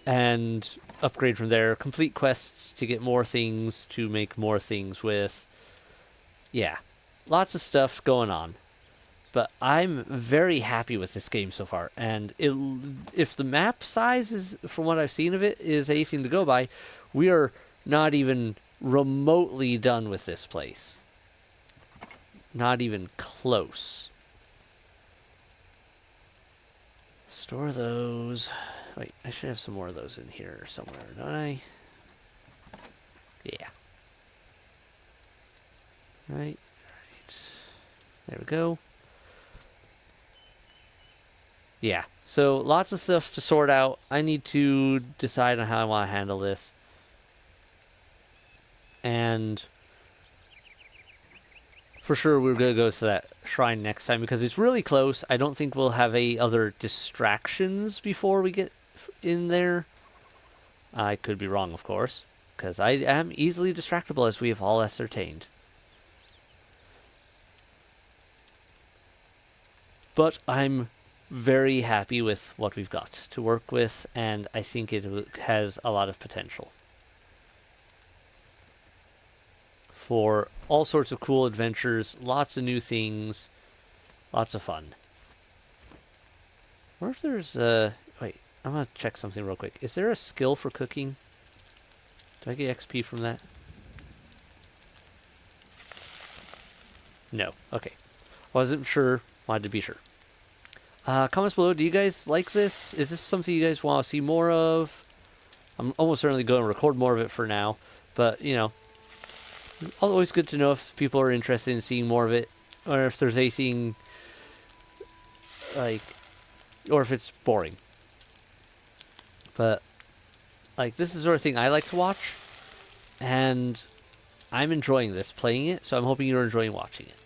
And upgrade from there. Complete quests to get more things to make more things with. Yeah. Lots of stuff going on. But I'm very happy with this game so far. And if the map size is, from what I've seen of it, is anything to go by, we are not even remotely done with this place. Not even close. Store those. Wait, I should have some more of those in here somewhere, don't I? Yeah. Right. There we go. Yeah, so lots of stuff to sort out. I need to decide on how I want to handle this. And for sure we're going to go to that shrine next time because it's really close. I don't think we'll have any other distractions before we get in there. I could be wrong, of course, because I am easily distractible, as we have all ascertained. But I'm very happy with what we've got to work with, and I think it has a lot of potential for all sorts of cool adventures, lots of new things, lots of fun. Or if there's wait, I'm gonna check something real quick. Is there a skill for cooking? Do I get XP from that? No. Okay. Wasn't sure. Wanted to be sure. Comments below, do you guys like this? Is this something you guys want to see more of? I'm almost certainly going to record more of it for now, but you know, always good to know if people are interested in seeing more of it, or if there's anything like, or if it's boring. But like, this is the sort of thing I like to watch, and I'm enjoying this playing it, so I'm hoping you're enjoying watching it.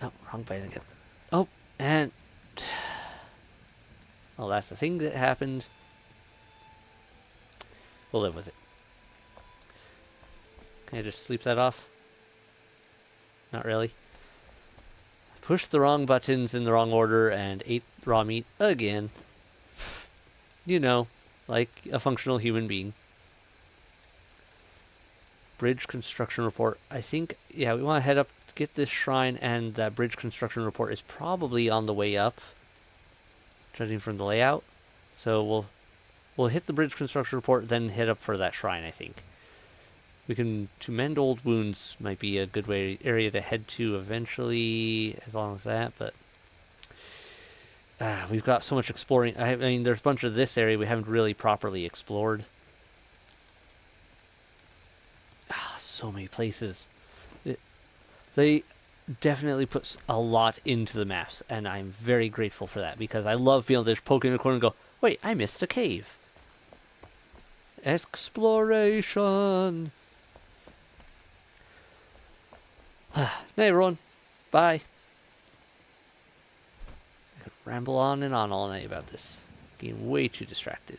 Oh, wrong button again. Oh, and well, that's the thing that happened. We'll live with it. Can I just sleep that off? Not really. Pushed the wrong buttons in the wrong order and ate raw meat again. You know, like a functional human being. Bridge construction report. I think, yeah, we want to head up, get this shrine, and that bridge construction report is probably on the way up, judging from the layout. So we'll hit the bridge construction report, then head up for that shrine, I think. We can, to mend old wounds might be a good area to head to eventually, as long as that, but we've got so much exploring. I mean, there's a bunch of this area we haven't really properly explored. So many places. They definitely put a lot into the maps, and I'm very grateful for that, because I love being able to just poke in a corner and go, wait, I missed a cave. Exploration. Night, everyone. Bye. I could ramble on and on all night about this. Getting way too distracted.